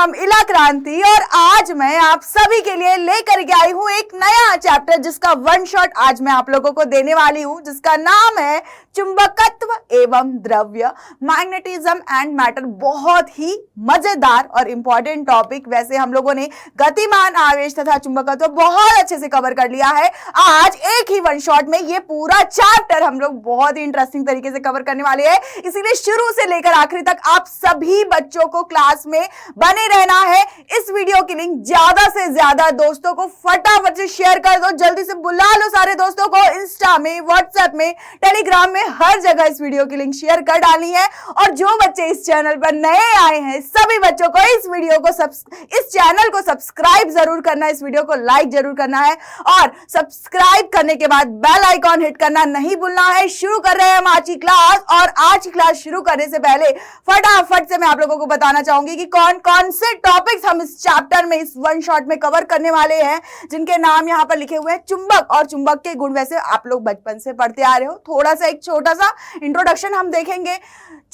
नाम इला क्रांति और आज मैं आप सभी के लिए लेकर के आई हूं एक नया चैप्टर जिसका वन शॉट आज मैं आप लोगों को देने वाली हूं, जिसका नाम है चुंबकत्व एवं द्रव्य, मैग्नेटिज्म एंड मैटर। बहुत ही मजेदार और इंपॉर्टेंट टॉपिक। वैसे हम लोगों ने गतिमान आवेश तथा चुंबकत्व बहुत अच्छे से कवर कर लिया है। आज एक ही वन शॉट में ये पूरा चैप्टर हम लोग बहुत ही इंटरेस्टिंग तरीके से कवर करने वाले हैं, इसीलिए शुरू से लेकर आखिरी तक आप सभी बच्चों को क्लास में बने रहना है। इस वीडियो की लिंक ज्यादा से ज्यादा दोस्तों को फटाफट से शेयर कर दो, जल्दी से बुला लो सारे दोस्तों को। इंस्टा में, व्हाट्सएप में, टेलीग्राम में, हर जगह इस वीडियो की लिंक शेयर कर डालनी है। और जो बच्चे इस चैनल पर नए आए हैं सभी बच्चों को इस चैनल को सब्सक्राइब जरूर करना है, इस वीडियो को लाइक जरूर करना है और सब्सक्राइब करने के बाद बेल आइकॉन हिट करना नहीं भूलना है। शुरू कर रहे हैं हम आज की क्लास, और आज की क्लास शुरू करने से पहले फटाफट से मैं आप लोगों को बताना चाहूंगी कि कौन कौन से टॉपिक्स हम इस चैप्टर में, इस वन शॉट में कवर करने वाले हैं, जिनके नाम यहाँ पर लिखे हुए हैं। चुंबक और चुंबक के गुण वैसे आप लोग बचपन से पढ़ते आ रहे हो, थोड़ा सा एक छोटा सा इंट्रोडक्शन हम देखेंगे।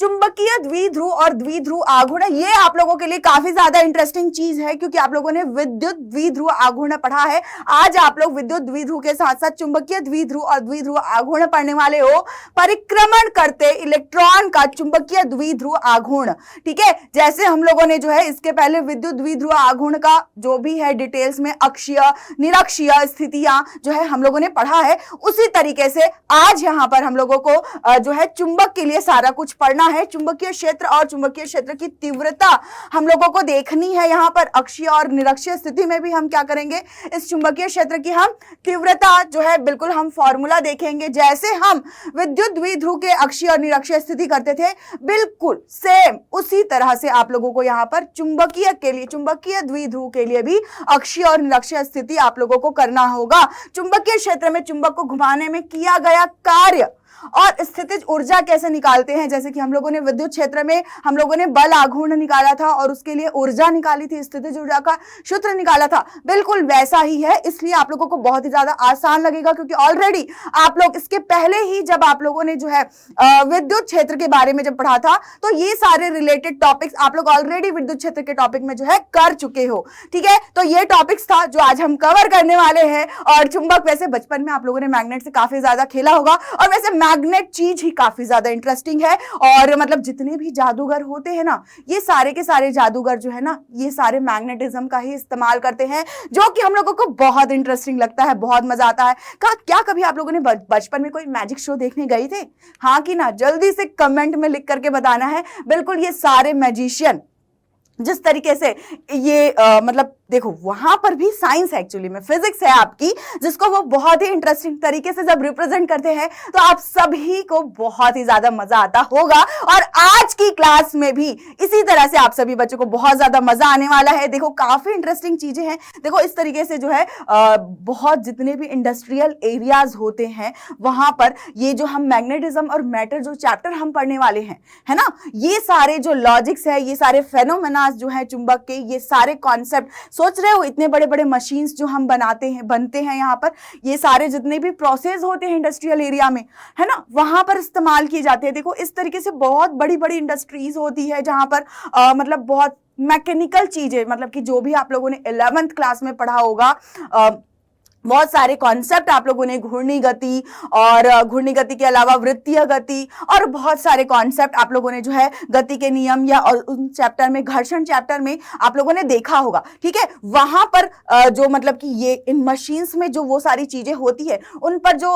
चुंबकीय द्विध्रुव और द्विध्रुव आघूर्ण, ये आप लोगों के लिए काफी ज्यादा इंटरेस्टिंग चीज है क्योंकि आप लोगों ने विद्युत द्विध्रुव आघूर्ण पढ़ा है। आज आप लोग विद्युत द्विध्रुव के साथ साथ चुंबकीय द्विध्रुव और द्विध्रुव आघूर्ण पढ़ने वाले हो। परिक्रमण करते इलेक्ट्रॉन का चुंबकीय द्विध्रुव आघूर्ण, ठीक है। जैसे हम लोगों ने जो है इसके पहले विद्युत द्विध्रुव आघूर्ण का जो भी है डिटेल्स में अक्षीय निरक्षीय स्थितियां जो है हम लोगों ने पढ़ा है, उसी तरीके से आज यहां पर हम लोगों को जो है चुंबक के लिए सारा कुछ पढ़ना है। चुंबकीय क्षेत्र और चुंबकीय क्षेत्र की तीव्रता हम लोगों को देखनी है। यहां पर अक्षीय और निरक्षीय स्थिति में भी हम क्या करेंगे, इस चुंबकीय क्षेत्र की हम तीव्रता जो है बिल्कुल हम फॉर्मूला देखेंगे। जैसे हम विद्युत द्विध्रुव के अक्षीय और निरक्षीय स्थिति करते थे, बिल्कुल सेम उसी तरह से आप लोगों को यहां पर चुंबकीय के लिए, चुंबकीय द्विध्रुव के लिए भी अक्षीय और निरक्षीय स्थिति आप लोगों को करना होगा। चुंबकीय क्षेत्र में चुंबक को घुमाने में किया गया कार्य और स्थितिज ऊर्जा कैसे निकालते हैं। जैसे कि हम लोगों ने विद्युत क्षेत्र में हम लोगों ने बल आघूर्ण निकाला था और उसके लिए ऊर्जा निकाली थी, स्थितिज ऊर्जा का सूत्र निकाला था, बिल्कुल वैसा ही है। इसलिए आप लोगों को बहुत ही ज्यादा आसान लगेगा क्योंकि ऑलरेडी आप लोग इसके पहले ही जब आप लोगों ने जो है विद्युत क्षेत्र के बारे में जब पढ़ा था तो ये सारे रिलेटेड टॉपिक्स आप लोग ऑलरेडी विद्युत क्षेत्र के टॉपिक में जो है कर चुके हो, ठीक है। तो ये टॉपिक्स था जो आज हम कवर करने वाले हैं। और चुंबक, वैसे बचपन में आप लोगों ने मैग्नेट से काफी ज्यादा खेला होगा और वैसे मैग्नेट चीज ही काफी ज्यादा इंटरेस्टिंग है। और मतलब जितने भी जादूगर होते हैं ना, ये सारे के सारे जादूगर जो है ना, ये सारे मैग्नेटिज्म का ही इस्तेमाल करते हैं, जो कि हम लोगों को बहुत इंटरेस्टिंग लगता है, बहुत मजा आता है। क्या कभी आप लोगों ने बचपन में कोई मैजिक शो देखने गए थे? हाँ कि ना? जल्दी से कमेंट में लिख करके बताना है। बिल्कुल ये सारे मैजिशियन जिस तरीके से ये मतलब देखो, वहां पर भी साइंस है, एक्चुअली में फिजिक्स है आपकी, जिसको वो बहुत ही इंटरेस्टिंग तरीके से जब रिप्रेजेंट करते हैं तो आप सभी को बहुत ही ज्यादा मजा आता होगा। और आज की क्लास में भी इसी तरह से आप सभी बच्चों को बहुत ज्यादा मजा आने वाला है। देखो काफी इंटरेस्टिंग चीजें हैं। देखो इस तरीके से जो है बहुत जितने भी इंडस्ट्रियल एरियाज होते हैं वहां पर ये जो हम मैग्नेटिज्म और मैटर जो चैप्टर हम पढ़ने वाले हैं, है ना, ये सारे जो लॉजिक्स है, ये सारे फेनोमेना जो है चुंबक के, ये सारे कॉन्सेप्ट, सोच रहे हो इतने बड़े बड़े मशीन्स जो हम बनते हैं यहाँ पर, ये सारे जितने भी प्रोसेस होते हैं इंडस्ट्रियल एरिया में, है ना, वहां पर इस्तेमाल किए जाते हैं। देखो इस तरीके से बहुत बड़ी बड़ी इंडस्ट्रीज होती है जहां पर मतलब बहुत मैकेनिकल चीजें, मतलब कि जो भी आप लोगों ने 11th क्लास में पढ़ा होगा, बहुत सारे कॉन्सेप्ट आप लोगों ने घूर्णी गति और घूर्णी गति के अलावा वृत्तीय गति और बहुत सारे कॉन्सेप्ट आप लोगों ने जो है गति के नियम या उन चैप्टर में, घर्षण चैप्टर में आप लोगों ने देखा होगा, ठीक है। वहां पर जो मतलब कि ये इन मशीन्स में जो वो सारी चीजें होती है, उन पर जो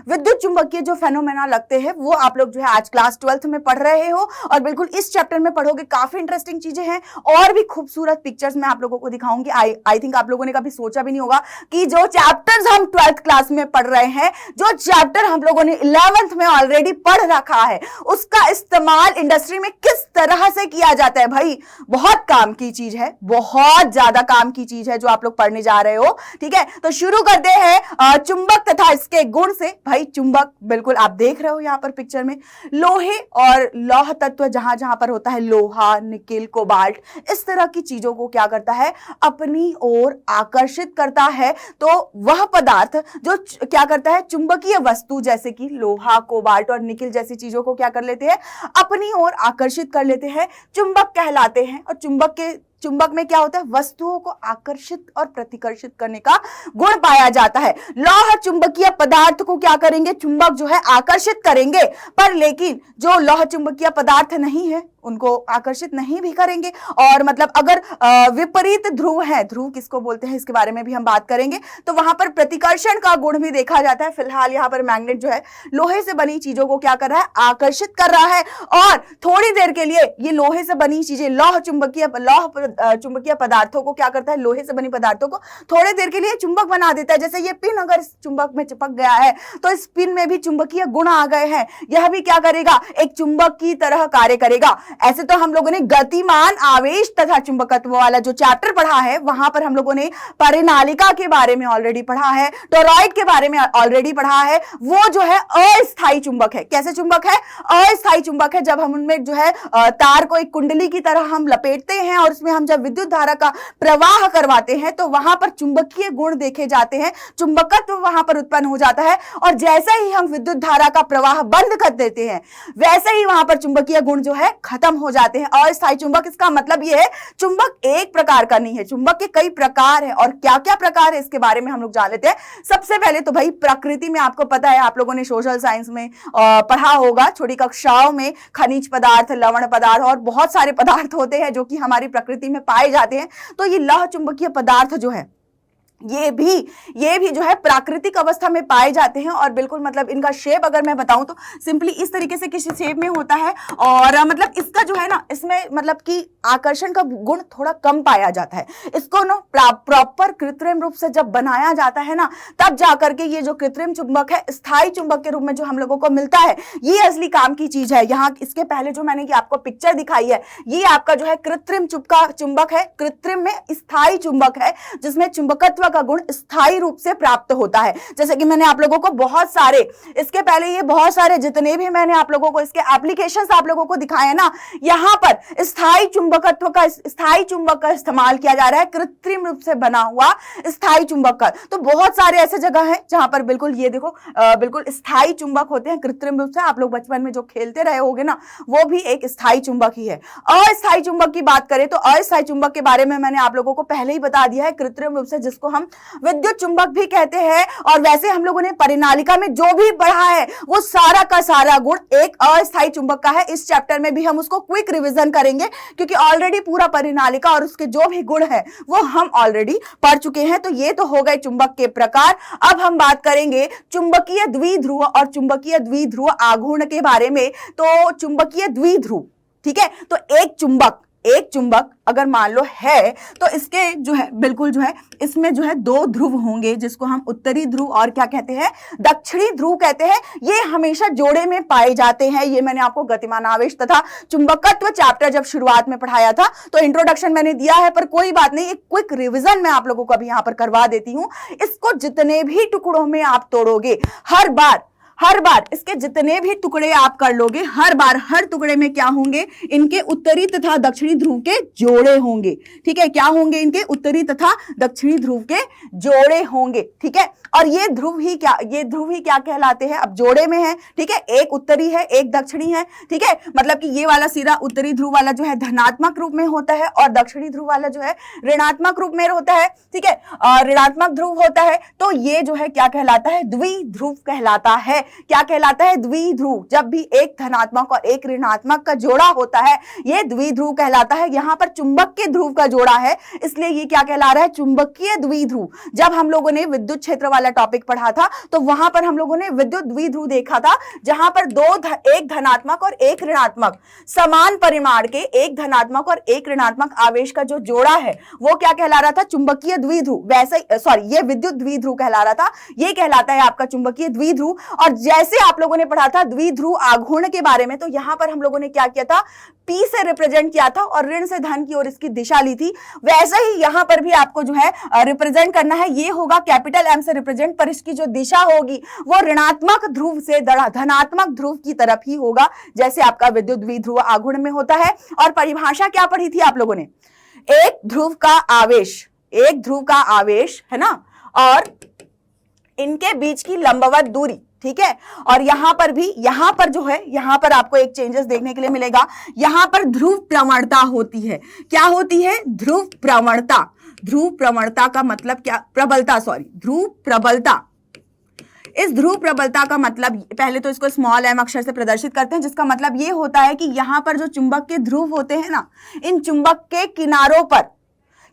विद्युत चुंबकीय जो फेनोमेना लगते हैं वो आप लोग जो है आज क्लास 12th में पढ़ रहे हो और बिल्कुल इस चैप्टर में पढ़ोगे। काफी इंटरेस्टिंग चीजें हैं और भी खूबसूरत पिक्चर्स मैं आप लोगों को दिखाऊंगी। आई थिंक आप लोगों ने कभी सोचा भी नहीं होगा कि जो चैप्टर्स हम 12th क्लास में पढ़ रहे हैं, जो चैप्टर हम लोगों ने 11th में ऑलरेडी पढ़ रखा है, उसका इस्तेमाल इंडस्ट्री में किस तरह से किया जाता है। भाई बहुत काम की चीज है, बहुत ज्यादा काम की चीज है जो आप लोग पढ़ने जा रहे हो, ठीक है। तो शुरू करते हैं चुंबक तथा इसके गुण से। भाई चुंबक, बिल्कुल आप देख रहे हो यहाँ पर पिक्चर में, लोहे और लौह तत्व जहां जहां पर होता है, लोहा, निकेल, कोबाल्ट, इस तरह की चीजों को क्या करता है, अपनी ओर आकर्षित करता है। तो वह पदार्थ जो क्या करता है, चुंबकीय वस्तु जैसे कि लोहा, कोबाल्ट और निकेल जैसी चीजों को क्या कर लेते हैं, अपनी ओर आकर्षित कर लेते हैं, चुंबक कहलाते हैं। और चुंबक के चुंबक में क्या होता है, वस्तुओं को आकर्षित और प्रतिकर्षित करने का गुण पाया जाता है। लौह चुंबकीय पदार्थ को क्या करेंगे, चुंबक जो है आकर्षित करेंगे, पर लेकिन जो लौह चुंबकीय पदार्थ नहीं है उनको आकर्षित नहीं भी करेंगे। और मतलब अगर विपरीत ध्रुव है, ध्रुव किसको बोलते हैं इसके बारे में भी हम बात करेंगे, तो वहां पर प्रतिकर्षण का गुण भी देखा जाता है। फिलहाल यहाँ पर मैग्नेट जो है लोहे से बनी चीजों को क्या कर रहा है, आकर्षित कर रहा है, और थोड़ी देर के लिए ये लोहे से बनी चीजें, लौह चुंबकीय पदार्थों को क्या करता है, लोहे से बनी पदार्थों को थोड़ी देर के लिए चुंबक बना देता है। जैसे ये पिन अगर इस चुंबक में चिपक गया है तो इस पिन में भी चुंबकीय गुण आ गए हैं, यह भी क्या करेगा, एक चुंबक की तरह कार्य करेगा। ऐसे तो हम लोगों ने गतिमान आवेश तथा चुंबकत्व वाला जो चैप्टर पढ़ा है वहां पर हम लोगों ने परिनालिका के बारे में ऑलरेडी पढ़ा है, टोरॉइड के बारे में ऑलरेडी पढ़ा है। वो जो है अस्थायी चुंबक है। कैसे चुंबक है, अस्थायी चुंबक है। जब हम उनमें जो है तार को एक कुंडली की तरह हम लपेटते हैं और उसमें हम जब विद्युत धारा का प्रवाह करवाते हैं तो वहां पर चुंबकीय गुण देखे जाते हैं, चुंबकत्व वहां पर उत्पन्न हो जाता है। और जैसे ही हम विद्युत धारा का प्रवाह बंद कर देते हैं वैसे ही वहां पर चुंबकीय गुण जो है खत्म हो जाते हैं। अस्थायी चुंबक, इसका मतलब यह है चुंबक एक प्रकार का नहीं है, चुंबक के कई प्रकार है। और क्या क्या प्रकार है इसके बारे में हम लोग जान लेते हैं। सबसे पहले तो भाई प्रकृति में आपको पता है, आप लोगों ने सोशल साइंस में पढ़ा होगा छोटी कक्षाओं में, खनिज पदार्थ, लवण पदार्थ और बहुत सारे पदार्थ होते हैं जो कि हमारी प्रकृति में पाए जाते हैं। तो ये लौह चुंबकीय पदार्थ जो है ये भी जो है प्राकृतिक अवस्था में पाए जाते हैं। और बिल्कुल मतलब इनका शेप अगर मैं बताऊं तो सिंपली इस तरीके से किसी शेप में होता है। और मतलब इसका जो है ना, इसमें मतलब कि आकर्षण का गुण थोड़ा कम पाया जाता है। इसको ना प्रॉपर कृत्रिम रूप से जब बनाया जाता है ना, तब जाकर के ये जो कृत्रिम चुंबक है स्थायी चुंबक के रूप में जो हम लोगों को मिलता है, ये असली काम की चीज है। यहाँ इसके पहले जो मैंने आपको पिक्चर दिखाई है ये आपका जो है कृत्रिम चुंबक है, कृत्रिम में स्थायी चुंबक है जिसमें चुंबकत्व का गुण स्थायी रूप से प्राप्त होता है। जैसे कि मैंने आप लोगों को बहुत सारे, इसके पहले ये बहुत सारे जितने भी मैंने आप लोगों को इसके एप्लीकेशंस आप लोगों को दिखाए ना, यहां पर स्थायी चुंबक का इस्तेमाल किया जा रहा है, कृत्रिम रूप से बना हुआ स्थायी चुंबक का। तो बहुत सारे ऐसे जगह हैं जहां पर बिल्कुल ये देखो बिल्कुल स्थायी चुंबक होते हैं कृत्रिम रूप से। आप लोग बचपन में जो खेलते रहे होगे ना, वो भी एक स्थायी चुंबक ही है। अस्थायी चुंबक की बात करें तो अस्थायी चुंबक के बारे में मैंने आप लोगों को पहले ही बता दिया है, कृत्रिम रूप से, जिसको हम विद्युत चुंबक भी कहते हैं। और वैसे हम लोगों ने परिनालिका में जो भी पढ़ा है वो सारा का सारा गुण एक अस्थायी चुंबक का है। इस चैप्टर में भी हम उसको क्विक रिवीजन करेंगे क्योंकि ऑलरेडी पूरा परिनालिका और उसके जो भी गुण है वो हम ऑलरेडी पढ़ चुके हैं। तो ये तो हो गए चुंबक के प्रकार। अब हम बात करेंगे चुंबकीय द्विध्रुव और चुंबकीय द्विध्रुव आघूर्ण के बारे में। तो चुंबकीय द्विध्रुव, ठीक है, तो एक चुंबक अगर मान लो है तो इसके जो है बिल्कुल जो है इसमें जो है दो ध्रुव होंगे जिसको हम उत्तरी ध्रुव और क्या कहते हैं, दक्षिणी ध्रुव कहते हैं। ये हमेशा जोड़े में पाए जाते हैं। ये मैंने आपको गतिमान आवेश तथा चुंबकत्व चैप्टर जब शुरुआत में पढ़ाया था तो इंट्रोडक्शन मैंने दिया है, पर कोई बात नहीं, एक क्विक रिवीजन मैं आप लोगों को अभी यहां पर करवा देती हूं। इसको जितने भी टुकड़ों में आप तोड़ोगे, हर बार इसके जितने भी टुकड़े आप कर लोगे, हर टुकड़े में क्या होंगे, इनके उत्तरी तथा दक्षिणी ध्रुव के जोड़े होंगे। ठीक है, क्या होंगे, इनके उत्तरी तथा दक्षिणी ध्रुव के जोड़े होंगे। ठीक है, और ये ध्रुव ही क्या कहलाते हैं, अब जोड़े में है। ठीक है, एक उत्तरी है, एक दक्षिणी है। ठीक है, मतलब कि ये वाला सिरा उत्तरी ध्रुव वाला जो है धनात्मक रूप में होता है और दक्षिणी ध्रुव वाला जो है ऋणात्मक रूप में होता है। ठीक है, ऋणात्मक ध्रुव होता है। तो ये जो है क्या कहलाता है, द्विध्रुव कहलाता है। क्या कहलाता है, द्विध्रुव। जब भी एक धनात्मक और एक ऋणात्मक का जोड़ा होता है ये द्विध्रुव कहलाता है। यहां पर चुंबक के ध्रुव का जोड़ा है इसलिए ये क्या कहला रहा है, चुंबकीय द्विध्रुव। जब हम लोगों ने विद्युत क्षेत्र वाला टॉपिक पढ़ा था तो वहां पर हम लोगों ने विद्युत द्विध्रुव देखा था जहां पर एक धनात्मक और एक ऋणात्मक समान परिमाण के एक धनात्मक और एक ऋणात्मक आवेश का जो जोड़ा है वो क्या कहला रहा था, चुंबकीय द्विध्रुव। वैसे ये विद्युत द्विध्रुव कहला रहा था, ये कहलाता है आपका चुंबकीय द्विध्रुव। और जैसे आप लोगों ने पढ़ा था द्विध्रुव आघूर्ण के बारे में, तो यहां पर हम लोगों ने क्या किया था, P से रिप्रेजेंट किया था और ऋण से धन की ओर इसकी दिशा ली थी। वैसे ही यहां पर भी आपको जो है रिप्रेजेंट करना है, ये होगा कैपिटल M से रिप्रेजेंट, पर इसकी जो दिशा होगी वो ऋणात्मक ध्रुव से धनात्मक ध्रुव की तरफ ही होगा जैसे आपका विद्युत द्विध्रुव आघूर्ण में होता है। और परिभाषा क्या पढ़ी थी आप लोगों ने, एक ध्रुव का आवेश है ना, और इनके बीच की लंबवत दूरी, ठीक है। और यहां पर भी, यहां पर जो है, यहां पर आपको एक चेंजेस देखने के लिए मिलेगा। यहां पर ध्रुव प्रवणता होती है। क्या होती है? ध्रुव प्रवणता। ध्रुव प्रवणता का मतलब क्या? प्रबलता, सॉरी, ध्रुव प्रबलता। इस ध्रुव प्रबलता का मतलब, पहले तो इसको स्मॉल एम अक्षर से प्रदर्शित करते हैं, जिसका मतलब ये होता है कि यहां पर जो चुंबक के ध्रुव होते हैं ना, इन चुंबक के किनारों पर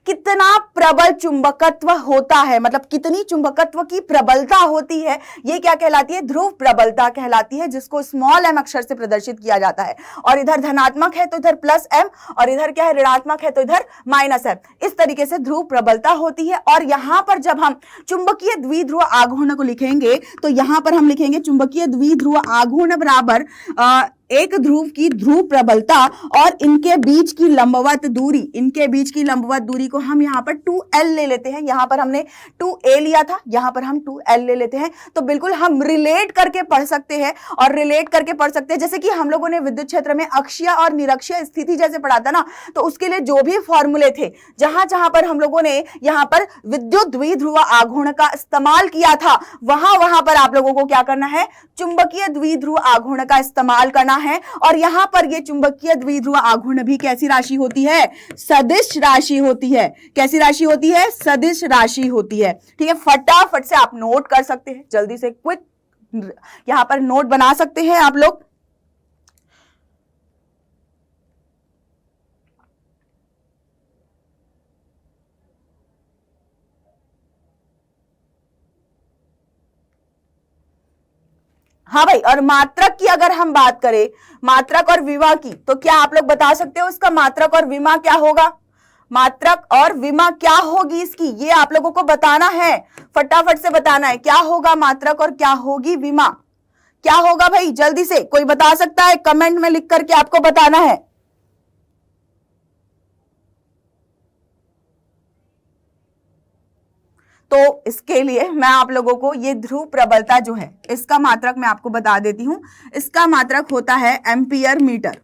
कितना प्रबल चुंबकत्व होता है, मतलब कितनी चुंबकत्व की प्रबलता होती है, ये क्या कहलाती है? ध्रुव प्रबलता कहलाती है, जिसको स्मॉल एम अक्षर से प्रदर्शित किया जाता है। और इधर धनात्मक है तो इधर प्लस एम, और इधर क्या है? ऋणात्मक है तो इधर माइनस एम। इस तरीके से ध्रुव प्रबलता होती है। और यहां पर जब हम चुंबकीय द्विध्रुव आघूर्ण को लिखेंगे तो यहां पर हम लिखेंगे चुंबकीय द्विध्रुव आघूर्ण बराबर एक ध्रुव की ध्रुव प्रबलता और इनके बीच की लंबवत दूरी, इनके बीच की लंबवत दूरी को हम यहाँ पर 2L ले लेते हैं। यहाँ पर हमने 2A लिया था, यहाँ पर हम 2L ले लेते हैं। तो बिल्कुल हम रिलेट करके पढ़ सकते हैं, और रिलेट करके पढ़ सकते हैं, जैसे कि हम लोगों ने विद्युत क्षेत्र में अक्षीय और निरक्षीय स्थिति जैसे पढ़ा था ना, तो उसके लिए जो भी फॉर्मूले थे, जहां जहां पर हम लोगों ने यहाँ पर विद्युत द्विध्रुव आघूर्ण का इस्तेमाल किया था, वहां पर आप लोगों को क्या करना है? चुंबकीय द्विध्रुव आघूर्ण का इस्तेमाल करना है। और यहां पर ये चुंबकीय द्विध्रुव आघूर्ण भी कैसी राशि होती है? सदिश राशि होती है। कैसी राशि होती है? सदिश राशि होती है। ठीक है, फटाफट से आप नोट कर सकते हैं, जल्दी से क्विक यहां पर नोट बना सकते हैं आप लोग। हाँ भाई, और मात्रक की अगर हम बात करें, मात्रक और विमा की, तो क्या आप लोग बता सकते हो इसका मात्रक और विमा क्या होगा? मात्रक और विमा क्या होगी इसकी, ये आप लोगों को बताना है, फटाफट से बताना है। क्या होगा मात्रक और क्या होगी विमा? क्या होगा भाई? जल्दी से कोई बता सकता है? कमेंट में लिख करके आपको बताना है। तो इसके लिए मैं आप लोगों को ये ध्रुव प्रबलता जो है, इसका मात्रक मैं आपको बता देती हूं। इसका मात्रक होता है एम्पियर मीटर।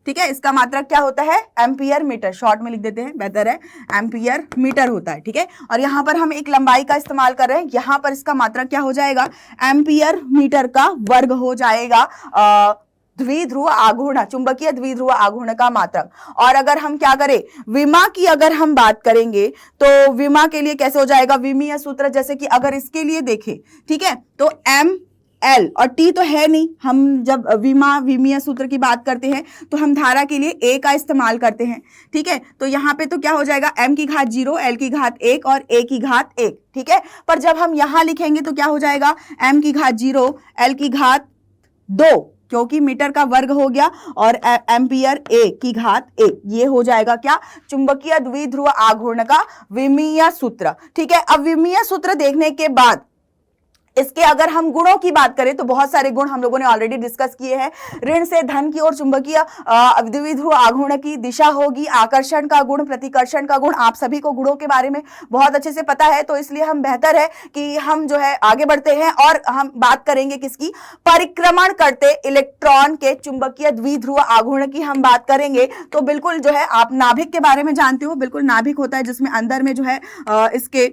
ठीक है, इसका मात्रक क्या होता है? Ampere metre. शॉर्ट में लिख देते हैं, बेहतर है, एम्पियर मीटर होता है। ठीक है, और यहां पर हम एक लंबाई का इस्तेमाल कर रहे हैं, यहां पर इसका मात्रक क्या हो जाएगा? एम्पियर मीटर का वर्ग हो जाएगा द्विध्रुव आघूर्ण, चुंबकीय द्विध्रुव आघूर्ण का मात्रक। और अगर हम क्या करें, विमा की अगर हम बात करेंगे तो विमा के लिए कैसे हो जाएगा? विमीय सूत्र, जैसे कि अगर इसके लिए देखें, ठीक है, तो एम एल और टी तो है नहीं, हम जब विमीय सूत्र की बात करते हैं तो हम धारा के लिए ए का इस्तेमाल करते हैं। ठीक है, तो यहाँ पे तो क्या हो जाएगा? एम की घात 0, एल की घात 1 और ए की घात 1। ठीक है, पर जब हम यहां लिखेंगे तो क्या हो जाएगा? एम की घात 0, एल की घात 2, क्योंकि मीटर का वर्ग हो गया, और एम्पियर ए की घात 1, ये हो जाएगा क्या? चुंबकीय द्विध्रुव आघूर्ण का विमीय सूत्र। ठीक है, अब विमीय सूत्र देखने के बाद इसके अगर हम गुणों की बात करें तो बहुत सारे गुण हम लोगों ने ऑलरेडी डिस्कस किए हैं। ऋण से धन की ओर चुंबकीय द्विध्रुव आघूर्ण की दिशा होगी, आकर्षण का गुण, प्रतिकर्षण का गुण, आप सभी को गुणों के बारे में बहुत अच्छे से पता है, तो इसलिए हम बेहतर है कि हम जो है आगे बढ़ते हैं और हम बात करेंगे किसकी? परिक्रमण करते इलेक्ट्रॉन के चुंबकीय द्विध्रुव आघूर्ण की हम बात करेंगे। तो बिल्कुल जो है, आप नाभिक के बारे में जानते हो, बिल्कुल नाभिक होता है जिसमें अंदर में जो है इसके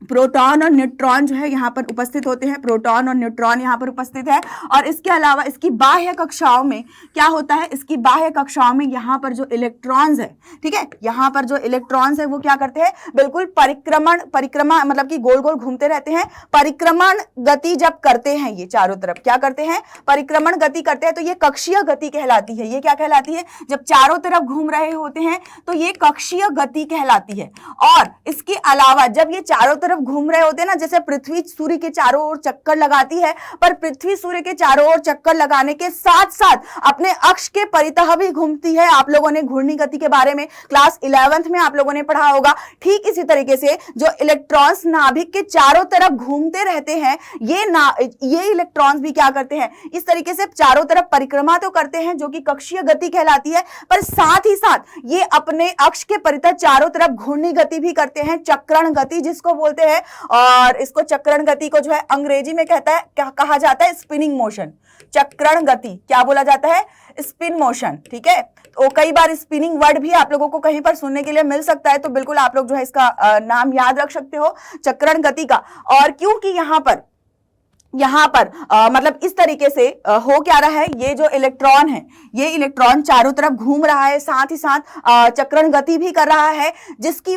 प्रोटॉन और न्यूट्रॉन जो है यहाँ पर उपस्थित होते हैं, प्रोटॉन और न्यूट्रॉन यहाँ पर उपस्थित है। और इसके अलावा इसकी बाह्य कक्षाओं में क्या होता है? इसकी बाह्य कक्षाओं में यहाँ पर जो इलेक्ट्रॉन्स है, ठीक है, यहाँ पर जो इलेक्ट्रॉन्स है वो क्या करते हैं? बिल्कुल परिक्रमा मतलब कि गोल गोल घूमते रहते हैं। परिक्रमण गति जब करते हैं, ये चारों तरफ क्या करते हैं? परिक्रमण गति करते हैं, तो ये कक्षीय गति कहलाती है। ये क्या कहलाती है? जब चारों तरफ घूम रहे होते हैं तो ये कक्षीय गति कहलाती है। और इसके अलावा जब ये चारों तरफ घूम रहे होते हैं ना, जैसे पृथ्वी सूर्य के चारों ओर चक्कर लगाती है, पर पृथ्वी सूर्य के चारों ओर चक्कर लगाने के साथ साथ अपने अक्ष के परितः भी घूमती है। आप लोगों ने घूर्णी गति के बारे में क्लास 11th में आप लोगों ने पढ़ा होगा। ठीक इसी तरीके से जो इलेक्ट्रॉन्स नाभिक के चारों तरफ घूमते रहते हैं, ये इलेक्ट्रॉन्स भी क्या करते हैं? इस तरीके से चारों तरफ परिक्रमा तो करते हैं, जो कि कक्षीय गति कहलाती है, पर साथ ही साथ ये अपने अक्ष के परितः चारों तरफ घूर्णी गति भी करते हैं, चक्रण गति जिसको बोलते हैं। और इसको चक्रण गति को जो है अंग्रेजी में कहा जाता है स्पिनिंग मोशन। चक्रण गति क्या बोला जाता है? Spin motion. ठीक है, तो कई बार स्पिनिंग वर्ड भी आप लोगों को कहीं पर सुनने के लिए मिल सकता है, तो बिल्कुल आप लोग जो है इसका नाम याद रख सकते हो, चक्रण गति का। और क्योंकि यहां पर यहाँ पर मतलब इस तरीके से हो क्या रहा है, ये जो इलेक्ट्रॉन है, ये इलेक्ट्रॉन चारों तरफ घूम रहा है, साथ ही साथ चक्रण गति भी कर रहा है, जिसकी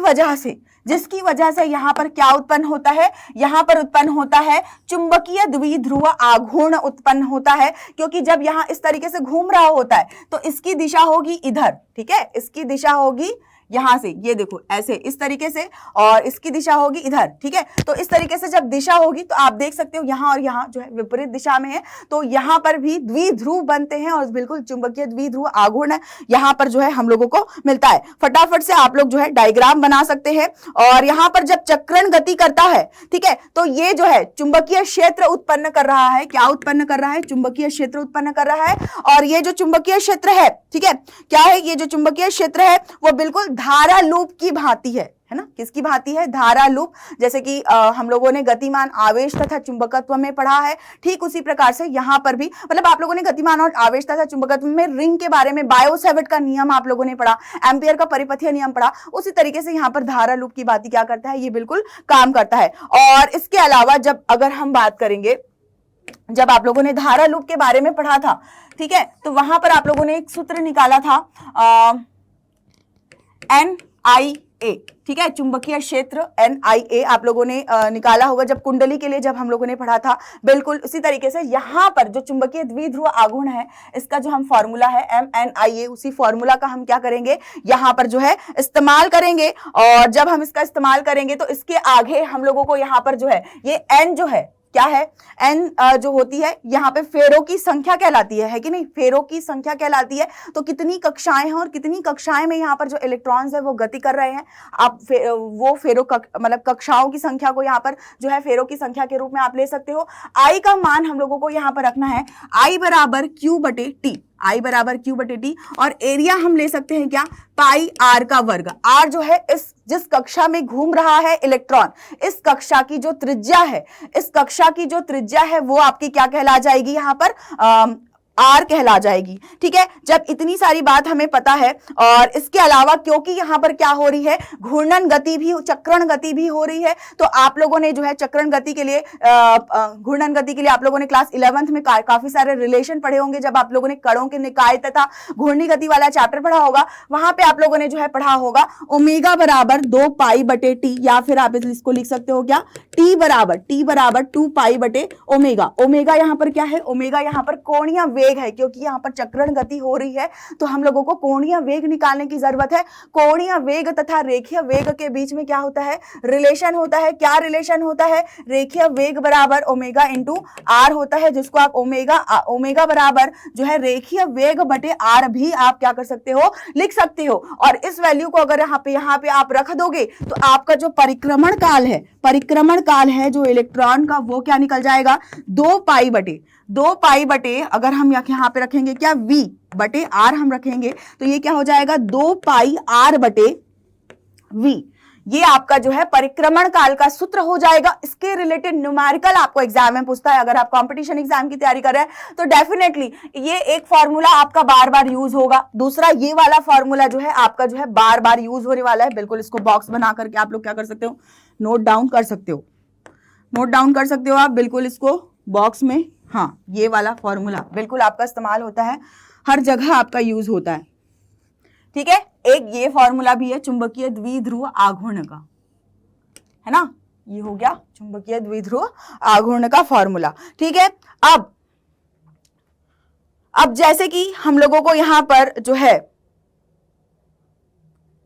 वजह से यहाँ पर क्या उत्पन्न होता है, यहाँ पर उत्पन्न होता है चुंबकीय द्विध्रुव आघूर्ण उत्पन्न होता है, क्योंकि जब यहाँ इस तरीके से घूम रहा होता है तो इसकी दिशा होगी इधर, ठीक है, इसकी दिशा होगी यहां से, ये देखो ऐसे इस तरीके से, और इसकी दिशा होगी इधर, ठीक है। तो इस तरीके से जब दिशा होगी तो आप देख सकते हो यहाँ और यहाँ जो है विपरीत दिशा में है, तो यहाँ पर भी द्विध्रुव बनते हैं और बिल्कुल चुंबकीय द्विध्रुव आघूर्ण यहाँ पर जो है हम लोगों को मिलता है। फटाफट से आप लोग जो है डायग्राम बना सकते हैं। और यहाँ पर जब चक्रण गति करता है, ठीक है, तो ये जो है चुंबकीय क्षेत्र उत्पन्न कर रहा है, क्या उत्पन्न कर रहा है, चुंबकीय क्षेत्र उत्पन्न कर रहा है। और ये जो चुंबकीय क्षेत्र है, ठीक है, क्या है, ये जो चुंबकीय क्षेत्र है वो बिल्कुल धारा लूप की भांति है ना, किसकी भांति है, धारा लूप। जैसे कि हम लोगों ने गतिमान आवेश तथा चुंबकत्व में पढ़ा है, ठीक उसी प्रकार से यहाँ पर भी, मतलब आप लोगों ने गतिमान और आवेश तथा चुंबकत्व में रिंग के बारे में बायो-सैवर्ट का नियम आप लोगों ने पढ़ा, एम्पियर का परिपथीय नियम पढ़ा, उसी तरीके से यहाँ पर धारा लूप की भांति क्या करता है, ये बिल्कुल काम करता है। और इसके अलावा जब अगर हम बात करेंगे, जब आप लोगों ने धारा लूप के बारे में पढ़ा था, ठीक है, तो वहां पर आप लोगों ने एक सूत्र निकाला था NIA, ठीक है, चुंबकीय क्षेत्र NIA आप लोगों ने निकाला होगा जब कुंडली के लिए जब हम लोगों ने पढ़ा था। बिल्कुल उसी तरीके से यहाँ पर जो चुंबकीय द्विध्रुव आघूर्ण है, इसका जो हम फॉर्मूला है MNIA, उसी फॉर्मूला का हम क्या करेंगे, यहाँ पर जो है इस्तेमाल करेंगे। और जब हम इसका इस्तेमाल करेंगे तो इसके आगे हम लोगों को यहाँ पर जो है ये N जो है, क्या है, N जो होती है यहाँ पे फेरों की संख्या कहलाती है कि नहीं, फेरों की संख्या कहलाती है। तो कितनी कक्षाएं हैं और कितनी कक्षाएं में यहाँ पर जो इलेक्ट्रॉन्स है वो गति कर रहे हैं, आप वो फेरों मतलब कक्षाओं की संख्या को यहाँ पर जो है फेरों की संख्या के रूप में आप ले सकते हो। I का मान हम लोगों को यहाँ पर रखना है I बराबर Q बटे T, I बराबर Q बटे T। और एरिया हम ले सकते हैं क्या, पाई R का वर्ग। R जो है इस जिस कक्षा में घूम रहा है इलेक्ट्रॉन, इस कक्षा की जो त्रिज्या है, इस कक्षा की जो त्रिज्या है वो आपकी क्या कहला जाएगी, यहाँ पर R कहला जाएगी, ठीक है। जब इतनी सारी बात हमें पता है, और इसके अलावा क्योंकि यहाँ पर क्या हो रही है, घूर्णन गति भी, चक्रण गति भी हो रही है, तो आप लोगों ने जो है चक्रण गति के लिए, घूर्णन गति के लिए आप लोगों ने क्लास 11th में काफी सारे रिलेशन पढ़े होंगे। जब आप लोगों ने कणों के निकाय तथा घूर्णी गति वाला चैप्टर पढ़ा होगा, वहां पे आप लोगों ने जो है पढ़ा होगा ओमेगा बराबर 2 पाई बटे टी, या फिर आप इसको लिख सकते हो क्या, टी बराबर 2 पाई बटे ओमेगा। ओमेगा यहाँ पर क्या है, ओमेगा यहाँ पर कोणीय वेग है, क्योंकि यहाँ पर चक्रण गति हो रही है तो हम लोगों को कोणीय वेग निकालने की जरूरत है। कोणीय वेग तथा रेखीय वेग के बीच में क्या होता है, रिलेशन होता है। क्या रिलेशन होता है, रेखीय वेग बराबर ओमेगा इंटू आर होता है, जिसको आप ओमेगा बराबर जो है रेखीय वेग बटे आर भी आप क्या कर सकते हो, लिख सकते हो। और इस वैल्यू को अगर यहाँ पे आप रख दोगे तो आपका जो परिक्रमण काल है जो इलेक्ट्रॉन का, वो क्या निकल जाएगा, 2 पाई बटे अगर हम यहाँ पे रखेंगे क्या, V बटे R हम रखेंगे, तो ये क्या हो जाएगा, 2 पाई R बटे V। ये आपका जो है परिक्रमण काल का सूत्र हो जाएगा। इसके रिलेटेड न्यूमेरिकल आपको एग्जाम में पूछता है, अगर आप कंपटीशन एग्जाम की तैयारी कर रहे हैं तो डेफिनेटली ये एक फॉर्मूला आपका बार बार यूज होगा। दूसरा ये वाला फॉर्मूला जो है आपका जो है बार बार यूज होने वाला है। बिल्कुल इसको बॉक्स बना करके आप लोग क्या कर सकते हो, नोट डाउन कर सकते हो आप बिल्कुल इसको बॉक्स में। हाँ, ये वाला फॉर्मूला बिल्कुल आपका इस्तेमाल होता है, हर जगह आपका यूज होता है, ठीक है। एक ये फॉर्मूला भी है चुंबकीय द्विध्रुव आघूर्ण का, है ना, ये हो गया चुंबकीय द्विध्रुव आघूर्ण का फॉर्मूला, ठीक है। अब जैसे कि हम लोगों को यहां पर जो है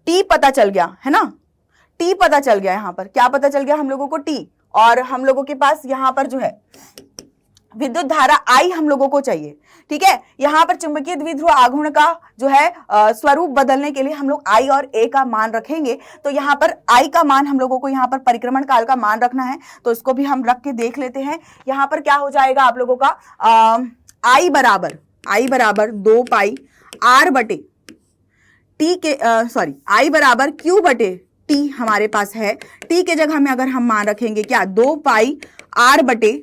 टी पता चल गया, है ना, टी पता चल गया, यहां पर क्या पता चल गया हम लोगों को, टी। और हम लोगों के पास यहां पर जो है विद्युत धारा I हम लोगों को चाहिए, ठीक है। यहाँ पर चुंबकीय द्विध्रुव आघूर्ण का जो है स्वरूप बदलने के लिए हम लोग I और A का मान रखेंगे। तो यहाँ पर I का मान हम लोगों को यहाँ पर परिक्रमण काल का मान रखना है, तो इसको भी हम रख के देख लेते हैं। यहाँ पर क्या हो जाएगा आप लोगों का, I बराबर 2 पाई R बटे टी के I बराबर Q बटे टी हमारे पास है। टी के जगह में अगर हम मान रखेंगे क्या, 2 पाई R बटे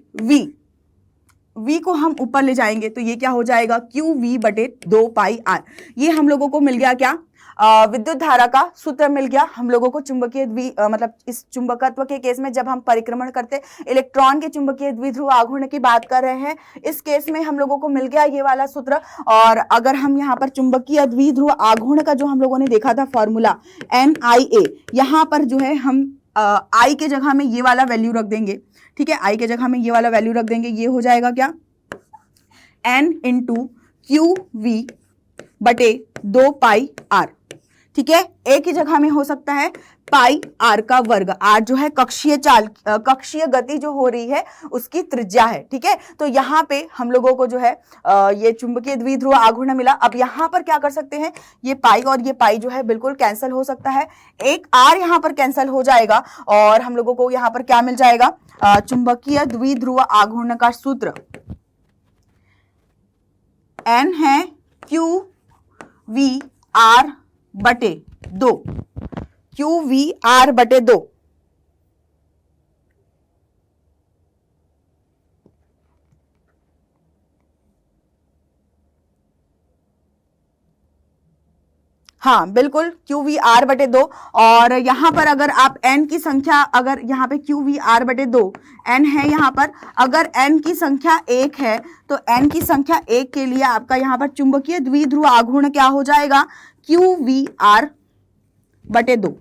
V को हम ऊपर ले जाएंगे तो ये क्या हो जाएगा, QV बटे 2 पाई R। ये हम लोगों को मिल गया क्या, विद्युत धारा का सूत्र मिल गया हम लोगों को चुंबकीय मतलब इस चुंबकत्व के केस में जब हम परिक्रमण करते इलेक्ट्रॉन के चुंबकीय द्विध्रुव आघूर्ण की बात कर रहे हैं, इस केस में हम लोगों को मिल गया ये वाला सूत्र। और अगर हम यहाँ पर चुंबकीय द्विध्रुव आघूर्ण का जो हम लोगों ने देखा था फॉर्मूला NIA, यहाँ पर जो है हम I के जगह में ये वाला वैल्यू रख देंगे, ठीक है, I के जगह में ये वाला वैल्यू रख देंगे, ये हो जाएगा क्या N इंटू QV बटे 2 पाई R, ठीक है। A की जगह में हो सकता है पाई R का वर्ग, R जो है कक्षीय गति जो हो रही है उसकी त्रिज्या है, ठीक है। तो यहाँ पे हम लोगों को जो है ये चुंबकीय द्विध्रुव आघूर्ण मिला। अब यहाँ पर क्या कर सकते हैं, ये पाई और ये पाई जो है बिल्कुल कैंसिल हो सकता है, एक R यहाँ पर कैंसिल हो जाएगा और हम लोगों को यहाँ पर क्या मिल जाएगा, चुंबकीय द्विध्रुव आघूर्ण का सूत्र N है QVR बटे 2, QVR बटे 2। हाँ बिल्कुल QVR बटे 2। और यहाँ पर अगर आप n की संख्या, अगर यहाँ पे QVR बटे 2 n है, यहाँ पर अगर n की संख्या 1 है तो n की संख्या 1 के लिए आपका यहाँ पर चुंबकीय द्विध्रुव आघूर्ण क्या हो जाएगा, QVR बटे 2,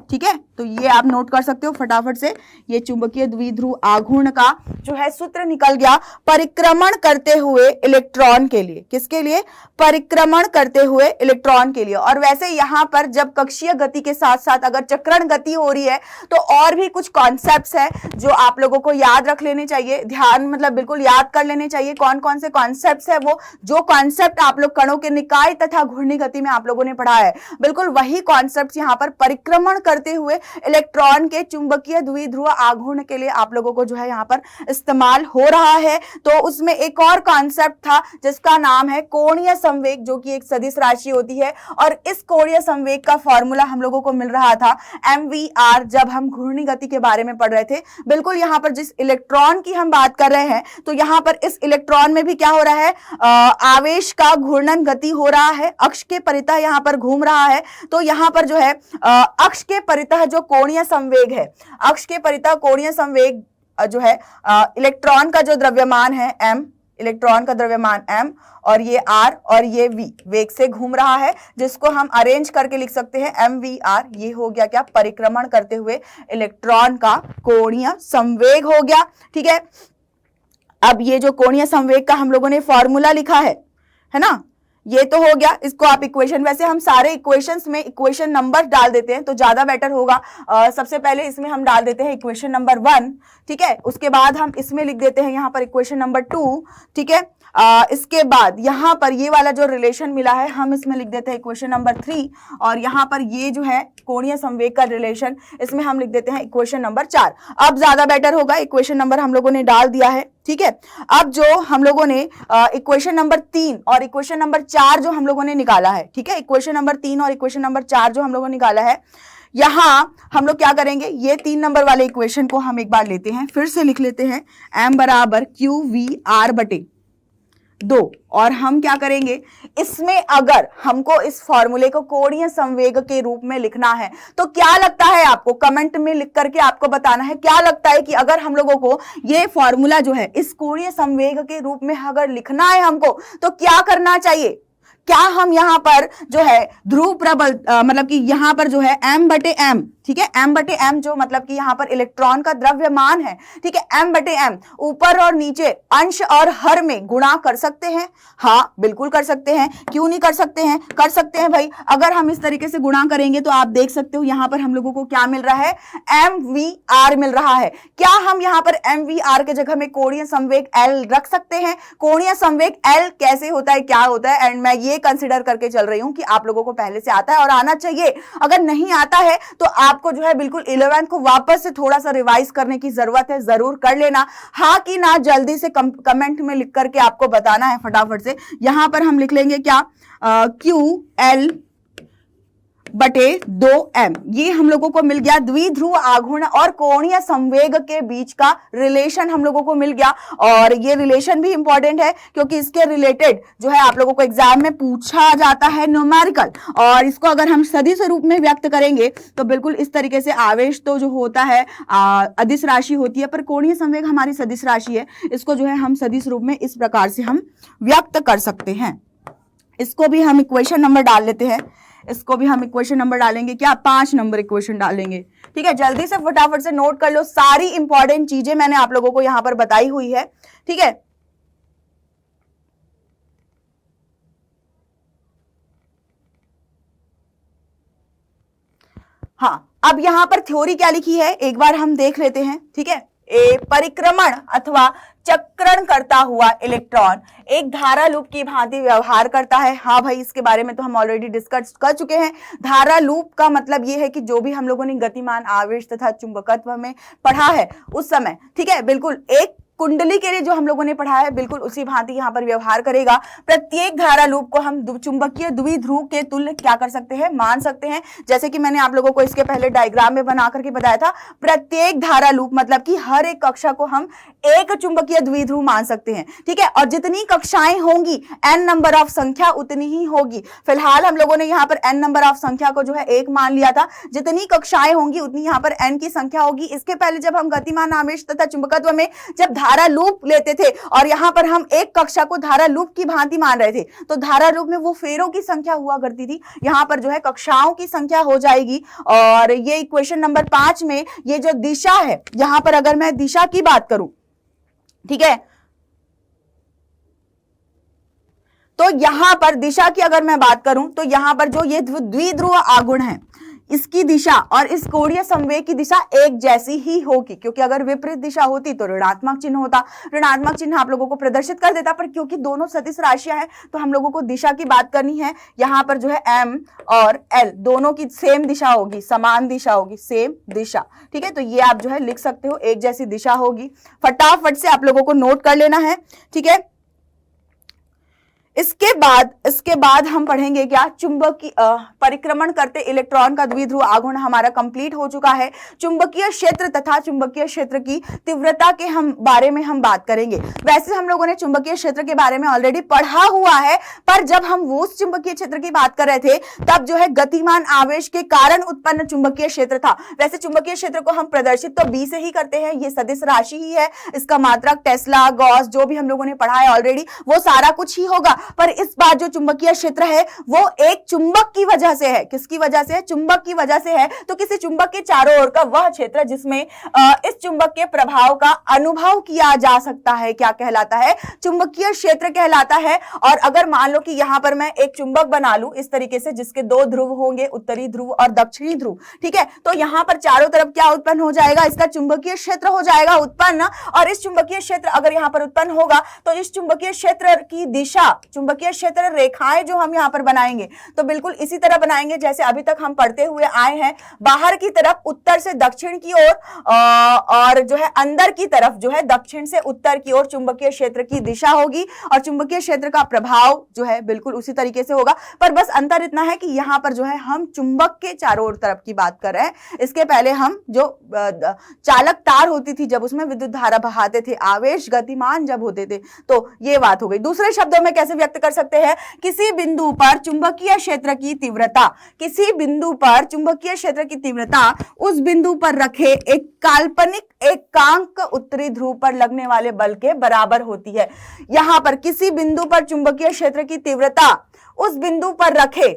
ठीक है। तो ये आप नोट कर सकते हो फटाफट से, ये चुंबकीय द्विध्रुव आघूर्ण का जो है सूत्र निकल गया परिक्रमण करते हुए इलेक्ट्रॉन के लिए। किसके लिए, परिक्रमण करते हुए इलेक्ट्रॉन के लिए। और वैसे यहाँ पर जब कक्षीय गति के साथ साथ अगर चक्रण गति हो रही है तो और भी कुछ कॉन्सेप्ट्स है जो आप लोगों को याद रख लेने चाहिए, ध्यान मतलब बिल्कुल याद कर लेने चाहिए। कौन कौन से कॉन्सेप्ट्स है, वो जो कॉन्सेप्ट आप लोग कणों के निकाय तथा घूर्णी गति में आप लोगों ने पढ़ा है, बिल्कुल वही कॉन्सेप्ट्स यहाँ पर परिक्रमण करते हुए इलेक्ट्रॉन के चुंबकीय द्विध्रुव आघूर्ण के लिए आप लोगों को जो है यहाँ पर इस्तेमाल हो रहा है। तो उसमें एक और कॉन्सेप्ट था जिसका नाम है कोणीय संवेग, जो कि एक सदिश राशि होती है। और इस कोणीय संवेग का फॉर्मूला हम लोगों को मिल रहा था MVR, जब हम घूर्णी गति के बारे में पढ़ रहे थे। बिल्कुल यहाँ पर जिस इलेक्ट्रॉन की हम बात कर रहे हैं, तो यहाँ पर इस इलेक्ट्रॉन में भी क्या हो रहा है, आवेश का घूर्णन गति हो रहा है, अक्ष के परितः यहाँ पर घूम रहा है। तो यहाँ पर जो है अक्ष के परितः जो कोणीय संवेग है, अक्ष के परितः कोणीय संवेग जो है इलेक्ट्रॉन का जो द्रव्यमान है m, इलेक्ट्रॉन का द्रव्यमान m, और ये r और ये v वेग से घूम रहा है, जिसको हम अरेंज करके लिख सकते हैं MVR। ये हो गया क्या, परिक्रमण करते हुए इलेक्ट्रॉन का कोणीय संवेग हो गया, ठीक है। अब ये जो कोणीय संवेग का हम लोगों ने फॉर्मूला लिखा है ना, ये तो हो गया। इसको आप इक्वेशन, वैसे हम सारे इक्वेशंस में इक्वेशन नंबर डाल देते हैं तो ज्यादा बेटर होगा। सबसे पहले इसमें हम डाल देते हैं इक्वेशन नंबर 1, ठीक है। उसके बाद हम इसमें लिख देते हैं यहाँ पर इक्वेशन नंबर 2, ठीक है। इसके बाद यहाँ पर ये वाला जो रिलेशन मिला है हम इसमें लिख देते हैं इक्वेशन नंबर 3, और यहाँ पर ये जो है कोणीय संवेग का रिलेशन, इसमें हम लिख देते हैं इक्वेशन नंबर 4। अब ज्यादा बेटर होगा, इक्वेशन नंबर हम लोगों ने डाल दिया है, ठीक है। अब जो हम लोगों ने इक्वेशन नंबर 3 और इक्वेशन नंबर 4 जो हम लोगों ने निकाला है, ठीक है, इक्वेशन नंबर 3 और इक्वेशन नंबर 4 जो हम लोगों ने निकाला है, यहाँ हम लोग क्या करेंगे, ये 3 नंबर वाले इक्वेशन को हम एक बार लेते हैं, फिर से लिख लेते हैं m बराबर QVR बटे 2। और हम क्या करेंगे, इसमें अगर हमको इस फॉर्मूले को कोणीय संवेग के रूप में लिखना है तो क्या लगता है आपको, कमेंट में लिख करके आपको बताना है क्या लगता है कि अगर हम लोगों को ये फॉर्मूला जो है इस कोणीय संवेग के रूप में अगर लिखना है हमको तो क्या करना चाहिए। क्या हम यहाँ पर जो है ध्रुव प्रबल मतलब कि यहाँ पर जो है m बटे m, ठीक है, m बटे m जो मतलब कि यहाँ पर इलेक्ट्रॉन का द्रव्यमान है, ठीक है, m बटे m ऊपर और नीचे अंश और हर में गुणा कर सकते हैं। हाँ बिल्कुल कर सकते हैं, क्यों नहीं कर सकते हैं, कर सकते हैं भाई। अगर हम इस तरीके से गुणा करेंगे तो आप देख सकते हो यहाँ पर हम लोगों को क्या मिल रहा है, MVR मिल रहा है। क्या हम यहाँ पर MVR के जगह में कोणीय संवेग L रख सकते हैं। कोणीय संवेग L कैसे होता है, क्या होता है, एंड मैं ये कंसिडर करके चल रही हूं कि आप लोगों को पहले से आता है और आना चाहिए। अगर नहीं आता है तो आपको जो है बिल्कुल 11th को वापस से थोड़ा सा रिवाइज करने की जरूरत है, जरूर कर लेना। हाँ कि ना जल्दी से कमेंट में लिख करके आपको बताना है फटाफट से। यहां पर हम लिख लेंगे क्या, QL बटे 2m, ये हम लोगों को मिल गया द्विध्रुव आघूर्ण और कोणीय संवेग के बीच का रिलेशन हम लोगों को मिल गया। और ये रिलेशन भी इंपॉर्टेंट है क्योंकि इसके रिलेटेड जो है आप लोगों को एग्जाम में पूछा जाता है न्यूमेरिकल, और इसको अगर हम सदिश रूप में व्यक्त करेंगे तो बिल्कुल इस तरीके से आवेश तो जो होता है अदिश राशि होती है, पर कोणीय संवेग हमारी सदिश राशि है, इसको जो है हम सदिश रूप में इस प्रकार से हम व्यक्त कर सकते हैं। इसको भी हम इक्वेशन नंबर डाल लेते हैं, इसको भी हम इक्वेशन नंबर डालेंगे, क्या 5 नंबर इक्वेशन डालेंगे। ठीक है, जल्दी से फटाफट से नोट कर लो, सारी इंपॉर्टेंट चीजें मैंने आप लोगों को यहां पर बताई हुई है। ठीक है, हाँ, अब यहां पर थ्योरी क्या लिखी है एक बार हम देख लेते हैं। ठीक है, परिक्रमण अथवा चक्रण करता हुआ इलेक्ट्रॉन एक धारा लूप की भांति व्यवहार करता है। हाँ भाई, इसके बारे में तो हम ऑलरेडी डिस्कस कर चुके हैं। धारा लूप का मतलब ये है कि जो भी हम लोगों ने गतिमान आवेश तथा चुंबकत्व में पढ़ा है उस समय, ठीक है, बिल्कुल एक कुंडली के लिए जो हम लोगों ने पढ़ा है बिल्कुल उसी भांति यहां पर व्यवहार करेगा। प्रत्येक धारा लूप को हम चुंबकीय द्विध्रुव के तुल्य क्या कर सकते हैं, मान सकते हैं। जैसे कि मैंने आप लोगों को इसके पहले डायग्राम में बना करके बताया था, प्रत्येक धारा लूप मतलब कि हर एक कक्षा को हम एक चुंबकीय द्विध्रुव मान सकते हैं। ठीक है, और जितनी कक्षाएं होंगी n नंबर ऑफ संख्या उतनी ही होगी। फिलहाल हम लोगों ने यहाँ पर n नंबर ऑफ संख्या को जो है 1 मान लिया था, जितनी कक्षाएं होंगी उतनी यहाँ पर n की संख्या होगी। इसके पहले जब हम गतिमान आवेश तथा चुंबकत्व में जब धारा लूप लेते थे और यहां पर हम एक कक्षा को धारा लूप की भांति मान रहे थे, तो धारा लूप में वो फेरों की संख्या हुआ करती थी, यहां पर जो है कक्षाओं की संख्या हो जाएगी। और ये इक्वेशन नंबर 5 में ये जो दिशा है, यहां पर अगर मैं दिशा की बात करूं, ठीक है, तो यहां पर दिशा की अगर मैं बात करूं तो यहां पर जो ये द्विध्रुव आघूर्ण है इसकी दिशा और इस कोणीय संवेग की दिशा एक जैसी ही होगी, क्योंकि अगर विपरीत दिशा होती तो ऋणात्मक चिन्ह होता, ऋणात्मक चिन्ह आप लोगों को प्रदर्शित कर देता, पर क्योंकि दोनों सदिश राशियां हैं तो हम लोगों को दिशा की बात करनी है। यहां पर जो है m और l दोनों की सेम दिशा होगी, समान दिशा होगी, सेम दिशा। ठीक है, तो ये आप जो है लिख सकते हो, एक जैसी दिशा होगी। फटाफट से आप लोगों को नोट कर लेना है। ठीक है, इसके बाद हम पढ़ेंगे क्या, चुंबकीय परिक्रमण करते इलेक्ट्रॉन का द्विध्रुव आघूर्ण हमारा कंप्लीट हो चुका है। चुंबकीय क्षेत्र तथा चुंबकीय क्षेत्र की तीव्रता के बारे में हम बात करेंगे। वैसे हम लोगों ने चुंबकीय क्षेत्र के बारे में ऑलरेडी पढ़ा हुआ है, पर जब हम वो चुंबकीय क्षेत्र की बात कर रहे थे तब जो है गतिमान आवेश के कारण उत्पन्न चुंबकीय क्षेत्र था। वैसे चुंबकीय क्षेत्र को हम प्रदर्शित तो बी से ही करते हैं, ये सदिश राशि ही है, इसका मात्रक टेस्ला, गॉस जो भी हम लोगों ने पढ़ा है ऑलरेडी वो सारा कुछ ही होगा। पर इस बार जो चुंबकीय क्षेत्र है वो एक चुंबक की वजह से है। किसकी वजह से है, चुंबक की वजह से है। तो किसी चुंबक के चारों ओर का वह क्षेत्र जिसमें इस चुंबक के प्रभाव का अनुभव किया जा सकता है क्या कहलाता है, चुंबकीय क्षेत्र कहलाता है। और अगर मान लो कि यहां पर मैं एक चुंबक बना लूं इस तरीके से, जिसके 2 ध्रुव होंगे, उत्तरी ध्रुव और दक्षिणी ध्रुव, ठीक है, तो यहां पर चारों तरफ क्या उत्पन्न हो जाएगा, इसका चुंबकीय क्षेत्र हो जाएगा उत्पन्न। और इस चुंबकीय क्षेत्र अगर यहां पर उत्पन्न होगा तो इस चुंबकीय क्षेत्र की दिशा, चुंबकीय क्षेत्र रेखाएं जो हम यहां पर बनाएंगे तो बिल्कुल इसी तरह बनाएंगे जैसे अभी तक हम पढ़ते हुए आए हैं। बाहर की तरफ उत्तर से दक्षिण की ओर और जो है अंदर की तरफ जो है दक्षिण से उत्तर की ओर चुंबकीय क्षेत्र की दिशा होगी और चुंबकीय क्षेत्र का प्रभाव जो है बिल्कुल उसी तरीके से होगा। पर बस अंतर इतना है कि यहां पर जो है हम चुंबक के चारों ओर तरफ की बात कर रहे हैं। इसके पहले हम जो चालक तार होती थी जब उसमें विद्युत धारा बहाते थे, आवेश गतिमान जब होते थे, तो ये बात हो गई। दूसरे शब्दों में कैसे व्यक्त कर सकते हैं, किसी बिंदु पर चुंबकीय क्षेत्र की तीव्रता, किसी बिंदु पर चुंबकीय क्षेत्र की तीव्रता उस बिंदु पर रखे एक काल्पनिक एकांक उत्तरी ध्रुव पर लगने वाले बल के बराबर होती है। यहां पर किसी बिंदु पर चुंबकीय क्षेत्र की तीव्रता उस बिंदु पर रखे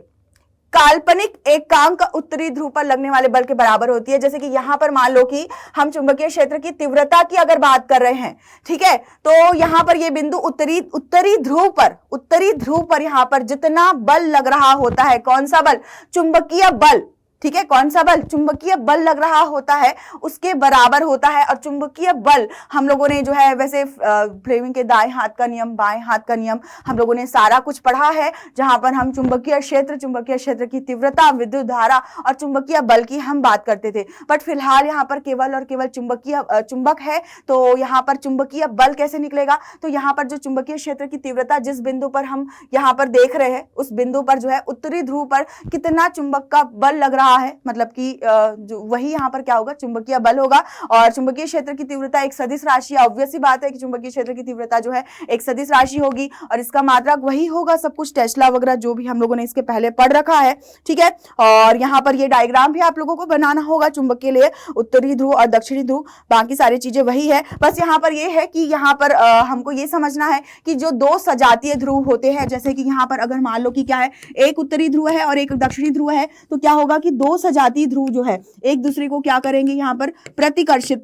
काल्पनिक एकांक उत्तरी ध्रुव पर लगने वाले बल के बराबर होती है। जैसे कि यहां पर मान लो कि हम चुंबकीय क्षेत्र की तीव्रता की अगर बात कर रहे हैं, ठीक है, तो यहां पर ये बिंदु उत्तरी ध्रुव पर यहां पर जितना बल लग रहा होता है, कौन सा बल, चुंबकीय बल, ठीक है, कौन सा बल, चुंबकीय बल लग रहा होता है उसके बराबर होता है। और चुंबकीय बल हम लोगों ने जो है वैसे फ्लेमिंग के दाएं हाथ का नियम, बाएं हाथ का नियम, हम लोगों ने सारा कुछ पढ़ा है, जहां पर हम चुंबकीय क्षेत्र की तीव्रता, विद्युत धारा और चुंबकीय बल की हम बात करते थे। बट फिलहाल यहाँ पर केवल और केवल चुंबक है, तो यहाँ पर चुंबकीय बल कैसे निकलेगा, तो यहाँ पर जो चुंबकीय क्षेत्र की तीव्रता जिस बिंदु पर हम यहाँ पर देख रहे हैं, उस बिंदु पर जो है उत्तरी ध्रुव पर कितना चुंबक का बल लग रहा है, मतलब कि जो वही यहाँ पर क्या होगा, चुंबकीय बल होगा। और चुंबकीय क्षेत्र की तीव्रता एक सदिश राशि, ऑब्वियस सी बात है कि चुंबकीय क्षेत्र की तीव्रता जो है एक सदिश राशि होगी और इसका मात्रक वही होगा, सब कुछ टेस्ला वगैरह जो भी हम लोगों ने इसके पहले पढ़ रखा है, ठीक है। और यहाँ पर ये डायग्राम भी आप लोगों को बनाना होगा चुंबक के लिए, उत्तरी ध्रुव और दक्षिणी ध्रुव, बाकी सारी चीजें वही है। बस यहाँ पर ये है कि यहाँ पर हमको ये समझना है कि जो दो सजातीय ध्रुव होते हैं, जैसे कि यहाँ पर अगर मान लो कि क्या है, एक उत्तरी ध्रुव है और एक दक्षिणी ध्रुव है, तो क्या होगा कि दो सजातीय ध्रुव जो है एक दूसरे को क्या करेंगे, यहाँ पर प्रतिकर्षित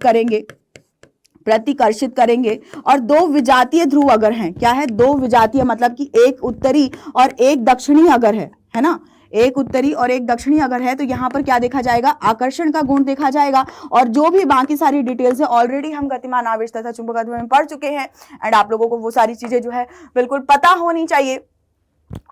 करेंगे। और दो विजातीय ध्रुव अगर हैं, क्या है, दो विजातीय मतलब कि एक उत्तरी और एक दक्षिणी अगर है ना, एक उत्तरी और एक दक्षिणी अगर है, तो यहाँ पर क्या देखा जाएगा, आकर्षण का गुण देखा जाएगा। और जो भी बाकी सारी डिटेल्स है ऑलरेडी हम गतिमान आवेश तथा चुंबकत्व में पढ़ चुके हैं, एंड आप लोगों को वो सारी चीजें जो है बिल्कुल पता होनी चाहिए।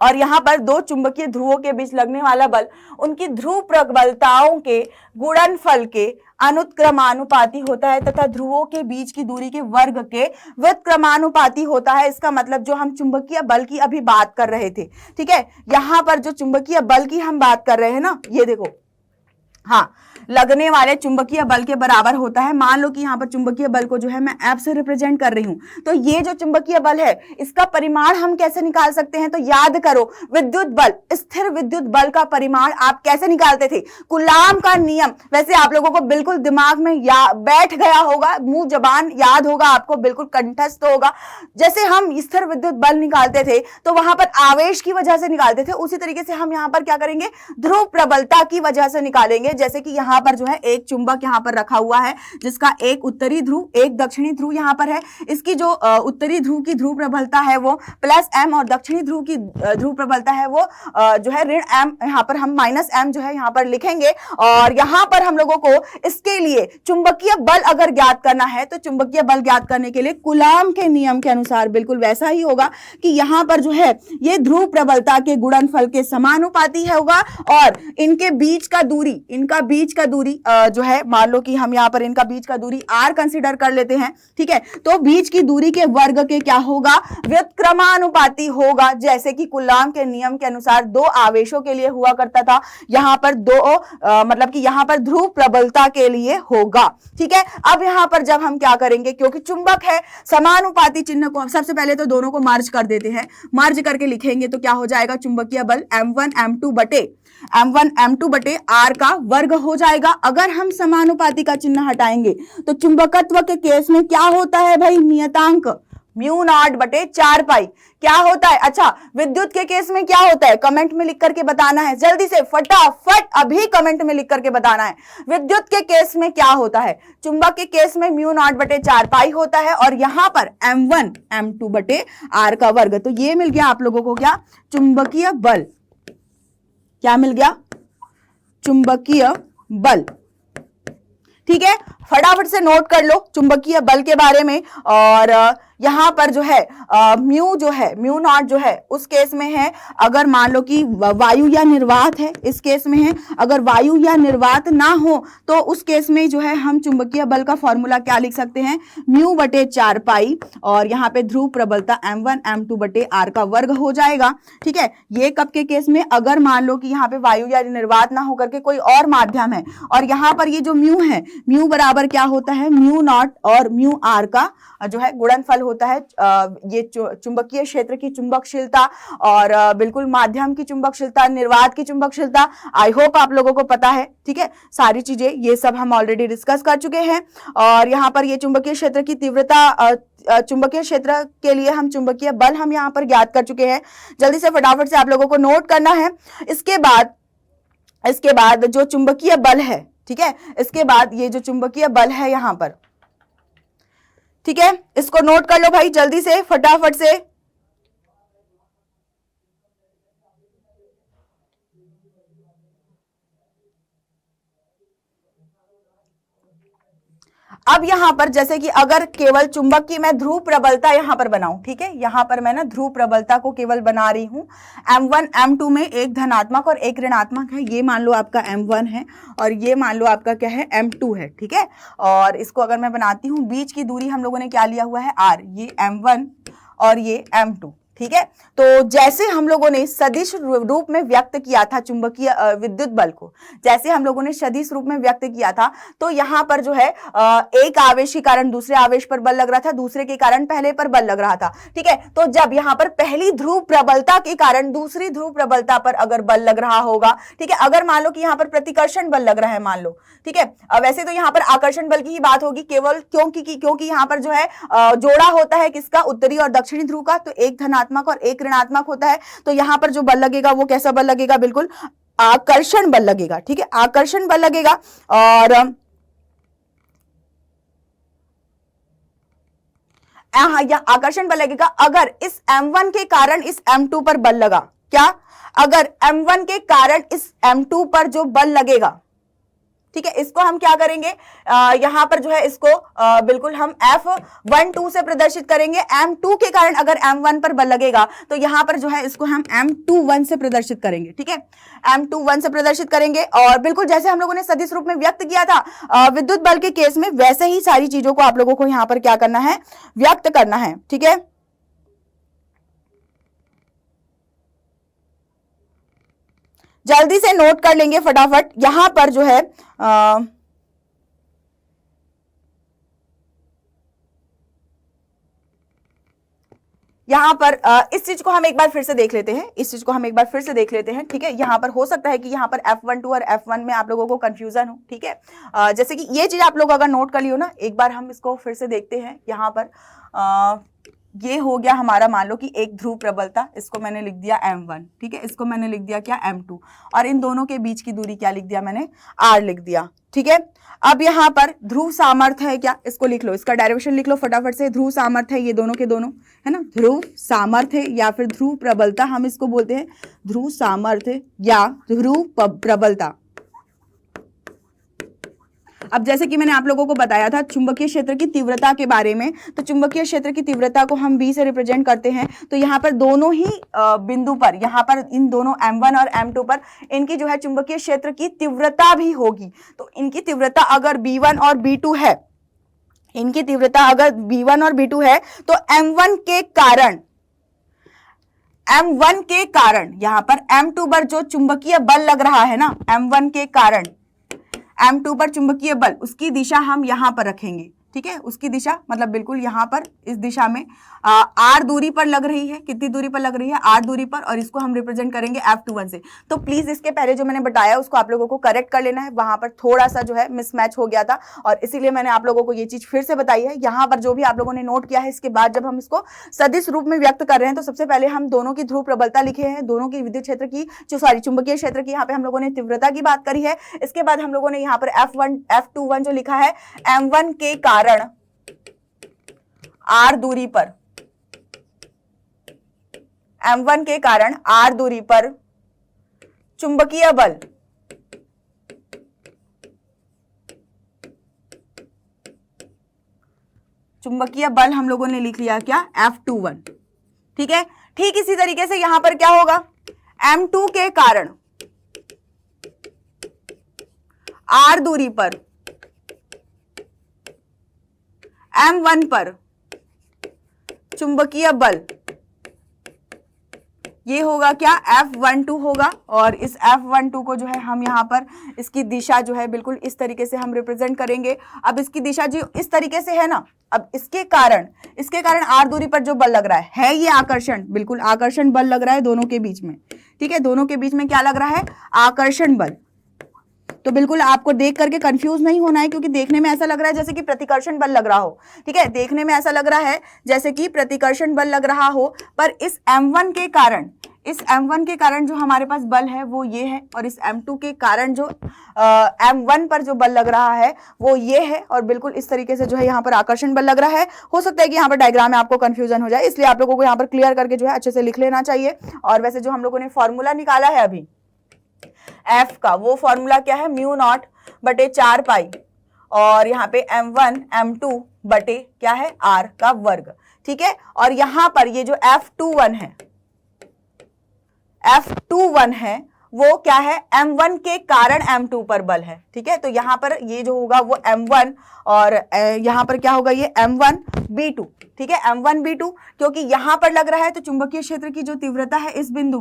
और यहाँ पर दो चुंबकीय ध्रुवों के बीच लगने वाला बल उनकी ध्रुव प्रबलताओं के गुणनफल के अनुत्क्रमानुपाती होता है तथा ध्रुवों के बीच की दूरी के वर्ग के व्युत्क्रमानुपाती होता है। इसका मतलब जो हम चुंबकीय बल की अभी बात कर रहे थे, ठीक है, यहाँ पर जो चुंबकीय बल की हम बात कर रहे हैं ना, ये देखो, हाँ, लगने वाले चुंबकीय बल के बराबर होता है। मान लो कि यहाँ पर चुंबकीय बल को जो है मैं F से रिप्रेजेंट कर रही हूं, तो ये जो चुंबकीय बल है इसका परिमाण हम कैसे निकाल सकते हैं, तो याद करो, विद्युत बल, स्थिर विद्युत बल का परिमाण आप कैसे निकालते थे, कूलाम का नियम। वैसे आप लोगों को बिल्कुल दिमाग में बैठ गया होगा, मुंह जबान याद होगा आपको, बिल्कुल कंठस्थ होगा। जैसे हम स्थिर विद्युत बल निकालते थे तो वहां पर आवेश की वजह से निकालते थे, उसी तरीके से हम यहाँ पर क्या करेंगे, ध्रुव प्रबलता की वजह से निकालेंगे। जैसे कि यहाँ पर जो है एक चुंबक यहाँ पर रखा हुआ है जिसका एक उत्तरी ध्रुव एक दक्षिणी ध्रुव यहाँ पर है, इसकी जो उत्तरी ध्रुव की ध्रुव प्रबलता है वो +m और दक्षिणी ध्रुव की ध्रुव प्रबलता है वो जो है ऋण m, यहाँ पर हम -m जो है यहाँ पर लिखेंगे। और यहाँ पर हम लोगों को इसके लिए चुंबकीय बल अगर ज्ञात करना है, तो चुंबकीय बल ज्ञात करने के लिए कूलाम के नियम के अनुसार बिल्कुल वैसा ही होगा कि यहाँ पर जो है ये ध्रुव प्रबलता के गुणनफल के समानुपाती होगा और इनके बीच का दूरी, इनका बीच का दूरी जो है, मान लो कि हम यहाँ पर इनका बीच का दूरी r कंसीडर कर लेते हैं, ठीक है, तो बीच की दूरी के वर्ग के क्या होगा, व्युत्क्रमानुपाती होगा, जैसे कि कूलाम के नियम के अनुसार दो आवेशों के लिए हुआ करता था, यहाँ पर दो मतलब कि यहाँ पर ध्रुव प्रबलता के लिए होगा, ठीक है। अब यहाँ पर जब हम क्या करेंगे, क्योंकि चुंबक है, समानुपाती चिन्ह को सबसे पहले तो दोनों को मर्ज कर देते हैं, मर्ज करके लिखेंगे तो क्या हो जाएगा, चुंबकीय बल m1 m2 बटे r का वर्ग हो जाएगा। अगर हम समानुपाती का चिन्ह हटाएंगे तो चुंबकत्व के केस में क्या होता है भाई, नियतांक μ0/4π क्या होता है। अच्छा, विद्युत के केस में क्या होता है, कमेंट में लिख करके बताना है, जल्दी से फटाफट अभी कमेंट में लिख करके बताना है। विद्युत के केस में क्या होता है, चुंबक के केस में μ0/4π होता है और यहाँ पर m1 m2 बटे r का वर्ग। तो ये मिल गया आप लोगों को क्या, चुंबकीय बल, क्या मिल गया, चुंबकीय बल, ठीक है। फटाफट से नोट कर लो चुंबकीय बल के बारे में। और यहाँ पर जो है म्यू जो है, μ0 जो है उस केस में है अगर मान लो कि वायु या निर्वात है, इस केस में है अगर वायु या निर्वात ना हो तो उस केस में जो है हम चुंबकीय बल का फॉर्मूला क्या लिख सकते हैं, μ/4π और यहाँ पे ध्रुव प्रबलता m1 m2 बटे r का वर्ग हो जाएगा, ठीक है। ये कब के केस में, अगर मान लो कि यहाँ पे वायु या निर्वात ना होकर के कोई और माध्यम है। और यहाँ पर ये जो म्यू है, म्यू बराबर क्या होता है, μ0 और μr का जो है गुणनफल होता है। ये चुंबकीय क्षेत्र की चुंबकशीलता और बिल्कुल माध्यम की चुंबकशीलता, निर्वात की चुंबकशीलता, आई होप आप लोगों को पता है, ठीक है। सारी चीजें ये सब हम ऑलरेडी डिस्कस कर चुके हैं। और यहाँ पर ये चुंबकीय क्षेत्र की तीव्रता, चुंबकीय क्षेत्र के लिए हम चुंबकीय बल हम यहाँ पर ज्ञात कर चुके हैं। जल्दी से फटाफट से आप लोगों को नोट करना है। इसके बाद जो चुंबकीय बल है, ठीक है, इसके बाद ये जो चुंबकीय बल है यहाँ पर, ठीक है, इसको नोट कर लो भाई जल्दी से फटाफट से। अब यहां पर जैसे कि अगर केवल चुंबक की मैं ध्रुव प्रबलता यहां पर बनाऊं, ठीक है, यहां पर मैं ना ध्रुव प्रबलता को केवल बना रही हूं। M1 M2 में एक धनात्मक और एक ऋणात्मक है, ये मान लो आपका M1 है और ये मान लो आपका क्या है M2 है, ठीक है। और इसको अगर मैं बनाती हूं, बीच की दूरी हम लोगों ने क्या लिया हुआ है R, ये M1 और ये M2, ठीक है। तो जैसे हम लोगों ने सदिश रूप में व्यक्त किया था चुंबकीय विद्युत बल को, जैसे हम लोगों ने सदिश रूप में व्यक्त किया था, तो यहां पर जो है एक आवेश के कारण दूसरे आवेश पर बल लग रहा था, दूसरे के कारण पहले पर बल लग रहा था, ठीक है। तो जब यहां पर पहली ध्रुव प्रबलता के कारण दूसरी ध्रुव प्रबलता पर अगर बल लग रहा होगा, ठीक है, अगर मान लो कि यहां पर प्रतिकर्षण बल लग रहा है, मान लो, ठीक है। वैसे तो यहां पर आकर्षण बल की ही बात होगी केवल, क्योंकि यहां पर जो है जोड़ा होता है किसका, उत्तरी और दक्षिणी ध्रुव का, तो एक धनात्मक और एक ऋणात्मक होता है। तो यहां पर जो बल लगेगा वो कैसा बल लगेगा, बिल्कुल आकर्षण बल लगेगा, ठीक है, आकर्षण बल लगेगा। और आकर्षण बल लगेगा अगर इस M1 के कारण इस M2 पर बल लगा, क्या, अगर M1 के कारण इस M2 पर जो बल लगेगा, ठीक है, इसको हम क्या करेंगे, यहां पर जो है इसको बिल्कुल हम F12 से प्रदर्शित करेंगे। M2 के कारण अगर M1 पर बल लगेगा तो यहां पर जो है इसको हम M21 से प्रदर्शित करेंगे, ठीक है, M21 से प्रदर्शित करेंगे। और बिल्कुल जैसे हम लोगों ने सदिश रूप में व्यक्त किया था विद्युत बल के केस में, वैसे ही सारी चीजों को आप लोगों को यहां पर क्या करना है, व्यक्त करना है, ठीक है। जल्दी से नोट कर लेंगे फटाफट। यहां पर जो है यहां पर इस चीज को हम एक बार फिर से देख लेते हैं, इस चीज को हम एक बार फिर से देख लेते हैं, ठीक है। यहां पर हो सकता है कि यहां पर F12 और F1 में आप लोगों को कंफ्यूजन हो, ठीक है। जैसे कि ये चीज आप लोग अगर नोट कर लियो ना, एक बार हम इसको फिर से देखते हैं। यहां पर ये हो गया हमारा, मान लो कि एक ध्रुव प्रबलता, इसको मैंने लिख दिया M1, ठीक है, इसको मैंने लिख दिया क्या, M2, और इन दोनों के बीच की दूरी क्या लिख दिया मैंने, R लिख दिया, ठीक है। अब यहां पर ध्रुव सामर्थ्य है क्या, इसको लिख लो, इसका डेरिवेशन लिख लो फटाफट से। ध्रुव सामर्थ्य है ये दोनों के दोनों, है ना, ध्रुव सामर्थ्य या फिर ध्रुव प्रबलता हम इसको बोलते हैं, ध्रुव सामर्थ्य या ध्रुव प्रबलता। अब जैसे कि मैंने आप लोगों को बताया था चुंबकीय क्षेत्र की तीव्रता के बारे में, तो चुंबकीय क्षेत्र की तीव्रता को हम B से रिप्रेजेंट करते हैं। तो यहाँ पर दोनों ही बिंदु पर, यहाँ पर इन दोनों M1 और M2 पर इनकी जो है चुंबकीय क्षेत्र की तीव्रता भी होगी। तो इनकी तीव्रता अगर B1 और B2 है, इनकी तीव्रता अगर B1 और B2 है, तो M1 के कारण यहां पर M2 पर जो चुंबकीय बल लग रहा है ना, M1 के कारण M2 पर चुंबकीय बल, उसकी दिशा हम यहां पर रखेंगे, ठीक है, उसकी दिशा मतलब बिल्कुल यहां पर इस दिशा में R दूरी पर लग रही है, कितनी दूरी पर लग रही है, R दूरी पर, और इसको हम रिप्रेजेंट करेंगे F21 से। तो प्लीज इसके पहले जो मैंने बताया उसको आप लोगों को करेक्ट कर लेना है, वहां पर थोड़ा सा जो है मिसमैच हो गया था और इसीलिए मैंने आप लोगों को ये चीज फिर से बताई है। यहाँ पर जो भी आप लोगों ने नोट किया है, इसके बाद जब हम इसको सदिश रूप में व्यक्त कर रहे हैं तो सबसे पहले हम दोनों की ध्रुव प्रबलता लिखे हैं, दोनों की विद्युत क्षेत्र की चुंबकीय क्षेत्र की यहाँ पे हम लोगों ने तीव्रता की बात करी है। इसके बाद हम लोगों ने यहाँ पर F21 जो लिखा है, M1 के कारण R दूरी पर, M1 के कारण R दूरी पर चुंबकीय बल हम लोगों ने लिख लिया क्या, F21, ठीक है। ठीक इसी तरीके से यहां पर क्या होगा, M2 के कारण R दूरी पर M1 पर चुंबकीय बल, ये होगा क्या, F12 होगा। और इस F12 को जो है हम यहाँ पर इसकी दिशा जो है बिल्कुल इस तरीके से हम रिप्रेजेंट करेंगे। अब इसकी दिशा जो इस तरीके से है ना, अब इसके कारण R दूरी पर जो बल लग रहा है ये आकर्षण, बिल्कुल आकर्षण बल लग रहा है दोनों के बीच में, ठीक है, दोनों के बीच में क्या लग रहा है, आकर्षण बल। तो बिल्कुल आपको देख करके कंफ्यूज नहीं होना है, क्योंकि देखने में ऐसा लग रहा है जैसे कि प्रतिकर्षण बल लग रहा हो, ठीक है, देखने में ऐसा लग रहा है जैसे कि प्रतिकर्षण बल लग रहा हो, पर इस M1 के कारण जो हमारे पास बल है वो ये है, और इस M2 के कारण जो M1 पर जो बल लग रहा है वो ये है, और बिल्कुल इस तरीके से जो है यहाँ पर आकर्षण बल लग रहा है। हो सकता है कि यहाँ पर डायग्राम में आपको कंफ्यूजन हो जाए, इसलिए आप लोगों को यहाँ पर क्लियर करके जो है अच्छे से लिख लेना चाहिए। और वैसे जो हम लोगों ने फॉर्मूला निकाला है अभी F का, वो फॉर्मूला क्या है, म्यू नॉट बटे 4 पाई और यहाँ पे m1 m2 बटे क्या है r का वर्ग, ठीक है। और यहाँ पर ये जो F21 है वो क्या है, m1 के कारण m2 पर बल है, ठीक है। तो यहाँ पर ये जो होगा वो m1 और यहाँ पर क्या होगा, ये m1b2, ठीक है, m1b2, क्योंकि यहाँ पर लग रहा है तो चुंबकीय क्षेत्र की जो तीव्रता है इस बिंदु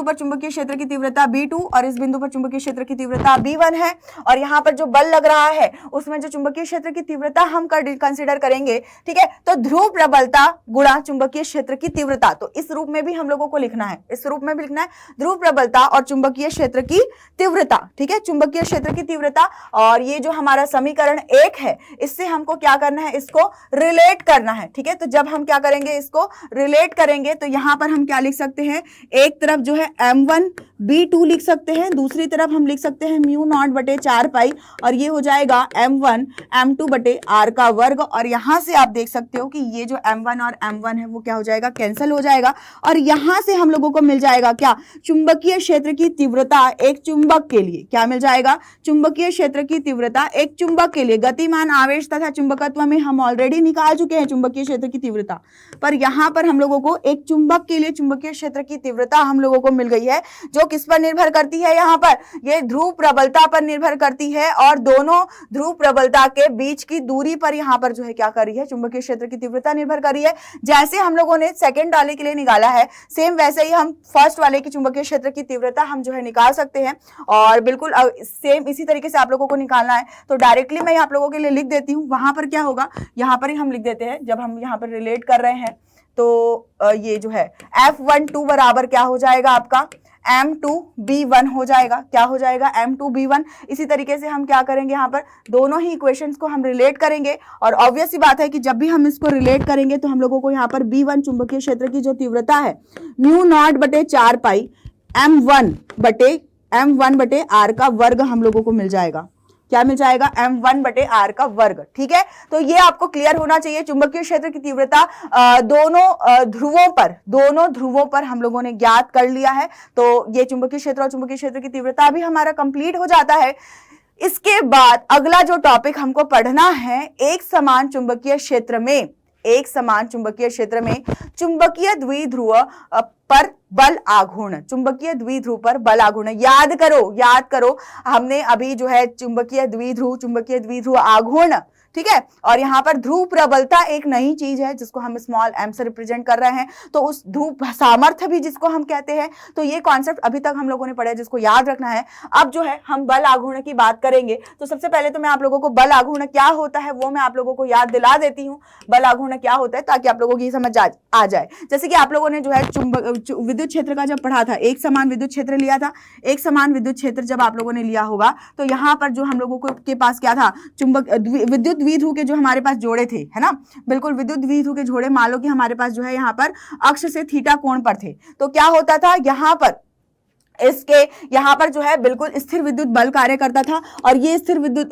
पर चुंबकीय क्षेत्र की तीव्रता B2 और इस बिंदु पर चुंबकीय क्षेत्र की तीव्रता B1 है। और यहाँ पर जो बल लग रहा है उसमें जो चुंबकीय क्षेत्र की तीव्रता हम कंसीडर करेंगे, ठीक है। तो ध्रुव प्रबलता गुणा चुंबकीय क्षेत्र की तीव्रता, तो इस रूप में भी हम लोगों को लिखना है, इस रूप में भी लिखना है, ध्रुव प्रबलता और चुंबकीय क्षेत्र की तीव्रता, ठीक है, चुंबकीय क्षेत्र की तीव्रता। और ये जो हमारा समीकरण 1 है इससे हमको क्या करना है, इसको रिलेट करना है, ठीक है। तो जब हम क्या करेंगे, इसको रिलेट करेंगे तो यहाँ पर हम क्या लिख सकते हैं, एक तरफ जो है m1b2 लिख सकते हैं, दूसरी तरफ हम लिख सकते हैं म्यू नॉट बटे 4 पाई, और ये हो जाएगा m1 m2 बटे r का वर्ग। और यहां से आप देख सकते हो कि ये जो m1 और m1 है वो क्या हो जाएगा, कैंसिल हो जाएगा। और यहां से हम लोगों को मिल जाएगा क्या, चुंबकीय क्षेत्र की तीव्रता एक चुंबक के लिए, क्या मिल जाएगा, चुंबकीय क्षेत्र की तीव्रता एक चुंबक के लिए। गतिमान, आवेश तथा चुंबकत्व में हम ऑलरेडी निकाल चुके हैं चुंबकीय क्षेत्र की तीव्रता, पर यहां पर हम लोगों को एक चुंबक के लिए चुंबकीय क्षेत्र की तीव्रता हम लोगों को मिल गई है, जो किस पर निर्भर करती है, यहाँ पर ये ध्रुव प्रबलता पर निर्भर करती है। और दोनों ध्रुव प्रबलता के बीच की दूरी पर यहाँ पर जो है क्या कर रही है, चुंबकीय क्षेत्र की तीव्रता निर्भर कर रही है। जैसे हम लोगों ने सेकंड वाले के लिए निकाला है, सेम वैसे ही हम फर्स्ट वाले की चुंबकीय क्षेत्र की तीव्रता हम जो है निकाल सकते हैं। और बिल्कुल सेम इसी तरीके से आप लोगों को निकालना है, तो डायरेक्टली मैं आप लोगों के लिए लिख देती हूँ। वहां पर क्या होगा, यहाँ पर ही हम लिख देते हैं, जब हम यहाँ पर रिलेट कर रहे हैं तो ये जो है F12 बराबर क्या हो जाएगा आपका, M2B1 हो जाएगा, क्या हो जाएगा, M2B1। इसी तरीके से हम क्या करेंगे, यहाँ पर दोनों ही इक्वेशंस को हम रिलेट करेंगे। और ऑब्वियस सी बात है कि जब भी हम इसको रिलेट करेंगे तो हम लोगों को यहाँ पर B1 चुंबकीय क्षेत्र की जो तीव्रता है म्यू नॉट बटे 4 पाई M1 बटे R का वर्ग हम लोगों को मिल जाएगा, क्या मिल जाएगा, m1 बटे r का वर्ग, ठीक है। तो ये आपको क्लियर होना चाहिए। चुंबकीय क्षेत्र की तीव्रता दोनों ध्रुवों पर हम लोगों ने ज्ञात कर लिया है, तो ये चुंबकीय क्षेत्र और चुंबकीय क्षेत्र की तीव्रता भी हमारा कंप्लीट हो जाता है। इसके बाद अगला जो टॉपिक हमको पढ़ना है, एक समान चुंबकीय क्षेत्र में चुंबकीय द्विध्रुव पर बल आघूर्ण, चुंबकीय द्विध्रुव पर बल आघूर्ण। याद करो हमने अभी जो है चुंबकीय द्विध्रुव आघूर्ण, ठीक है। और यहाँ पर ध्रुव प्रबलता एक नई चीज है जिसको हम स्मॉल m से रिप्रेजेंट कर रहे हैं, तो उस ध्रुव सामर्थ्य भी जिसको हम कहते हैं। तो ये कॉन्सेप्ट अभी तक हम लोगों ने पढ़ा है, जिसको याद रखना है। अब जो है हम बल आघूर्ण की बात करेंगे, तो सबसे पहले तो मैं आप लोगों को बल आघूर्ण क्या होता है वो मैं आप लोगों को याद दिला देती हूँ। बल आघूर्ण क्या होता है ताकि आप लोगों की समझ आ जाए। जैसे कि आप लोगों ने जो है विद्युत क्षेत्र का जब पढ़ा था, एक समान विद्युत क्षेत्र लिया था। एक समान विद्युत क्षेत्र जब आप लोगों ने लिया होगा तो यहाँ पर जो हम लोगों के पास क्या था, विद्युत द्विध्रुव के जो हमारे पास जोड़े थे, है ना, बिल्कुल विद्युत द्विध्रुव के जोड़े, मान लो कि हमारे पास जो है यहाँ पर अक्ष से थीटा कोण पर थे, तो क्या होता था, यहाँ पर इसके यहाँ पर जो है बिल्कुल स्थिर विद्युत बल कार्य करता था। और ये स्थिर विद्युत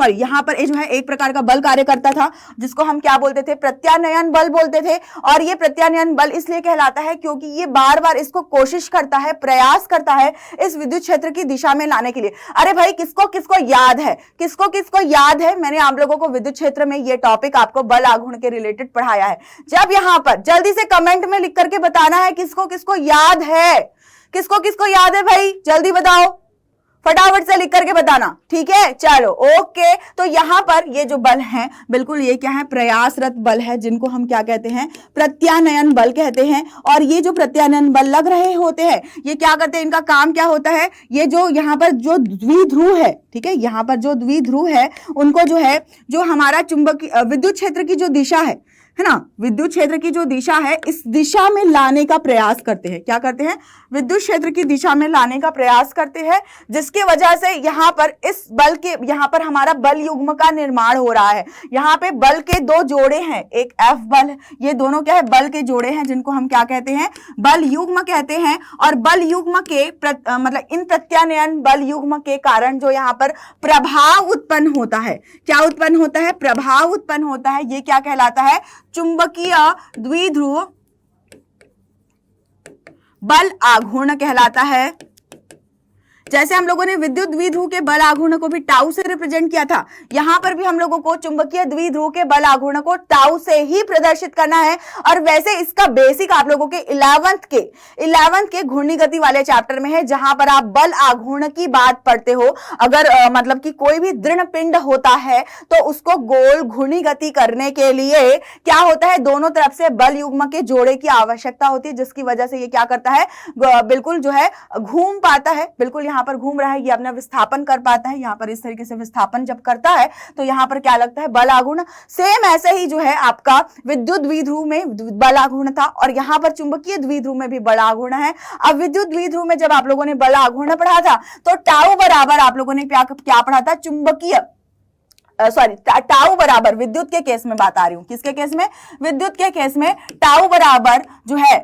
यहाँ पर जो है एक प्रकार का बल कार्य करता था जिसको हम क्या बोलते थे, प्रत्यानयन बल बोलते थे। और ये प्रत्यानयन बल इसलिए कहलाता है क्योंकि ये बार बार इसको कोशिश करता है, प्रयास करता है इस विद्युत क्षेत्र की दिशा में लाने के लिए। अरे भाई किसको किसको याद है, मैंने आप लोगों को विद्युत क्षेत्र में ये टॉपिक आपको बल आघूर्ण के रिलेटेड पढ़ाया है। जब यहाँ पर जल्दी से कमेंट में लिख करके बताना है किसको किसको याद है, किसको किसको याद है भाई, जल्दी बताओ, फटाफट से लिख करके बताना, ठीक है। चलो ओके, तो यहाँ पर ये जो बल है बिल्कुल ये क्या है, प्रयासरत बल है, जिनको हम क्या कहते हैं, प्रत्यानयन बल कहते हैं। और ये जो प्रत्यानयन बल लग रहे होते हैं ये क्या करते हैं, इनका काम क्या होता है, ये जो यहाँ पर जो द्विध्रुव है, ठीक है, यहाँ पर जो द्विध्रुव है उनको जो है, जो हमारा चुंबकीय विद्युत क्षेत्र की जो दिशा है ना, विद्युत क्षेत्र की जो दिशा है इस दिशा में लाने का प्रयास करते हैं। क्या करते हैं, विद्युत क्षेत्र की दिशा में लाने का प्रयास करते हैं, जिसकी वजह से यहाँ पर इस बल के, यहाँ पर हमारा बल युग्म का निर्माण हो रहा है। यहाँ पे बल के दो जोड़े हैं, एक F बल, ये दोनों क्या है, बल के जोड़े हैं, जिनको हम क्या कहते हैं, बल युग्म कहते हैं। और बल युग्म के मतलब इन प्रत्यानयन बल युग्म के कारण जो यहाँ पर प्रभाव उत्पन्न होता है, क्या उत्पन्न होता है, प्रभाव उत्पन्न होता है, ये क्या कहलाता है, चुंबकीय द्विध्रुव बल आघूर्ण कहलाता है। जैसे हम लोगों ने विद्युत द्विध्रुव के बल आघूर्ण को भी टाउ से रिप्रेजेंट किया था, यहां पर भी हम लोगों को चुंबकीय द्विध्रुव के बल आघूर्ण को टाउ से ही प्रदर्शित करना है। और वैसे इसका बेसिक आप लोगों के 11th के घूर्णी गति वाले चैप्टर में है, जहां पर आप बल आघूर्ण की बात पढ़ते हो। अगर मतलब कि कोई भी दृढ़ पिंड होता है तो उसको गोल घूर्णी गति करने के लिए क्या होता है, दोनों तरफ से बल युग्म के जोड़े की आवश्यकता होती है, जिसकी वजह से ये क्या करता है, बिल्कुल जो है घूम पाता है। बिल्कुल यहां पर घूम रहा है, ये अपना विस्थापन कर पाता है। यहां पर इस तरीके से विस्थापन जब करता है तो यहां पर क्या लगता है, बल आघूर्ण। सेम ऐसे ही जो है आपका विद्युत द्विध्रुव में बल आघूर्ण था और यहां पर चुंबकीय द्विध्रुव में भी बल आघूर्ण है। अब विद्युत द्विध्रुव में जब आप लोगों ने बल आघूर्ण पढ़ा था तो टाउ बराबर आप लोगों ने क्या पढ़ा था, चुंबकीय टाउ बराबर, विद्युत के केस में बात आ रही हूं, किसके केस में, विद्युत के केस में टाउ बराबर जो है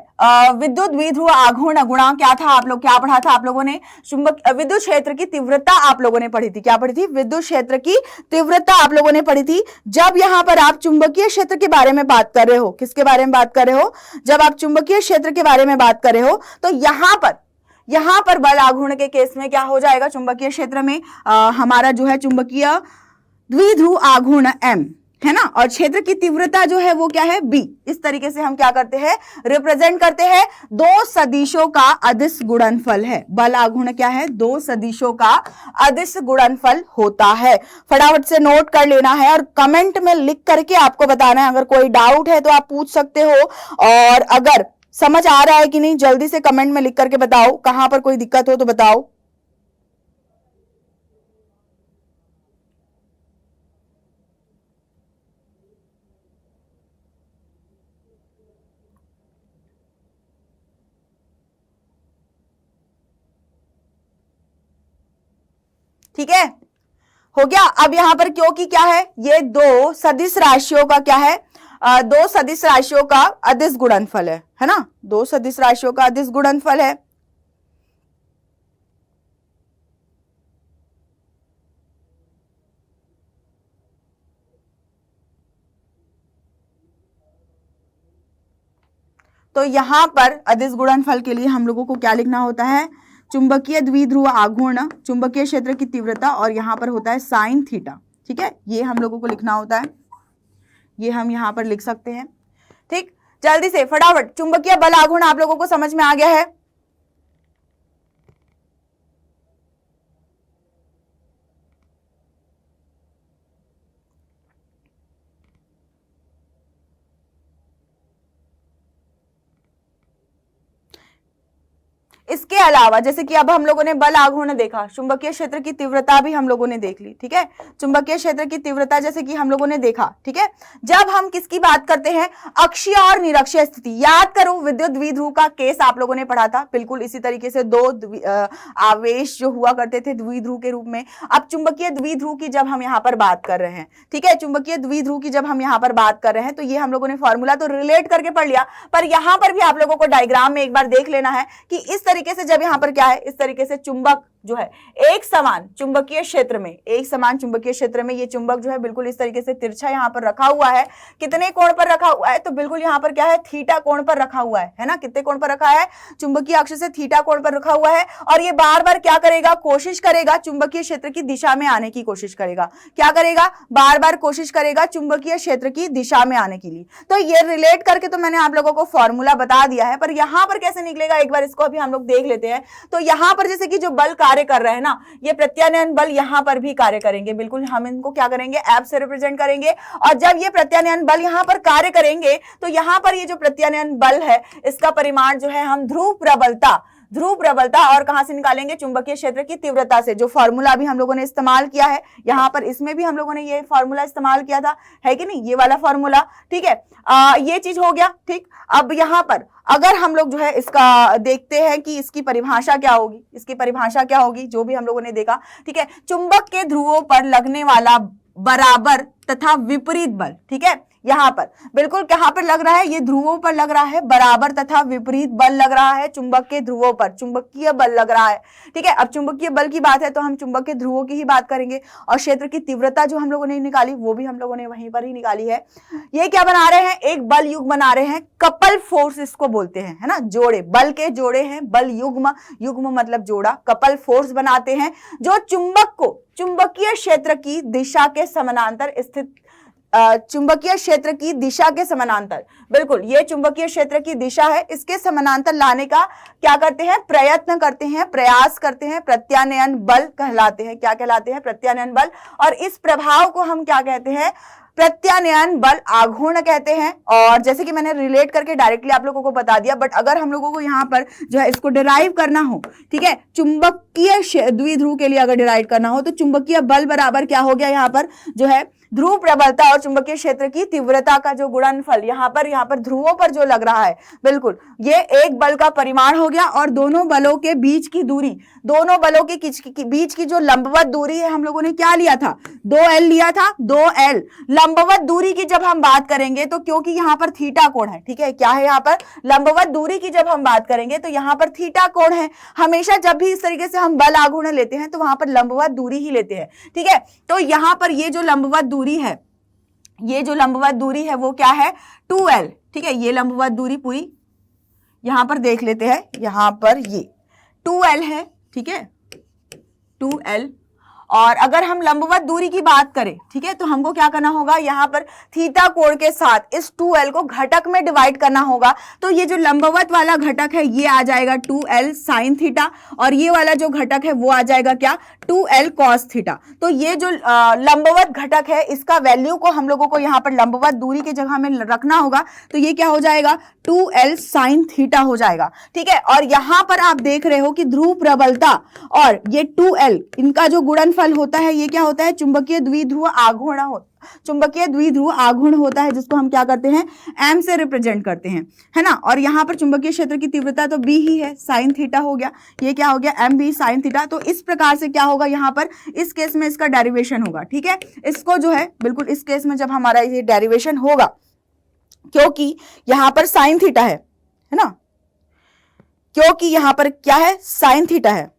विद्युत द्विध्रुव आघूर्ण गुणा क्या था, आप लोग क्या पढ़ा था, आप लोगों ने विद्युत क्षेत्र की तीव्रता आप लोगों ने पढ़ी थी, क्या पढ़ी थी, विद्युत क्षेत्र की तीव्रता आप लोगों ने पढ़ी थी। जब यहां पर आप चुंबकीय क्षेत्र के बारे में बात कर रहे हो, किसके बारे में बात कर रहे हो, जब आप चुंबकीय क्षेत्र के बारे में बात कर रहे हो तो यहां पर बल आघूर्ण के केस में क्या हो जाएगा, चुंबकीय क्षेत्र में हमारा जो है चुंबकीय द्विध्रुव आघूर्ण m है ना, और क्षेत्र की तीव्रता जो है वो क्या है, b। इस तरीके से हम क्या करते हैं, रिप्रेजेंट करते हैं। दो सदिशों का अदिश गुणनफल है, बल आघूर्ण क्या है, दो सदिशों का अदिश गुणनफल होता है। फटाफट से नोट कर लेना है और कमेंट में लिख करके आपको बताना है। अगर कोई डाउट है तो आप पूछ सकते हो, और अगर समझ आ रहा है कि नहीं जल्दी से कमेंट में लिख करके बताओ, कहां पर कोई दिक्कत हो तो बताओ। ठीक है, हो गया। अब यहां पर क्योंकि क्या है, ये दो सदिश राशियों का क्या है, दो सदिश राशियों का अदिश गुणनफल है ना, दो सदिश राशियों का अदिश गुणनफल है। तो यहां पर अदिश गुणनफल के लिए हम लोगों को क्या लिखना होता है, चुंबकीय द्विध्रुव आघूर्ण, चुंबकीय क्षेत्र की तीव्रता, और यहां पर होता है साइन थीटा। ठीक है, ये हम लोगों को लिखना होता है, ये हम यहां पर लिख सकते हैं। ठीक, जल्दी से फटाफट, चुंबकीय बल आघूर्ण आप लोगों को समझ में आ गया है। इसके अलावा जैसे कि अब हम लोगों ने बल आघूर्ण देखा, चुंबकीय क्षेत्र की तीव्रता भी हम लोगों ने देख ली। ठीक है, चुंबकीय क्षेत्र की तीव्रता जैसे कि हम लोगों ने देखा। ठीक है, जब हम किसकी बात करते हैं, अक्षीय और निरक्षीय स्थिति, याद करो विद्युत द्विध्रुव का केस आप लोगों ने पढ़ा था। बिल्कुल इसी तरीके से दो आवेश जो हुआ करते थे द्विध्रुव के रूप में। अब चुंबकीय द्विध्रुव की जब हम यहाँ पर बात कर रहे हैं, ठीक है, चुंबकीय द्विध्रुव की जब हम यहाँ पर बात कर रहे हैं तो ये हम लोगों ने फॉर्मूला तो रिलेट करके पढ़ लिया, पर यहाँ पर भी आप लोगों को डायग्राम में एक बार देख लेना है कि इस तरीके से जब यहां पर क्या है, इस तरीके से चुंबक जो है एक समान चुंबकीय क्षेत्र में, एक समान चुंबकीय क्षेत्र में ये चुंबक जो है बिल्कुल इस तरीके से तिरछा यहां पर रखा हुआ है। कितने कोण पर रखा हुआ है, तो बिल्कुल यहां पर क्या है, थीटा कोण पर रखा हुआ है ना। कितने कोण पर रखा है, चुंबकीय अक्ष से थीटा कोण पर रखा हुआ है। और ये बार बार क्या करेगा, कोशिश करेगा चुंबकीय क्षेत्र की दिशा में आने की कोशिश करेगा। क्या करेगा, बार बार कोशिश करेगा चुंबकीय क्षेत्र की दिशा में आने के लिए। तो ये रिलेट करके तो मैंने आप लोगों को फॉर्मूला बता दिया है, पर यहां पर कैसे निकलेगा एक बार इसको अभी हम लोग देख लेते हैं। तो यहां पर जैसे कि जो बल कार्य कर रहे हैं ना, ये प्रत्यानयन बल यहां पर भी कार्य करेंगे। बिल्कुल हम इनको क्या करेंगे, एफ से रिप्रेजेंट करेंगे। और जब ये प्रत्यानयन बल यहां पर कार्य करेंगे तो यहां पर ये जो प्रत्यानयन बल है इसका परिमाण जो है हम ध्रुव प्रबलता और कहां से निकालेंगे, चुंबकीय क्षेत्र की तीव्रता से। जो फॉर्मूला अभी हम लोगों ने इस्तेमाल किया है यहां पर, इसमें भी हम लोगों ने ये फॉर्मूला इस्तेमाल किया था, है कि नहीं, ये वाला फॉर्मूला। ठीक है, ये चीज हो गया। ठीक, अब यहां पर अगर हम लोग जो है इसका देखते हैं कि इसकी परिभाषा क्या होगी, इसकी परिभाषा क्या होगी, जो भी हम लोगों ने देखा। ठीक है, चुंबक के ध्रुवों पर लगने वाला बराबर तथा विपरीत बल, ठीक है, यहाँ पर बिल्कुल कहाँ पर लग रहा है, ये ध्रुवों पर लग रहा है, बराबर तथा विपरीत बल लग रहा है चुंबक के ध्रुवों पर, चुंबकीय बल लग रहा है। ठीक है, अब चुंबकीय बल की बात है तो हम चुंबक के ध्रुवों की ही बात करेंगे, और क्षेत्र की तीव्रता जो हम लोगों ने निकाली वो भी हम लोगों ने वहीं पर ही निकाली है। ये क्या बना रहे हैं, एक बल युग्म बना रहे हैं, कपल फोर्स इसको बोलते हैं, है ना, जोड़े, बल के जोड़े हैं, बल युग्म, युग्म मतलब जोड़ा, कपल फोर्स बनाते हैं जो चुंबक को चुंबकीय क्षेत्र की दिशा के समानांतर स्थित, चुंबकीय क्षेत्र की दिशा के समानांतर, बिल्कुल ये चुंबकीय क्षेत्र की दिशा है, इसके समानांतर लाने का क्या करते हैं, प्रयत्न करते हैं, प्रयास करते हैं, प्रत्यानयन बल कहलाते हैं। क्या कहलाते हैं, प्रत्यानयन बल। और इस प्रभाव को हम क्या कहते हैं, प्रत्यानयन बल आघूर्ण कहते हैं। और जैसे कि मैंने रिलेट करके डायरेक्टली आप लोगों को बता दिया, बट अगर हम लोगों को यहाँ पर जो है इसको डिराइव करना हो, ठीक है, चुंबकीय द्विध्रुव के लिए अगर डिराइव करना हो तो चुंबकीय बल बराबर क्या हो गया, यहाँ पर जो है ध्रुव प्रबलता और चुंबकीय क्षेत्र की तीव्रता का जो गुणनफल, यहाँ पर ध्रुवों पर जो लग रहा है, बिल्कुल ये एक बल का परिमाण हो गया। और दोनों बलों के बीच की दूरी, दोनों बलों के बीच की जो लंबवत दूरी है हम लोगों ने क्या लिया था, 2L लिया था, 2L। लंबवत दूरी की जब हम बात करेंगे तो क्योंकि यहाँ पर थीटा कोण है, ठीक है, क्या है यहाँ पर लंबवत दूरी की जब हम बात करेंगे तो यहाँ पर थीटा कोण है। हमेशा जब भी इस तरीके से हम बल आघूर्ण लेते हैं तो वहां पर लंबवत दूरी ही लेते हैं, ठीक है। तो यहाँ पर ये जो लंबवत दूरी है, ये जो लंबवत दूरी है वो क्या है, 2L, ठीक है। ये लंबवत दूरी पूरी यहां पर देख लेते हैं, यहां पर ये 2L है, ठीक है, 2L। और अगर हम लंबवत दूरी की बात करें, ठीक है, तो हमको क्या करना होगा, यहाँ पर थीटा कोण के साथ इस 2L को घटक में डिवाइड करना होगा। तो ये जो लंबवत वाला घटक है ये आ जाएगा 2L साइन थीटा, और ये वाला जो घटक है वो आ जाएगा क्या, 2L कॉस थीटा। तो ये जो लंबवत घटक है इसका वैल्यू को हम लोगों को यहाँ पर लंबवत दूरी की जगह में रखना होगा, तो ये क्या हो जाएगा, 2L साइन थीटा हो जाएगा, ठीक है। और यहाँ पर आप देख रहे हो कि ध्रुव प्रबलता और ये 2L इनका जो गुणनफल होता है, ये क्या होता है, चुंबकीय द्विध्रुव आघूर्ण चुंबकीय द्विध्रुव आघूर्ण होता है, जिसको हम क्या करते हैं, m से रिप्रेजेंट करते हैं, है ना। और यहाँ पर चुंबकीय क्षेत्र की तीव्रता तो b ही है, साइन थीटा हो गया, ये क्या हो गया, mb साइन थीटा। तो इस प्रकार से क्या होगा, यहाँ पर इस केस में इसका डेरिवेशन होगा, ठीक है। इसको जो है बिल्कुल इस केस में जब हमारा ये डेरिवेशन होगा, क्योंकि यहाँ पर साइन थीटा है ना, क्योंकि यहाँ पर क्या है, साइन थीटा है,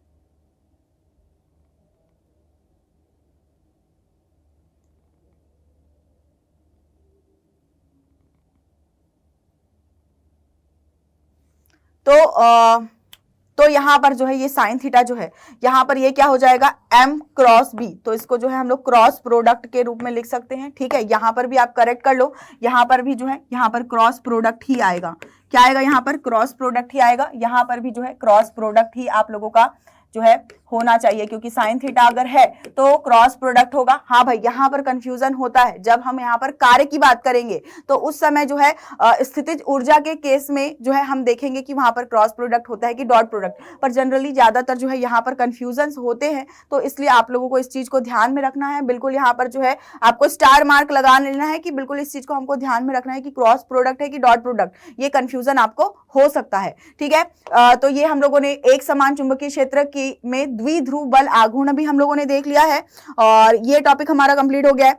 तो यहाँ पर जो है ये साइन थीटा जो है, यहाँ पर ये क्या हो जाएगा, m क्रॉस b। तो इसको जो है हम लोग क्रॉस प्रोडक्ट के रूप में लिख सकते हैं, ठीक है। यहाँ पर भी आप करेक्ट कर लो, यहाँ पर भी जो है यहाँ पर क्रॉस प्रोडक्ट ही आएगा, क्या आएगा, यहाँ पर क्रॉस प्रोडक्ट ही आएगा, यहाँ पर भी जो है क्रॉस प्रोडक्ट ही आप लोगों का जो है होना चाहिए, क्योंकि साइन थीटा अगर है तो क्रॉस प्रोडक्ट होगा। हाँ भाई, यहाँ पर कंफ्यूजन होता है, जब हम यहाँ पर कार्य की बात करेंगे तो उस समय जो है स्थितिज ऊर्जा के केस में जो है हम देखेंगे कि वहां पर क्रॉस प्रोडक्ट होता है कि डॉट प्रोडक्ट, पर जनरली ज्यादातर जो है यहाँ पर कंफ्यूजन होते हैं, तो इसलिए आप लोगों को इस चीज को ध्यान में रखना है। बिल्कुल यहाँ पर जो है आपको स्टार मार्क लगा लेना है कि बिल्कुल इस चीज को हमको ध्यान में रखना है कि क्रॉस प्रोडक्ट है कि डॉट प्रोडक्ट, ये कंफ्यूजन आपको हो सकता है, ठीक है। तो ये हम लोगों ने एक समान चुंबकीय क्षेत्र की में द्विध्रुव बल आघूर्ण भी हम लोगों ने देख लिया है, और ये टॉपिक हमारा कंप्लीट हो गया है।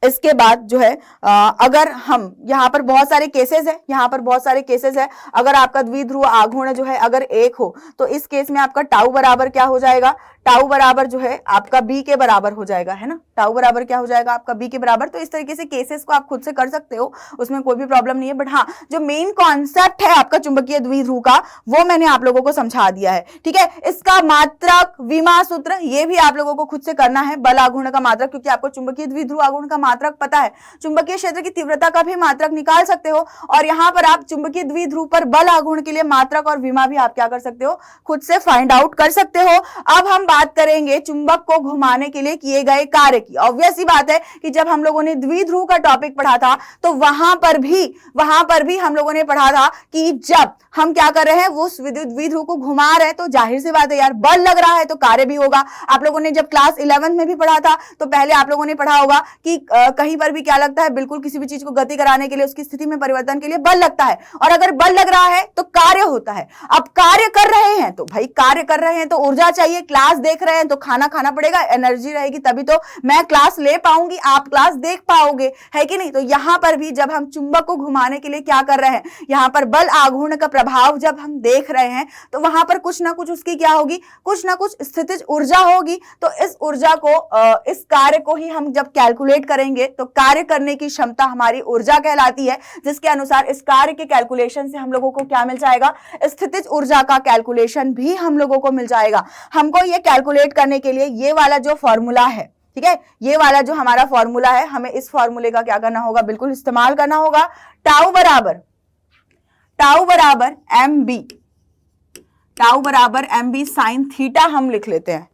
इसके बाद जो है अगर हम यहाँ पर बहुत सारे केसेस है, यहाँ पर बहुत सारे केसेस है, अगर आपका द्विध्रुव आघूर्ण जो है अगर एक हो तो इस केस में आपका टाउ बराबर क्या हो जाएगा, टाउ बराबर जो है आपका b के बराबर हो जाएगा, है ना, टाउ बराबर क्या हो जाएगा आपका b के बराबर। तो इस तरीके से केसेस को आप खुद से कर सकते हो, उसमें कोई भी प्रॉब्लम नहीं है। बट हाँ, जो मेन कॉन्सेप्ट है आपका चुंबकीय द्विध्रुव का वो मैंने आप लोगों को समझा दिया है, ठीक है। इसका मात्रक, विमा सूत्र, ये भी आप लोगों को खुद से करना है, बल आघूर्ण का मात्रक, क्योंकि आपको चुंबकीय द्विध्रुव आघूर्ण का मात्रक पता है, चुंबकीय क्षेत्र की तीव्रता का भी मात्रक निकाल सकते हो, और यहाँ पर आप चुंबकीय द्विध्रुव पर बल आघूर्ण के लिए मात्रक और विमा भी आप क्या कर सकते हो, खुद से फाइंड आउट कर सकते हो। अब हम बात करेंगे चुंबक को घुमाने के लिए किए गए कार्य की। ऑब्वियस सी बात है कि जब हम लोगों ने द्विध्रुव का टॉपिक पढ़ा था तो वहां पर भी हम लोगों ने पढ़ा था कि जब हम क्या कर रहे हैं, वो द्विध्रुव को घुमा रहे हैं, तो जाहिर सी बात है यार, बल लग रहा है तो कार्य भी होगा। आप लोगों ने जब क्लास 11 में भी पढ़ा था तो पहले आप लोगों ने पढ़ा होगा कि कहीं पर भी क्या लगता है, बिल्कुल किसी भी चीज को गति कराने के लिए, उसकी स्थिति में परिवर्तन के लिए बल लगता है, और अगर बल लग रहा है तो कार्य होता है। अब कार्य कर रहे हैं तो भाई कार्य कर रहे हैं तो ऊर्जा चाहिए, क्लास देख रहे हैं तो खाना खाना पड़ेगा, एनर्जी रहेगी तभी तो मैं क्लास ले पाऊंगी, आप क्लास देख पाओगे, है कि नहीं। तो यहाँ पर भी जब हम चुंबक को घुमाने के लिए क्या कर रहे हैं, यहाँ पर बल आघूर्ण का प्रभाव जब हम देख रहे हैं तो वहां पर कुछ ना कुछ उसकी क्या होगी, कुछ ना कुछ स्थितिज ऊर्जा होगी। तो इस ऊर्जा को इस कार्य को ही हम जब कैलकुलेट करेंगे तो कार्य करने की क्षमता हमारी ऊर्जा कहलाती है, जिसके अनुसार इस कार्य के कैलकुलेशन से हम लोगों को क्या मिल जाएगा, स्थितिज ऊर्जा का कैलकुलेशन भी हम लोगों को मिल जाएगा। हमको ये कैलकुलेट करने के लिए ये वाला जो फॉर्मूला है, ठीक है, ये वाला जो हमारा फॉर्मूला है, हमें इस फॉर्मूले का क्या करना होगा, बिल्कुल इस्तेमाल करना होगा। टाउ बराबर एम बी साइन थीटा हम लिख लेते हैं,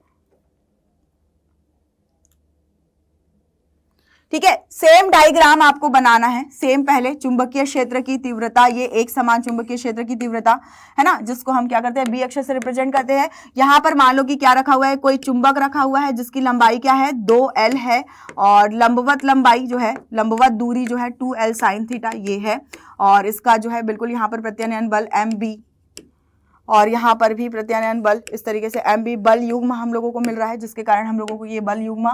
ठीक है। सेम डायग्राम आपको बनाना है, सेम पहले चुंबकीय क्षेत्र की तीव्रता, ये एक समान चुंबकीय क्षेत्र की तीव्रता है ना, जिसको हम क्या करते हैं, बी अक्षर से रिप्रेजेंट करते हैं। यहां पर मान लो कि क्या रखा हुआ है, कोई चुंबक रखा हुआ है जिसकी लंबाई क्या है, 2L है, और लंबवत लंबाई जो है, लंबवत दूरी जो है 2L साइन थीटा ये है, और इसका जो है बिल्कुल यहाँ पर प्रत्यानयन बल MB, और यहाँ पर भी प्रत्यानयन बल इस तरीके से MB बल युग्म हम लोगों को मिल रहा है, जिसके कारण हम लोगों को ये बल युग्म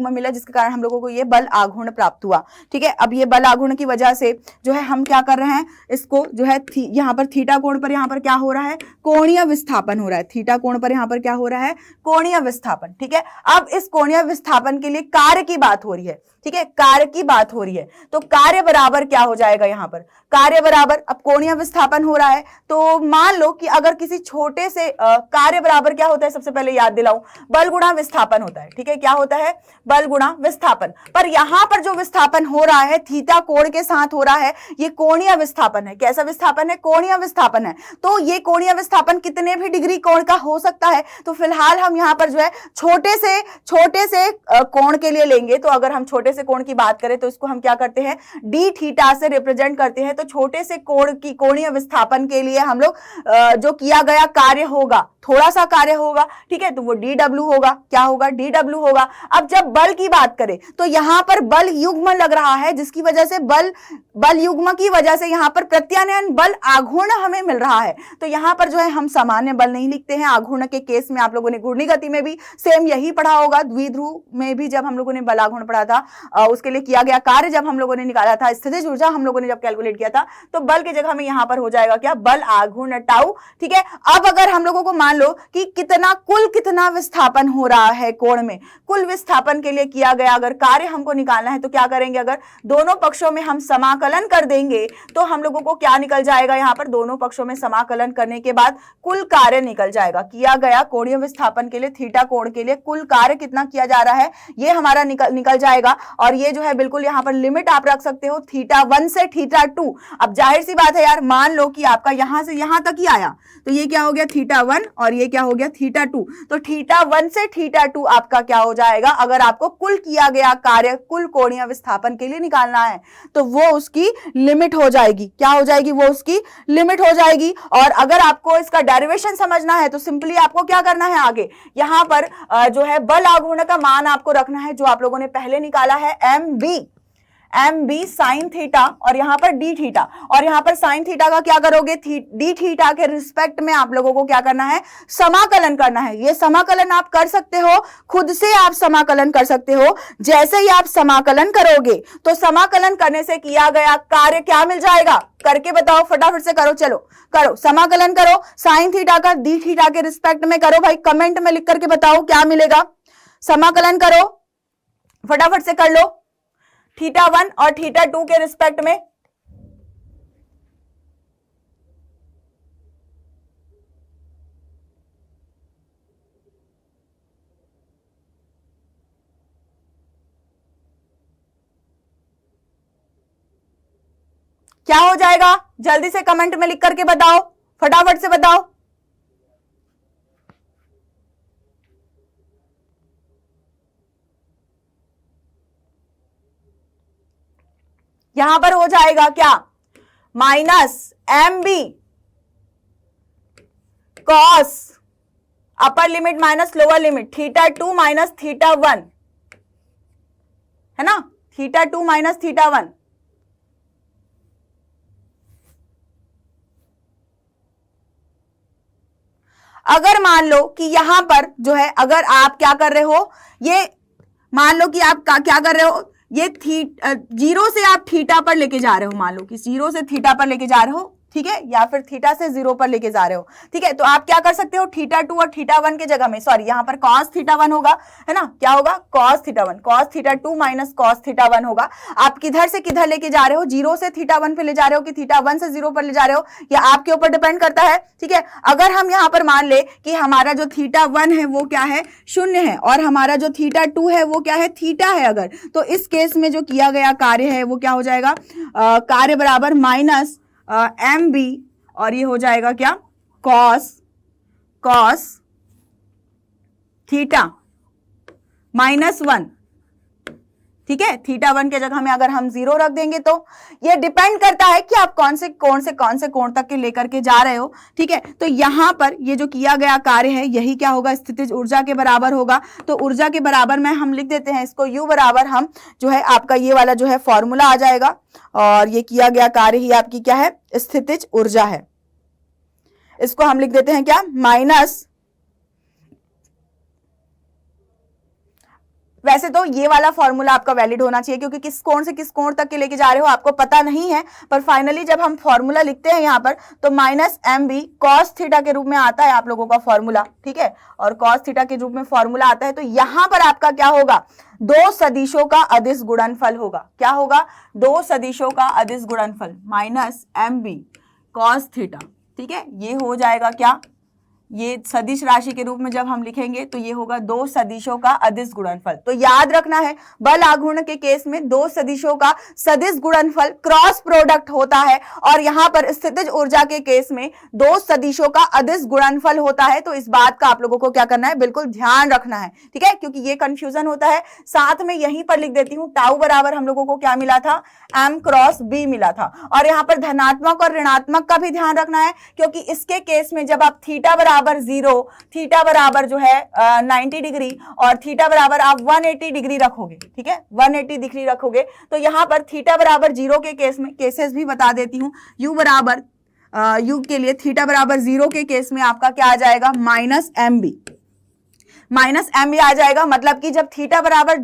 मिला, जिसके कारण हम लोगों को ये बल आघूर्ण प्राप्त हुआ, ठीक है। अब ये बल आघूर्ण की वजह से जो है हम क्या कर रहे हैं, इसको जो है यहाँ पर थीटा कोण पर यहाँ पर क्या हो रहा है, कोणीय विस्थापन हो रहा है, थीटा कोण पर यहाँ पर क्या हो रहा है, कोणीय विस्थापन, ठीक है। अब इस कोणीय विस्थापन के लिए कार्य की बात हो रही है, ठीक है, कार्य की बात हो रही है, तो कार्य बराबर क्या हो जाएगा, यहाँ पर कार्य बराबर, अब कोणीय विस्थापन हो रहा है तो मान लो कि अगर किसी छोटे से कार्य बराबर क्या होता है, सबसे पहले याद दिलाऊं, बल गुणा विस्थापन होता है, ठीक है, क्या होता है, बल गुणा विस्थापन। पर यहां पर जो विस्थापन हो रहा है थीटा कोण के साथ हो रहा है, ये कोणीय विस्थापन है। कैसा विस्थापन है, कोणीय विस्थापन है। तो ये कोणीय विस्थापन कितने भी डिग्री कोण का हो सकता है, तो फिलहाल हम यहाँ पर जो है छोटे से कोण के लिए लेंगे। तो अगर हम छोटे से कोण की बात करें तो इसको हम क्या करते हैं, डी थीटा से रिप्रेजेंट करते हैं। तो छोटे से कोण की कोणीय विस्थापन के लिए हम लोग जो किया गया कार्य होगा, थोड़ा सा कार्य होगा, ठीक है, तो वो DW होगा, क्या होगा, DW होगा। अब जब बल की बात करें तो यहां पर बल युग्म लग रहा है, जिसकी वजह से बल युग्म की वजह से यहां पर प्रत्यानयन बल आघूर्ण हमें मिल रहा है। तो यहां पर जो है हम सामान्य बल नहीं लिखते हैं, आघूर्ण के केस में आप लोगों ने घूर्णी गति में भी सेम यही पढ़ा होगा, द्विध्रुव में भी जब हम लोगों ने बल आघूर्ण पढ़ा था, उसके लिए किया गया कार्य जब हम लोगों ने निकाला था, स्थितिज ऊर्जा हम लोगों ने जब कैलकुलेट किया था, तो बल की जगह हमें यहां पर हो जाएगा क्या, बल आघूर्ण टाउ, ठीक है। अब अगर हम लोगों को मान लो कि कुल कितना विस्थापन हो रहा है कोण में, कुल विस्थापन के लिए किया गया अगर कार्य हमको निकालना है तो क्या करेंगे, अगर दोनों पक्षों में हम समाकलन कर देंगे तो हम लोगों को क्या निकल जाएगा, यहाँ पर दोनों पक्षों में समाकलन करने के बाद कुल कार्य निकल जाएगा। किया गया कोणीय विस्थापन के लिए थीटा कोण के लिए कुल कार्य कितना किया जा रहा है, ये हमारा निकल जाएगा। और ये जो है बिल्कुल यहाँ पर लिमिट आप रख सकते हो θ1 से θ2। अब जाहिर सी बात है यार, मान लो कि आपका यहां से यहां तक ही आया तो ये क्या हो गया θ1 और ये क्या हो गया θ2। तो θ1 से θ2 आपका क्या हो जाएगा, अगर आपको कुल किया गया कार्य कुल कोणीय विस्थापन के लिए निकालना है तो वो उसकी लिमिट हो जाएगी, क्या हो जाएगी, वो उसकी लिमिट हो जाएगी। और अगर आपको इसका डेरिवेशन समझना है तो सिंपली आपको क्या करना है, आगे यहां पर जो है बल आघूर्ण का मान आपको रखना है जो आप लोगों ने पहले निकाला है, MB साइन थीटा, और यहाँ पर डी थीटा, और यहाँ पर साइन थीटा का क्या करोगे, डी थीटा के रिस्पेक्ट में आप लोगों को क्या करना है, समाकलन करना है। ये समाकलन आप कर सकते हो, खुद से आप समाकलन कर सकते हो। जैसे ही आप समाकलन करोगे तो समाकलन करने से किया गया कार्य क्या मिल जाएगा, करके बताओ, फटाफट से करो, चलो करो, समाकलन करो साइन थीटा का डी थीटा के रिस्पेक्ट में करो भाई, कमेंट में लिख करके बताओ क्या मिलेगा, समाकलन करो, फटाफट से कर लो, θ1 और θ2 के रिस्पेक्ट में। क्या हो जाएगा, जल्दी से कमेंट में लिख करके बताओ, फटाफट से बताओ। यहां पर हो जाएगा क्या, -MB cos upper limit minus lower limit θ2 minus θ1, है ना, θ2 माइनस θ1। अगर मान लो कि यहां पर जो है अगर आप क्या कर रहे हो, ये मान लो कि आप क्या कर रहे हो, ये जीरो से आप थीटा पर लेके जा रहे हो, मान लो कि जीरो से थीटा पर लेके जा रहे हो, ठीक है, या फिर थीटा से जीरो पर लेके जा रहे हो, ठीक है। तो आप क्या कर सकते हो, थीटा 2 और थीटा 1 के जगह में, सॉरी यहां पर cos थीटा 1 होगा, है ना, क्या होगा, cos theta 1, cos theta 2 minus cos theta 1 होगा। आप किधर से किधर लेके जा रहे हो, जीरो से थीटा 1 पे ले जा रहे हो कि थीटा 1 से जीरो पर ले जा रहे हो, या आपके ऊपर डिपेंड करता है, ठीक है। अगर हम यहां पर मान ले कि हमारा जो थीटा 1 है वो क्या है, 0 है, और हमारा जो थीटा 2 है वो क्या है, थीटा है, अगर तो इस केस में जो किया गया कार्य है वो क्या हो जाएगा, कार्य बराबर माइनस एम बी, और ये हो जाएगा क्या, कॉस थीटा माइनस 1, ठीक है। थीटा 1 के जगह में अगर हम 0 रख देंगे तो ये डिपेंड करता है कि आप कौन से कोण तक के लेकर के जा रहे हो, ठीक है। तो यहां पर ये जो किया गया कार्य है यही क्या होगा, स्थितिज ऊर्जा के बराबर होगा। तो ऊर्जा के बराबर में हम लिख देते हैं इसको U बराबर, हम जो है आपका ये वाला जो है फॉर्मूला आ जाएगा, और ये किया गया कार्य ही आपकी क्या है, स्थितिज ऊर्जा है। इसको हम लिख देते हैं क्या, माइनस, वैसे तो ये वाला फॉर्मूला आपका वैलिड होना चाहिए क्योंकि किस कोण से किस कोण तक के लेके जा रहे हो आपको पता नहीं है, पर फाइनली जब हम फॉर्मूला लिखते हैं यहाँ पर तो minus M B cos theta के रूप में आता है आप लोगों का फॉर्मूला, ठीक है, और कॉस थीटा के रूप में फॉर्मूला आता है। तो यहां पर आपका क्या होगा, दो सदिशों का अदिश गुणनफल होगा, क्या होगा, दो सदिशों का अदिश गुणनफल minus M B cos theta, ठीक है। ये हो जाएगा क्या, ये सदिश राशि के रूप में जब हम लिखेंगे तो ये होगा दो सदिशों का अदिश गुणनफल। तो याद रखना है बल आघूर्ण के केस में दो सदिशों का सदिश गुणनफल क्रॉस प्रोडक्ट होता है, और यहां पर स्थितिज ऊर्जा के केस में दो सदिशों का अदिश गुणनफल होता है। तो इस बात का आप लोगों को क्या करना है, बिल्कुल ध्यान रखना है, ठीक है, क्योंकि ये कंफ्यूजन होता है। साथ में यहीं पर लिख देती हूं, टाउ बराबर हम लोगों को क्या मिला था, m क्रॉस b मिला था, और यहाँ पर धनात्मक और ऋणात्मक का भी ध्यान रखना है, क्योंकि इसके केस में जब आप थीटा बराबर 0, थीटा बराबर जो है 90 डिग्री और थीटा बराबर आप 180 डिग्री रखोगे, ठीक है, 180 डिग्री रखोगे, तो यहां पर थीटा बराबर 0 के केस में, केसेस भी बता देती हूं, u बराबर u के लिए थीटा बराबर 0 के केस में आपका क्या आ जाएगा, minus M B, minus M B आ जाएगा। मतलब कि जब थीटा बराबर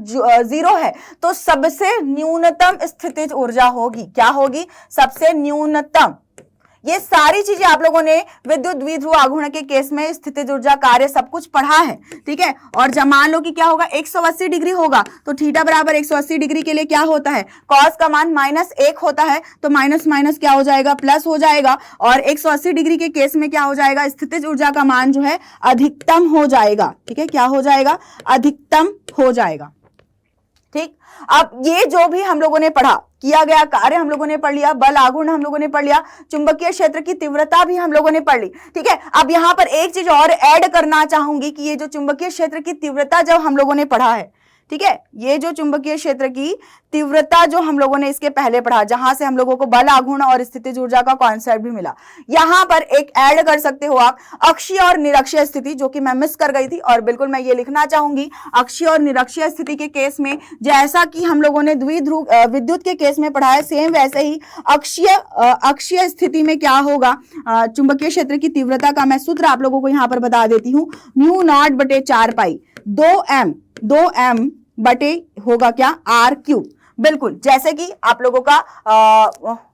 0 है तो सबसे न्यूनतम स्थितिज ऊर्जा होगी, क्या होगी, सबसे न्यूनतम। ये सारी चीजें आप लोगों ने विद्युत द्विध्रुव आघूर्ण के केस में स्थितिज ऊर्जा कार्य सब कुछ पढ़ा है, ठीक है। और जब मान लो कि क्या होगा, 180 डिग्री होगा तो थीटा बराबर 180 डिग्री के लिए क्या होता है, कॉस का मान -1 होता है, तो माइनस माइनस क्या हो जाएगा, प्लस हो जाएगा, और 180 डिग्री के केस में क्या हो जाएगा, स्थितिज ऊर्जा का मान जो है अधिकतम हो जाएगा, ठीक है, क्या हो जाएगा, अधिकतम हो जाएगा, ठीक। अब ये जो भी हम लोगों ने पढ़ा, किया गया कार्य हम लोगों ने पढ़ लिया, बल आघूर्ण हम लोगों ने पढ़ लिया, चुंबकीय क्षेत्र की तीव्रता भी हम लोगों ने पढ़ ली, ठीक है। अब यहां पर एक चीज और ऐड करना चाहूंगी कि ये जो चुंबकीय क्षेत्र की तीव्रता जब हम लोगों ने पढ़ा है, ठीक है, ये जो चुंबकीय क्षेत्र की तीव्रता जो हम लोगों ने इसके पहले पढ़ा, जहां से हम लोगों को बल आघूर्ण और स्थितिज ऊर्जा का कॉन्सेप्ट भी मिला, यहां पर एक ऐड कर सकते हो आप अक्षीय और निरक्षीय स्थिति, जो कि मैं मिस कर गई थी, और बिल्कुल मैं ये लिखना चाहूंगी, अक्षीय और निरक्षीय स्थिति के केस में जैसा कि हम लोगों ने द्विध्रुव विद्युत के केस में पढ़ा है, सेम वैसे ही अक्षीय स्थिति में क्या होगा, चुंबकीय क्षेत्र की तीव्रता का मैं सूत्र आप लोगों को यहाँ पर बता देती हूँ, μ0/4π 2m बटे होगा क्या, r3। बिल्कुल जैसे कि आप लोगों का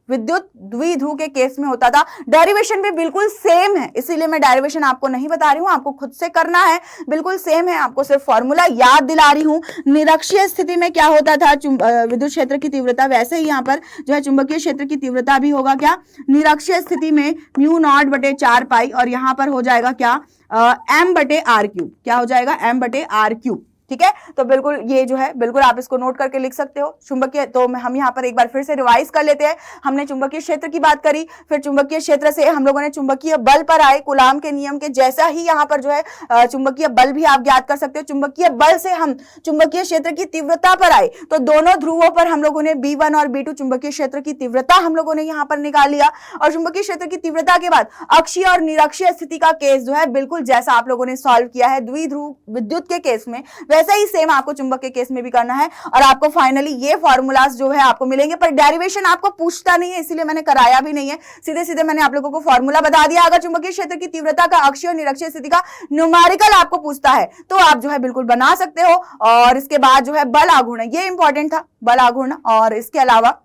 विद्युत द्विध्रुव के केस में होता था। डेरिवेशन भी बिल्कुल सेम है, इसीलिए मैं डेरिवेशन आपको नहीं बता रही हूं, आपको खुद से करना है, बिल्कुल सेम है, आपको सिर्फ फॉर्मूला याद दिला रही हूं। निरक्षीय स्थिति में क्या होता था, विद्युत क्षेत्र की तीव्रता, वैसे ही यहाँ पर जो है चुंबकीय क्षेत्र की तीव्रता भी होगा क्या, निरक्षीय स्थिति में μ0/4π, और यहाँ पर हो जाएगा क्या, m/r3, क्या हो जाएगा, m/r3, ठीक है। तो बिल्कुल ये जो है बिल्कुल आप इसको नोट करके लिख सकते हो। चुंबकीय, तो हम यहाँ पर एक बार फिर से रिवाइज कर लेते हैं। हमने चुंबकीय क्षेत्र की बात करी, फिर चुंबकीय क्षेत्र से हम लोगों ने चुंबकीय बल पर आए, कूलाम के नियम के जैसा ही यहाँ पर जो है चुंबकीय बल भी आप ज्ञात कर सकते हो। चुंबकीय बल से हम चुंबकीय क्षेत्र की तीव्रता पर आए, तो दोनों ध्रुवों पर हम लोगों ने B1 और B2 चुंबकीय क्षेत्र की तीव्रता हम लोगों ने यहाँ पर निकाल लिया, और चुंबकीय क्षेत्र की तीव्रता के बाद अक्षीय और निरक्षीय स्थिति का केस जो है बिल्कुल जैसा आप लोगों ने सॉल्व किया है द्विध्रुव विद्युत के केस में, वैसा ही सेम आपको चुंबक के केस में भी करना है और आपको फाइनली ये फॉर्मूलाज जो है आपको मिलेंगे, पर डेरिवेशन आपको पूछता नहीं है, इसीलिए मैंने कराया भी नहीं है। सीधे सीधे मैंने आप लोगों को फॉर्मूला बता दिया। अगर चुंबकीय क्षेत्र की तीव्रता का अक्षीय और निरक्षीय स्थिति का न्यूमेरिकल आपको पूछता है तो आप जो है बिल्कुल बना सकते हो। और इसके बाद जो है बल आघूर्ण, ये इंपॉर्टेंट था बल आघूर्ण, और इसके अलावा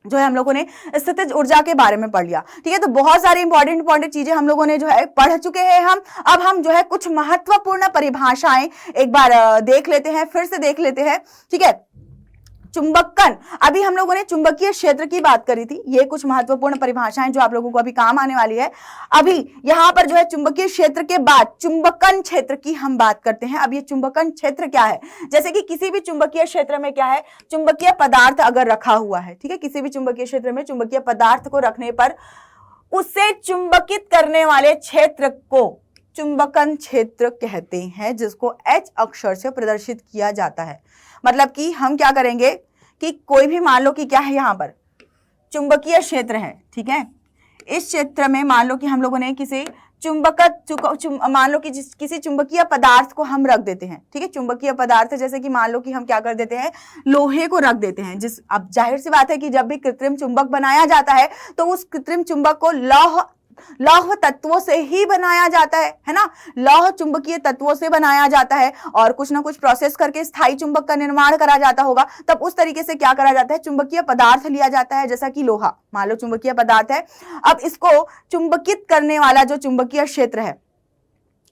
जो है हम लोगों ने स्थितिज ऊर्जा के बारे में पढ़ लिया। ठीक है, तो बहुत सारी इंपॉर्टेंट चीजें हम लोगों ने जो है पढ़ चुके हैं हम। अब हम जो है कुछ महत्वपूर्ण परिभाषाएं एक बार देख लेते हैं, फिर से देख लेते हैं। ठीक है, चुंबकन, अभी हम लोगों ने चुंबकीय क्षेत्र की बात करी थी, ये कुछ महत्वपूर्ण परिभाषाएं जो आप लोगों को अभी काम आने वाली है। अभी यहां पर जो है चुंबकीय क्षेत्र के बाद चुंबकन क्षेत्र की हम बात करते हैं। अब ये चुंबकन क्षेत्र क्या है, जैसे कि किसी भी चुंबकीय क्षेत्र में क्या है, चुंबकीय पदार्थ अगर रखा हुआ है, ठीक है, किसी भी चुंबकीय क्षेत्र में चुंबकीय पदार्थ को रखने पर उसे चुंबकित करने वाले क्षेत्र को चुंबकन क्षेत्र कहते हैं, जिसको H अक्षर से प्रदर्शित किया जाता है। मतलब कि हम क्या करेंगे कि कोई भी मान लो कि क्या है, यहां पर चुंबकीय क्षेत्र है, ठीक है, इस क्षेत्र में मान लो कि हम लोगों ने किसी मान लो कि किसी चुंबकीय पदार्थ को हम रख देते हैं। ठीक है, चुंबकीय पदार्थ जैसे कि मान लो कि हम क्या कर देते हैं, लोहे को रख देते हैं। अब जाहिर सी बात है कि जब भी कृत्रिम चुंबक बनाया जाता है तो उस कृत्रिम चुंबक को लौह तत्वों से ही बनाया जाता है ना, लौह चुंबकीय तत्वों से बनाया जाता है और कुछ ना कुछ प्रोसेस करके स्थायी चुंबक का निर्माण करा जाता होगा। तब उस तरीके से क्या करा जाता है, चुंबकीय पदार्थ लिया जाता है, जैसा कि लोहा मान लो चुंबकीय पदार्थ है। अब इसको चुंबकित करने वाला जो चुंबकीय क्षेत्र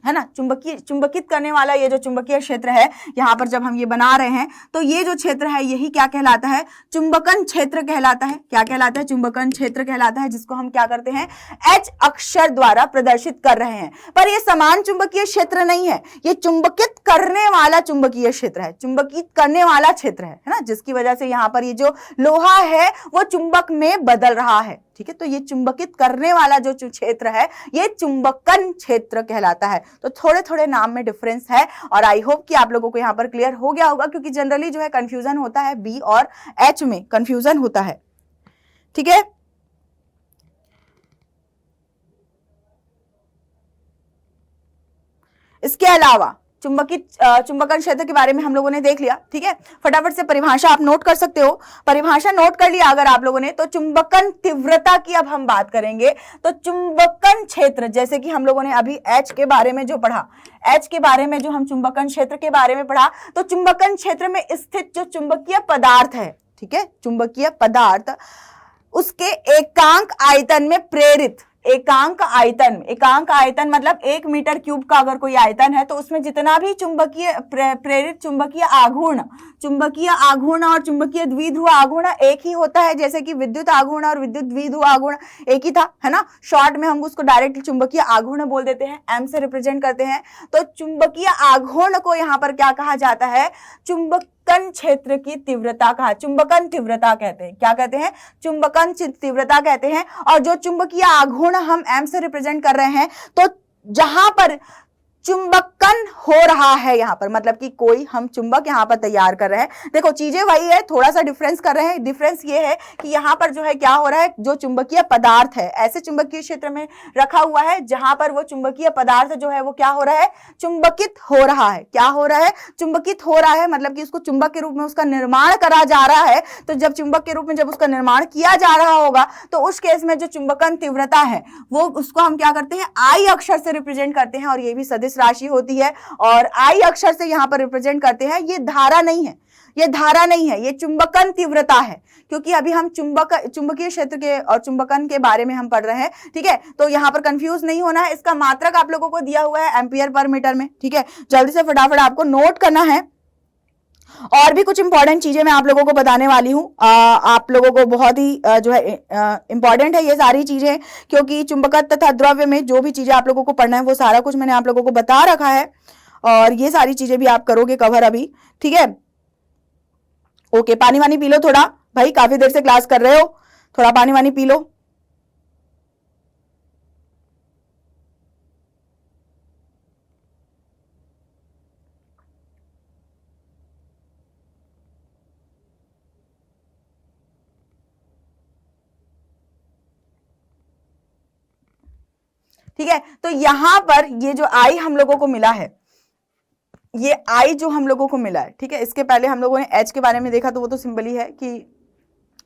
है ना, चुंबकित करने वाला ये जो चुंबकीय क्षेत्र है, यहाँ पर जब हम ये बना रहे हैं तो ये जो क्षेत्र है यही क्या कहलाता है, चुंबकन क्षेत्र कहलाता है। क्या कहलाता है, चुंबकन क्षेत्र कहलाता है, जिसको हम क्या करते हैं, H अक्षर द्वारा प्रदर्शित कर रहे हैं। पर ये समान चुंबकीय क्षेत्र नहीं है, ये चुंबकित करने वाला चुंबकीय क्षेत्र है, चुंबकित करने वाला क्षेत्र है ना, जिसकी वजह से यहाँ पर ये जो लोहा है वो चुंबक में बदल रहा है। ठीक है, तो ये चुंबकित करने वाला जो क्षेत्र है ये चुंबकन क्षेत्र कहलाता है। तो थोड़े थोड़े नाम में डिफरेंस है और आई होप कि आप लोगों को यहाँ पर क्लियर हो गया होगा, क्योंकि जनरली जो है कंफ्यूजन होता है बी और एच में कंफ्यूजन होता है। ठीक है, इसके अलावा चुंबकन क्षेत्र के बारे में हम लोगों ने देख लिया। ठीक है, फटाफट से परिभाषा आप नोट कर सकते हो। परिभाषा नोट कर लिया अगर आप लोगों ने, तो चुंबकन तीव्रता की अब हम बात करेंगे। तो चुंबकन क्षेत्र, जैसे कि हम लोगों ने अभी H के बारे में जो पढ़ा, H के बारे में जो हम चुंबकन क्षेत्र के बारे में पढ़ा, तो चुंबकन क्षेत्र में स्थित जो चुंबकीय पदार्थ है, ठीक है, चुंबकीय पदार्थ उसके एकांक आयतन में प्रेरित, एकांक आयतन मतलब 1 मीटर क्यूब का अगर कोई आयतन है तो उसमें जितना भी चुंबकीय प्रेरित चुंबकीय आघूर्ण और चुंबकीय द्विध्रुव आघूर्ण एक ही होता है, जैसे कि विद्युत आघूर्ण और विद्युत द्विध्रुव आघूर्ण एक ही था, है ना। शॉर्ट में हम उसको डायरेक्ट चुंबकीय आघूर्ण बोल देते हैं, एम से रिप्रेजेंट करते हैं। तो चुंबकीय आघूर्ण को यहाँ पर क्या कहा जाता है, चुंबकन क्षेत्र की तीव्रता कहा, चुंबकन तीव्रता कहते हैं। क्या कहते हैं, चुंबकन तीव्रता कहते हैं। और जो चुंबकीय आघूर्ण हम एम से रिप्रेजेंट कर रहे हैं, तो जहां पर चुंबकन हो रहा है यहाँ पर, मतलब कि कोई हम चुंबक यहाँ पर तैयार कर रहे हैं। देखो चीजें वही है, थोड़ा सा डिफरेंस कर रहे हैं। डिफरेंस ये है कि यहाँ पर जो है क्या हो रहा है, जो चुंबकीय पदार्थ है ऐसे चुंबकीय क्षेत्र में रखा हुआ है जहां पर वो चुंबकीय पदार्थ जो है वो क्या हो रहा है, चुंबकित हो रहा है। क्या हो रहा है, चुंबकित हो रहा है, मतलब कि उसको चुंबक के रूप में उसका निर्माण करा जा रहा है। तो जब चुंबक के रूप में जब उसका निर्माण किया जा रहा होगा तो उस केस में जो चुंबकन तीव्रता है वो उसको हम क्या करते हैं, आई अक्षर से रिप्रेजेंट करते हैं। और ये भी सदिश राशि होती है और आई अक्षर से यहां पर रिप्रेजेंट करते हैं। ये धारा नहीं है, ये धारा नहीं है, ये चुंबकन तीव्रता है, क्योंकि अभी हम चुंबकीय क्षेत्र के और चुंबकन के बारे में हम पढ़ रहे हैं। ठीक है, तो यहां पर कंफ्यूज नहीं होना है। इसका मात्रक आप लोगों को दिया हुआ है एम्पियर पर मीटर में। ठीक है, जल्दी से फटाफट आपको नोट करना है। और भी कुछ इंपॉर्टेंट चीजें मैं आप लोगों को बताने वाली हूँ। आप लोगों को बहुत ही जो है इंपॉर्टेंट है ये सारी चीजें, क्योंकि चुंबकत्व तथा द्रव्य में जो भी चीजें आप लोगों को पढ़ना है वो सारा कुछ मैंने आप लोगों को बता रखा है और ये सारी चीजें भी आप करोगे कवर अभी। ठीक है, ओके, पानी वानी पी लो थोड़ा, भाई काफी देर से क्लास कर रहे हो, थोड़ा पानी वानी पी लो। ठीक है, तो यहां पर ये जो आई हम लोगों को मिला है ये आई जो हम लोगों को मिला है, ठीक है, इसके पहले हम लोगों ने एच के बारे में देखा तो वो तो सिंपल ही है कि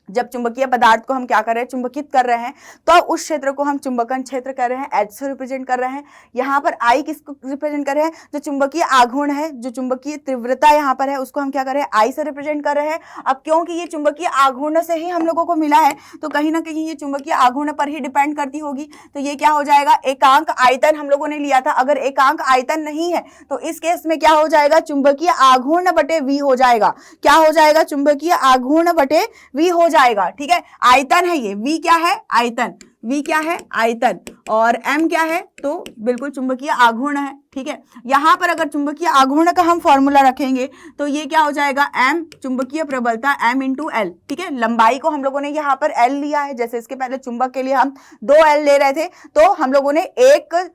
जब चुंबकीय पदार्थ को हम क्या कर रहे हैं, चुंबकित कर रहे हैं, तो उस क्षेत्र को हम चुंबकन क्षेत्र कह रहे हैं, एच से रिप्रेजेंट कर रहे हैं। यहाँ पर आई किसको रिप्रेजेंट कर रहे हैं, जो चुंबकीय आघूर्ण है, जो चुंबकीय तीव्रता यहाँ पर है, उसको हम क्या कर रहे हैं, आई से रिप्रेजेंट कर रहे हैं। अब क्योंकि ये चुंबकीय आघूर्ण से ही हम लोगों को मिला है, तो कहीं ना कहीं ये चुंबकीय आघूर्ण पर ही डिपेंड करती होगी। तो ये क्या हो जाएगा, एकांक आयतन हम लोगों ने लिया था। अगर एकांक आयतन नहीं है तो इस केस में क्या हो जाएगा, चुंबकीय आघूर्ण बटे वी हो जाएगा। क्या हो जाएगा, चुंबकीय आघूर्ण बटे वी हो जाएगा, ठीक है। आयतन है ये, वी क्या है, आयतन, वी क्या है, आयतन, और एम क्या है, तो बिल्कुल चुंबकीय आघूर्ण है, ठीक है। यहां पर अगर चुंबकीय आघूर्ण का हम फॉर्मूला रखेंगे तो ये क्या हो जाएगा, एम चुंबकीय प्रबलता एम इंटू एल, ठीक है। लंबाई को हम लोगों ने यहाँ पर एल लिया है, जैसे इसके पहले चुंबक के लिए हम 2 एल ले रहे थे, तो हम लोगों ने एक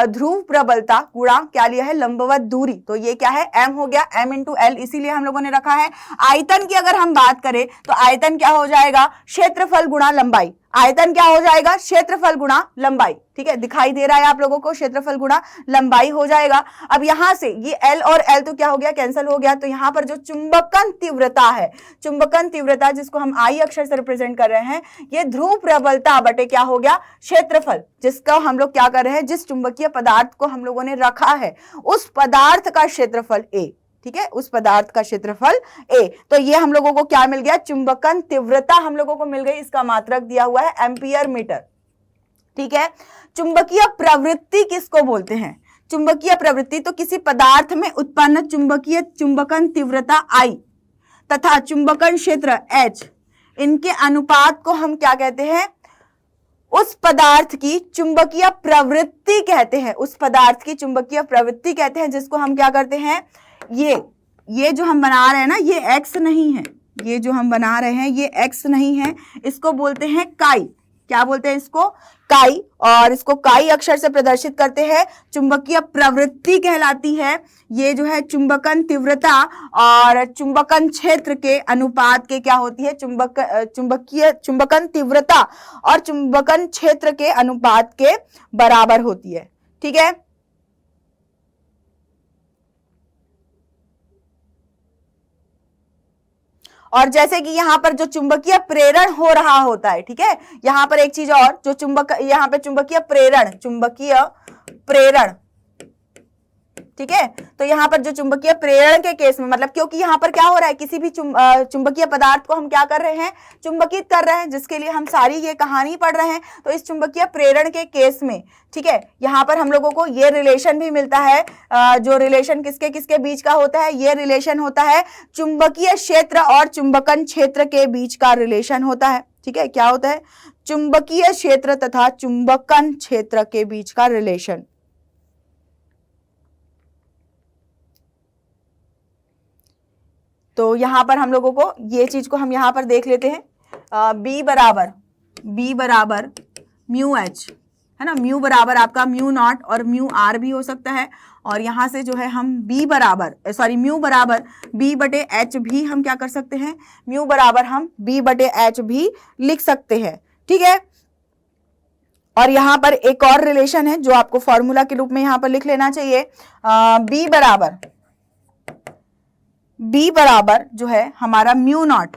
ध्रुव प्रबलता गुणा क्या लिया है, लंबवत दूरी, तो ये क्या है, एम हो गया, एम इंटू एल, इसीलिए हम लोगों ने रखा है। आयतन की अगर हम बात करें तो आयतन क्या हो जाएगा, क्षेत्रफल गुणा लंबाई। आयतन क्या हो जाएगा, क्षेत्रफल गुणा लंबाई, ठीक है, दिखाई दे रहा है आप लोगों को, क्षेत्रफल गुणा लंबाई हो जाएगा। अब यहां से ये एल और एल तो क्या हो गया, कैंसिल हो गया, तो यहां पर जो चुंबकन तीव्रता है, चुंबकन तीव्रता जिसको हम आई अक्षर से रिप्रेजेंट कर रहे हैं, ये ध्रुव प्रबलता बटे क्या हो गया, क्षेत्रफल, जिसका हम लोग क्या कर रहे हैं, जिस चुंबकीय पदार्थ को हम लोगों ने रखा है उस पदार्थ का क्षेत्रफल ए, ठीक है, उस पदार्थ का क्षेत्रफल ए। तो ये हम लोगों को क्या मिल गया, चुंबकन तीव्रता हम लोगों को मिल गई, इसका मात्रक दिया हुआ है एम्पियर मीटर, ठीक है। चुंबकीय प्रवृत्ति किसको बोलते हैं, चुंबकीय प्रवृत्ति तो किसी पदार्थ में उत्पन्न चुंबकीय चुंबकन तीव्रता आई तथा चुंबकन क्षेत्र एच, इनके अनुपात को हम क्या कहते हैं, उस पदार्थ की चुंबकीय प्रवृत्ति कहते हैं, उस पदार्थ की चुंबकीय प्रवृत्ति कहते हैं, जिसको हम क्या करते हैं, ये जो हम बना रहे हैं ना, ये एक्स नहीं है, ये जो हम बना रहे हैं ये एक्स नहीं है, इसको बोलते हैं काई, क्या बोलते हैं इसको, काई, और इसको काई अक्षर से प्रदर्शित करते हैं, चुंबकीय प्रवृत्ति कहलाती है। ये जो है चुंबकन तीव्रता और चुंबकन क्षेत्र के अनुपात के क्या होती है, चुंबकन तीव्रता और चुंबकन क्षेत्र के अनुपात के बराबर होती है, ठीक है। और जैसे कि यहाँ पर जो चुंबकीय प्रेरण हो रहा होता है, ठीक है, यहाँ पर एक चीज और, जो यहाँ पे चुंबकीय प्रेरण, ठीक है, तो यहाँ पर जो चुंबकीय प्रेरण के केस में, मतलब क्योंकि यहाँ पर क्या हो रहा है, किसी भी चुंबकीय पदार्थ को हम क्या कर रहे हैं, चुंबकित कर रहे हैं, जिसके लिए हम सारी ये कहानी पढ़ रहे हैं। तो इस चुंबकीय प्रेरण के केस में, ठीक है, यहाँ पर हम लोगों को ये रिलेशन भी मिलता है, जो रिलेशन किसके किसके बीच का होता है, ये रिलेशन होता है चुंबकीय क्षेत्र और चुंबकन क्षेत्र के बीच का रिलेशन होता है, ठीक है, क्या होता है, चुंबकीय क्षेत्र तथा चुंबकन क्षेत्र के बीच का रिलेशन। तो यहां पर हम लोगों को ये चीज को हम यहां पर देख लेते हैं, B बराबर म्यू एच, है ना, म्यू बराबर आपका म्यू नॉट और म्यू आर भी हो सकता है, और यहां से जो है हम म्यू बराबर B बटे एच भी हम क्या कर सकते हैं, म्यू बराबर हम B बटे एच भी लिख सकते हैं, ठीक है। और यहां पर एक और रिलेशन है जो आपको फॉर्मूला के रूप में यहां पर लिख लेना चाहिए, B बराबर जो है हमारा mu naught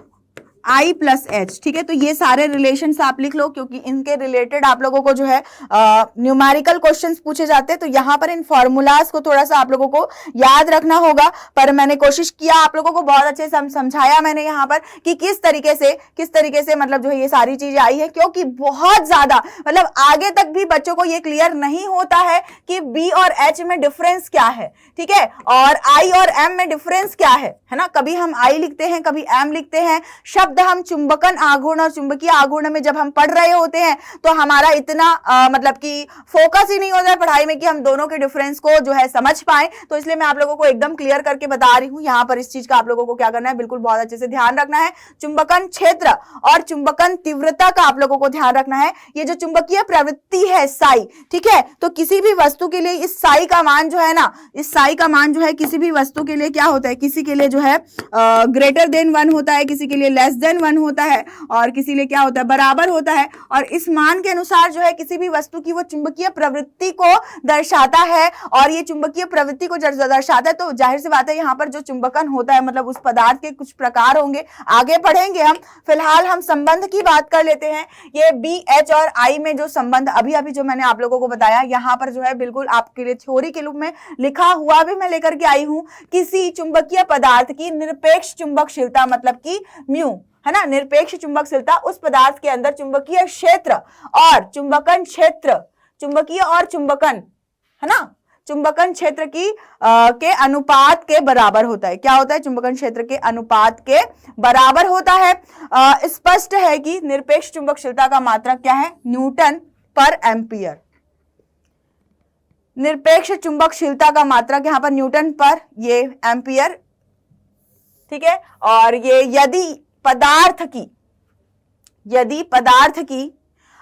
I plus H, ठीक है। तो ये सारे रिलेशंस आप लिख लो, क्योंकि इनके रिलेटेड आप लोगों को जो है न्यूमेरिकल क्वेश्चंस पूछे जाते हैं, तो यहाँ पर इन फॉर्मूलाज को थोड़ा सा आप लोगों को याद रखना होगा। पर मैंने कोशिश किया आप लोगों को बहुत अच्छे से समझाया मैंने यहाँ पर कि किस तरीके से मतलब जो है ये सारी चीजें आई है, क्योंकि बहुत ज्यादा मतलब आगे तक भी बच्चों को ये क्लियर नहीं होता है कि B और H में डिफरेंस क्या है, ठीक है, और I और M में डिफरेंस क्या है ना। कभी हम I लिखते हैं, कभी M लिखते हैं, शब्द हम चुंबकन आघूर्ण और चुंबकीय आघूर्ण में जब हम पढ़ रहे होते हैं तो हमारा इतना मतलब कि फोकस ही नहीं होता है पढ़ाई में कि हम दोनों के डिफरेंस को जो है समझ पाए। तो इसलिए मैं आप लोगों को एकदम क्लियर करके बता रही हूं। यहाँ पर इस चीज का आप लोगों को क्या करना है, बिल्कुल बहुत अच्छे से ध्यान रखना है। चुंबकन क्षेत्र और चुंबकन तीव्रता का आप लोगों को ध्यान रखना है। ये जो चुंबकीय प्रवृत्ति है साई, ठीक है, तो किसी भी वस्तु के लिए इस साई का मान जो है ना, इस साई का मान जो है किसी भी वस्तु के लिए क्या होता है, किसी के लिए जो है ग्रेटर देन 1 होता है, किसी के लिए लेस 1 होता है और किसी लिए क्या होता है, बराबर होता है। और इस मान के अनुसार जो है किसी भी वस्तु की वो चुंबकीय प्रवृत्ति को दर्शाता है, और ये चुंबकीय प्रवृत्ति को दर्शाता है तो जाहिर सी बात है यहाँ पर जो चुंबकन होता है मतलब उस पदार्थ के कुछ प्रकार होंगे, आगे पढ़ेंगे हम। फिलहाल हम संबंध की बात कर लेते हैं। ये BH और I में जो संबंध अभी अभी जो मैंने आप लोगों को बताया, यहाँ पर जो है बिल्कुल आपके लिए थ्योरी के रूप में लिखा हुआ भी मैं लेकर के आई हूं। किसी चुंबकीय पदार्थ की निरपेक्ष चुंबकशीलता मतलब कि म्यू, है ना, निरपेक्ष चुंबकशीलता उस पदार्थ के अंदर चुंबकीय क्षेत्र और चुंबकन क्षेत्र, चुंबकीय और चुंबकन, है ना, चुंबकन क्षेत्र की के अनुपात के बराबर होता है। क्या होता है, चुंबकन क्षेत्र के अनुपात के बराबर होता है। स्पष्ट है कि निरपेक्ष चुंबकशीलता का मात्रक क्या है, न्यूटन पर एम्पियर। निरपेक्ष चुंबकशीलता का मात्रक यहाँ पर न्यूटन पर ये एम्पियर, ठीक है। और ये यदि पदार्थ की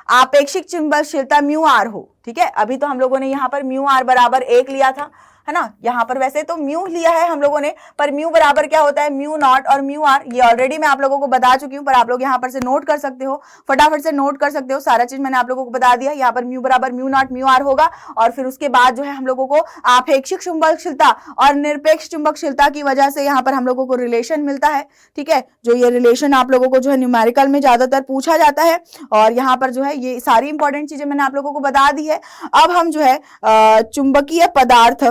आपेक्षिक चुंबकशीलता म्यू आर हो, ठीक है। अभी तो हम लोगों ने यहाँ पर म्यू आर बराबर 1 लिया था, है ना, यहाँ पर वैसे तो म्यू लिया है हम लोगों ने, पर म्यू बराबर क्या होता है, म्यू नॉट और म्यू आर। ये ऑलरेडी मैं आप लोगों को बता चुकी हूँ, पर आप लोग यहाँ पर से नोट कर सकते हो, फटाफट से नोट कर सकते हो। सारा चीज मैंने आप लोगों को बता दिया। यहाँ पर म्यू बराबर म्यू नॉट म्यू आर होगा, और फिर उसके बाद जो है हम लोगों को आपेक्षिक चुंबकशीलता और निरपेक्ष चुंबकशीलता की वजह से यहाँ पर हम लोगों को रिलेशन मिलता है, ठीक है। जो ये रिलेशन आप लोगों को जो है न्यूमेरिकल में ज्यादातर पूछा जाता है, और यहाँ पर जो है ये सारी इंपॉर्टेंट चीजें मैंने आप लोगों को बता दी है। अब हम जो है चुंबकीय पदार्थ,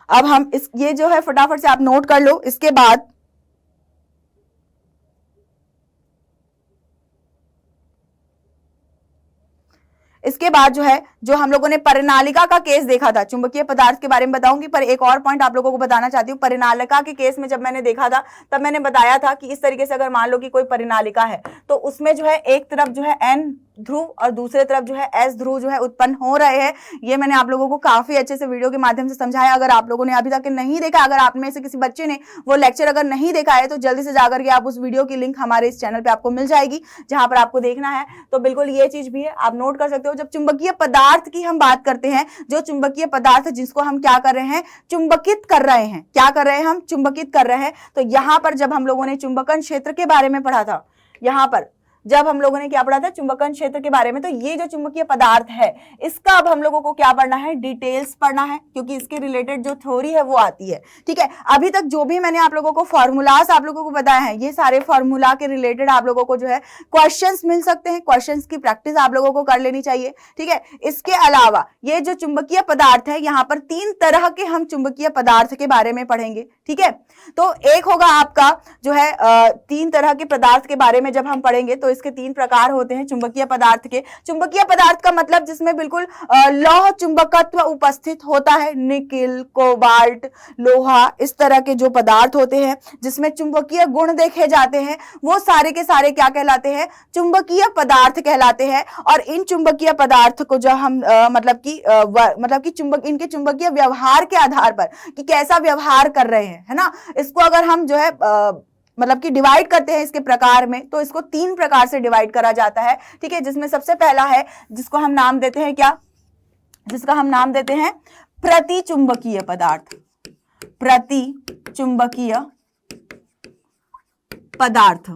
अब हम ये जो है फटाफट से आप नोट कर लो। इसके बाद जो है जो हम लोगों ने परिनालिका का केस देखा था, चुंबकीय पदार्थ के बारे में बताऊंगी, पर एक और पॉइंट आप लोगों को बताना चाहती हूँ। परिनालिका के केस में जब मैंने देखा था तब मैंने बताया था कि इस तरीके से अगर मान लो कि कोई परिनालिका है तो उसमें जो है एक तरफ जो है N ध्रुव और दूसरे तरफ जो है S ध्रुव जो है उत्पन्न हो रहे हैं। ये मैंने आप लोगों को काफी अच्छे से वीडियो के माध्यम से समझाया। अगर आप लोगों ने अभी तक नहीं देखा, अगर आप में से किसी बच्चे ने वो लेक्चर अगर नहीं देखा है तो जल्दी से जाकर के आप उस वीडियो की लिंक हमारे इस चैनल पे आपको मिल जाएगी, जहां पर आपको देखना है। तो बिल्कुल ये चीज भी है, आप नोट कर सकते हो। जब चुंबकीय पदार्थ की हम बात करते हैं, जो चुंबकीय पदार्थ जिसको हम क्या कर रहे हैं, चुंबकित कर रहे हैं, क्या कर रहे हैं, हम चुंबकित कर रहे हैं। तो यहां पर जब हम लोगों ने चुंबकन क्षेत्र के बारे में पढ़ा था, यहां पर जब हम लोगों ने क्या पढ़ा था, चुंबकन क्षेत्र के बारे में, तो ये जो चुंबकीय पदार्थ है इसका अब हम लोगों को क्या पढ़ना है, डिटेल्स पढ़ना है, क्योंकि इसके रिलेटेड जो थ्योरी है वो आती है, ठीक है। अभी तक जो भी मैंने आप लोगों को फॉर्मूलाज आप लोगों को बताया है, ये सारे फॉर्मूला के रिलेटेड आप लोगों को जो है क्वेश्चंस मिल सकते हैं। क्वेश्चंस की प्रैक्टिस आप लोगों को कर लेनी चाहिए, ठीक है। इसके अलावा ये जो चुंबकीय पदार्थ है, यहाँ पर 3 तरह के हम चुंबकीय पदार्थ के बारे में पढ़ेंगे, ठीक है। तो एक होगा आपका जो है 3 तरह के पदार्थ के बारे में जब हम पढ़ेंगे तो इसके 3 प्रकार होते हैं चुंबकीय पदार्थ के। चुंबकीय पदार्थ का मतलब जिसमें बिल्कुल लौह चुंबकत्व उपस्थित होता है, निकिल, कोबाल्ट, लोहा, इस तरह के जो पदार्थ होते हैं जिसमें चुंबकीय गुण देखे जाते हैं, वो सारे के सारे क्या कहलाते हैं, चुंबकीय पदार्थ कहलाते हैं। और इन चुंबकीय पदार्थ को जब हम मतलब कि इनके चुंबकीय व्यवहार के आधार पर कि कैसा व्यवहार कर रहे हैं, है ना, इसको अगर हम जो है मतलब कि डिवाइड करते हैं इसके प्रकार में, तो इसको 3 प्रकार से डिवाइड करा जाता है, ठीक है। जिसमें सबसे पहला है जिसको हम नाम देते हैं क्या, जिसका हम नाम देते हैं प्रतिचुंबकीय पदार्थ, प्रतिचुंबकीय पदार्थ,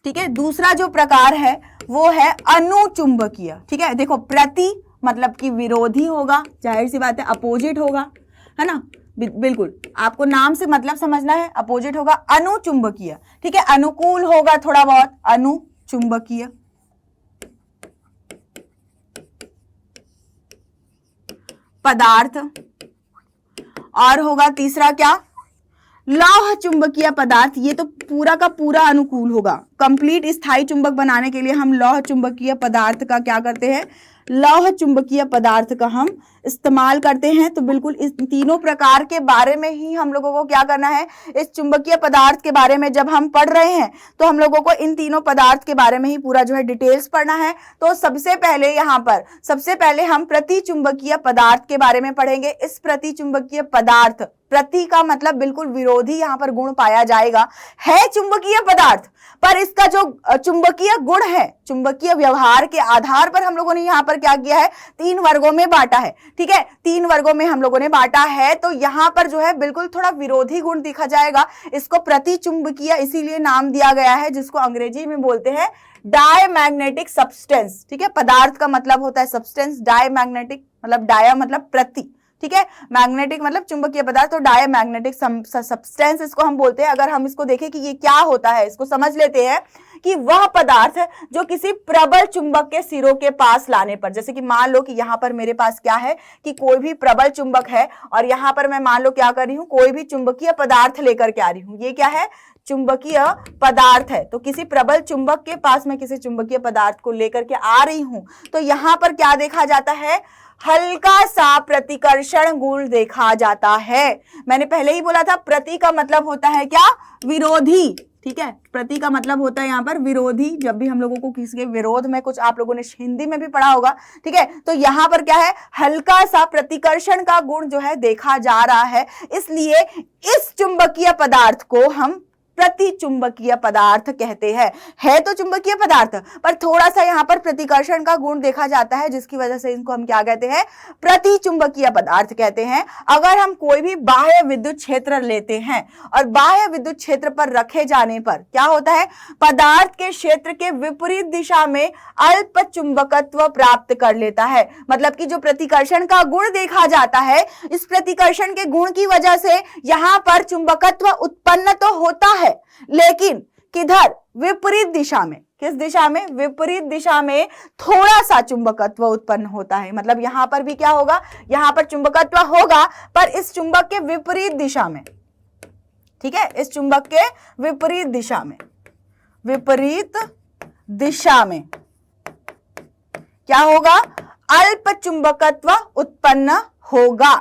ठीक है। दूसरा जो प्रकार है वो है अनुचुंबकीय, ठीक है। देखो प्रति मतलब कि विरोधी होगा, जाहिर सी बात है, अपोजिट होगा, है ना, बिल्कुल आपको नाम से मतलब समझना है, अपोजिट होगा। अनुचुंबकीय, ठीक है, अनुकूल होगा थोड़ा बहुत, अनुचुंबकीय पदार्थ। और होगा तीसरा क्या, लौह चुंबकीय पदार्थ। ये तो पूरा का पूरा अनुकूल होगा। कंप्लीट स्थायी चुंबक बनाने के लिए हम लौह चुंबकीय पदार्थ का क्या करते हैं, लौह चुंबकीय पदार्थ का हम इस्तेमाल करते हैं। तो बिल्कुल इस तीनों प्रकार के बारे में ही हम लोगों को क्या करना है, इस चुंबकीय पदार्थ के बारे में जब हम पढ़ रहे हैं तो हम लोगों को इन तीनों पदार्थ के बारे में ही पूरा जो है डिटेल्स पढ़ना है। तो सबसे पहले हम प्रतिचुंबकीय पदार्थ के बारे में पढ़ेंगे। इस प्रतिचुंबकीय पदार्थ प्रति का मतलब बिल्कुल विरोधी यहाँ पर गुण पाया जाएगा। है चुंबकीय पदार्थ, पर इसका जो चुंबकीय गुण है, चुंबकीय व्यवहार के आधार पर हम लोगों ने यहाँ पर क्या किया है, 3 वर्गों में बांटा है। ठीक है, 3 वर्गों में हम लोगों ने बांटा है, तो यहाँ पर जो है बिल्कुल थोड़ा विरोधी गुण दिखा जाएगा। इसको प्रति चुंबकीय इसीलिए नाम दिया गया है, जिसको अंग्रेजी में बोलते हैं डायमैग्नेटिक सब्सटेंस। ठीक है, पदार्थ का मतलब होता है सब्सटेंस, डायमैग्नेटिक मतलब डाया मतलब प्रति, ठीक है, मैग्नेटिक मतलब चुंबकीय पदार्थ, तो डायमैग्नेटिक सब्सटेंस इसको हम बोलते हैं। अगर हम इसको देखें कि ये क्या होता है, इसको समझ लेते हैं कि वह पदार्थ है जो किसी प्रबल चुंबक के सिरों के पास लाने पर, जैसे कि मान लो कि यहाँ पर मेरे पास क्या है कि कोई भी प्रबल चुंबक है और यहाँ पर मैं मान लो क्या कर रही हूँ, कोई भी चुंबकीय पदार्थ लेकर के आ रही हूँ। ये क्या है, चुंबकीय पदार्थ है। तो किसी प्रबल चुंबक के पास मैं किसी चुंबकीय पदार्थ को लेकर के आ रही हूं, तो यहां पर क्या देखा जाता है, हल्का सा प्रतिकर्षण गुण देखा जाता है। मैंने पहले ही बोला था प्रति का मतलब होता है क्या, विरोधी। ठीक है, प्रति का मतलब होता है यहाँ पर विरोधी। जब भी हम लोगों को किसी के विरोध में, कुछ आप लोगों ने हिंदी में भी पढ़ा होगा, ठीक है, तो यहाँ पर क्या है, हल्का सा प्रतिकर्षण का गुण जो है देखा जा रहा है। इसलिए इस चुंबकीय पदार्थ को हम प्रति चुंबकीय पदार्थ कहते हैं। है तो चुंबकीय पदार्थ, पर थोड़ा सा यहाँ पर प्रतिकर्षण का गुण देखा जाता है, जिसकी वजह से इनको हम क्या कहते हैं, प्रति चुंबकीय पदार्थ कहते हैं। अगर हम कोई भी बाह्य विद्युत क्षेत्र लेते हैं और बाह्य विद्युत क्षेत्र पर रखे जाने पर क्या होता है, पदार्थ के क्षेत्र के विपरीत दिशा में अल्प चुंबकत्व प्राप्त कर लेता है। मतलब कि जो प्रतिकर्षण का गुण देखा जाता है, इस प्रतिकर्षण के गुण की वजह से यहाँ पर चुंबकत्व उत्पन्न तो होता है, लेकिन किधर, विपरीत दिशा में। किस दिशा में, विपरीत दिशा में थोड़ा सा चुंबकत्व उत्पन्न होता है। मतलब यहां पर भी क्या होगा, यहां पर चुंबकत्व होगा, पर इस चुंबक के विपरीत दिशा में। ठीक है, इस चुंबक के विपरीत दिशा में, विपरीत दिशा में क्या होगा, अल्प चुंबकत्व उत्पन्न होगा।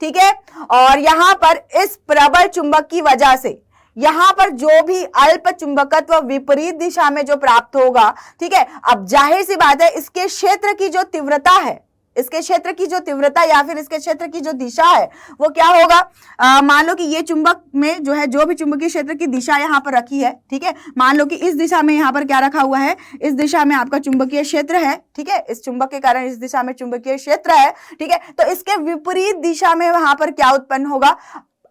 ठीक है, और यहां पर इस प्रबल चुंबक की वजह से यहां पर जो भी अल्प चुंबकत्व विपरीत दिशा में जो प्राप्त होगा, ठीक है, अब जाहिर सी बात है इसके क्षेत्र की जो तीव्रता है, इसके क्षेत्र की जो तीव्रता या फिर इसके क्षेत्र की जो दिशा है वो क्या होगा, मान लो कि ये चुंबक में जो है, जो भी चुंबकीय क्षेत्र की दिशा यहाँ पर रखी है, ठीक है, मान लो कि इस दिशा में यहाँ पर क्या रखा हुआ है, इस दिशा में आपका चुंबकीय क्षेत्र है। ठीक है, इस चुंबक के कारण इस दिशा में चुंबकीय क्षेत्र है। ठीक है, तो इसके विपरीत दिशा में वहां पर क्या उत्पन्न होगा,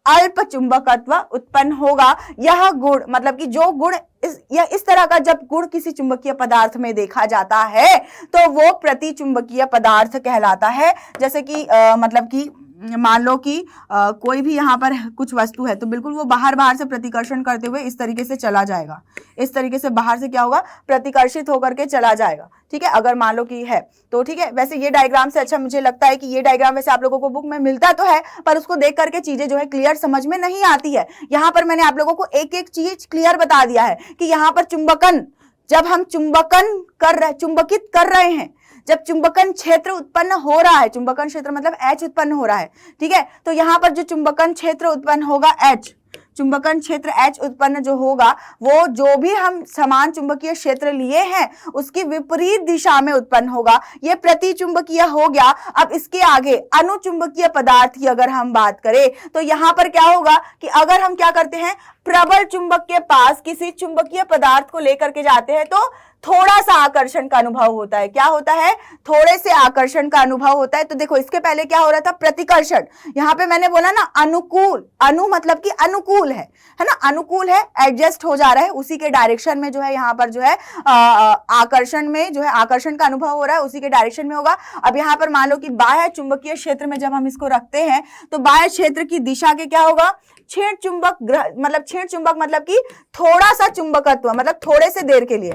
अल्प चुंबकत्व उत्पन्न होगा। यह गुण मतलब कि जो गुण इस तरह का जब गुण किसी चुंबकीय पदार्थ में देखा जाता है तो वो प्रति चुंबकीय पदार्थ कहलाता है। जैसे कि मतलब कि मान लो कि कोई भी यहाँ पर कुछ वस्तु है, तो बिल्कुल वो बाहर से प्रतिकर्षण करते हुए इस तरीके से चला जाएगा, इस तरीके से बाहर से क्या होगा, प्रतिकर्षित होकर के चला जाएगा। ठीक है, अगर मान लो कि है तो ठीक है। वैसे ये डायग्राम से अच्छा मुझे लगता है कि ये डायग्राम वैसे आप लोगों को बुक में मिलता तो है, पर उसको देख करके चीजें जो है क्लियर समझ में नहीं आती है। यहाँ पर मैंने आप लोगों को एक एक चीज क्लियर बता दिया है कि यहाँ पर चुंबकन, जब हम चुंबकित कर रहे हैं, जब चुंबकन क्षेत्र उत्पन्न हो रहा है, चुंबकन क्षेत्र मतलब H उत्पन्न हो रहा है। ठीक है, तो यहाँ पर जो चुंबकन क्षेत्र उत्पन्न होगा H, चुंबकन क्षेत्र H उत्पन्न जो होगा वो जो भी हम समान चुंबकीय क्षेत्र लिए हैं उसकी विपरीत दिशा में उत्पन्न होगा। ये प्रति चुंबकीय हो गया। अब इसके आगे अनुचुंबकीय पदार्थ की अगर हम बात करें तो यहाँ पर क्या होगा कि अगर हम क्या करते हैं, प्रबल चुंबक के पास किसी चुंबकीय पदार्थ को लेकर के जाते हैं तो थोड़ा सा आकर्षण का अनुभव होता है। क्या होता है, थोड़े से आकर्षण का अनुभव होता है। तो देखो इसके पहले क्या हो रहा था, प्रतिकर्षण। यहाँ पे मैंने बोला ना अनुकूल, अनु मतलब कि अनुकूल है ना, अनुकूल है, एडजस्ट हो जा रहा है, उसी के डायरेक्शन में जो है यहाँ पर जो है आकर्षण में जो है आकर्षण का अनुभव हो रहा है, उसी के डायरेक्शन में होगा। अब यहाँ पर मान लो कि बाह्य चुंबकीय क्षेत्र में जब हम इसको रखते हैं तो बाह्य क्षेत्र की दिशा के क्या होगा, क्षीण चुंबक मतलब क्षीण चुंबक मतलब कि थोड़ा सा चुंबकत्व, मतलब थोड़े से देर के लिए,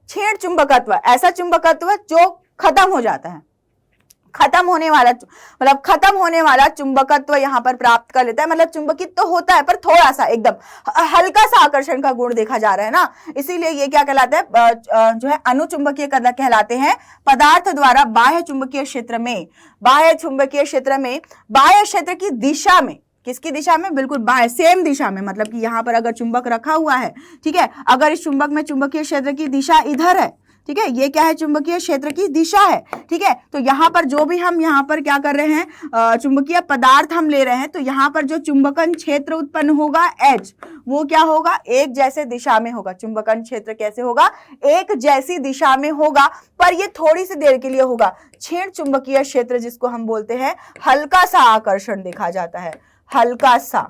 क्षीण चुंबकत्व ऐसा चुंबकत्व जो खत्म हो जाता है, खत्म होने वाला चुंबकत्व यहाँ पर प्राप्त कर लेता है। मतलब चुंबकित तो होता है पर थोड़ा सा, एकदम हल्का सा आकर्षण का गुण देखा जा रहा है ना, इसीलिए ये क्या कहलाता है, जो है अनुचुंबकीय कहलाते हैं। पदार्थ द्वारा बाह्य चुंबकीय क्षेत्र में, बाह्य क्षेत्र की दिशा में, किसकी दिशा में, बिल्कुल बाह्य सेम दिशा में, मतलब कि यहाँ पर अगर चुंबक रखा हुआ है, ठीक है, अगर इस चुंबक में चुंबकीय क्षेत्र की दिशा इधर है, ठीक है, ये क्या है, चुंबकीय क्षेत्र की दिशा है। ठीक है, तो यहाँ पर जो भी हम यहाँ पर क्या कर रहे हैं, चुंबकीय पदार्थ हम ले रहे हैं, तो यहाँ पर जो चुंबकन क्षेत्र उत्पन्न होगा H, वो क्या होगा, एक जैसे दिशा में होगा। चुंबकन क्षेत्र कैसे होगा, एक जैसी दिशा में होगा, पर ये थोड़ी सी देर के लिए होगा। क्षीण चुंबकीय क्षेत्र जिसको हम बोलते हैं, हल्का सा आकर्षण देखा जाता है, हल्का सा।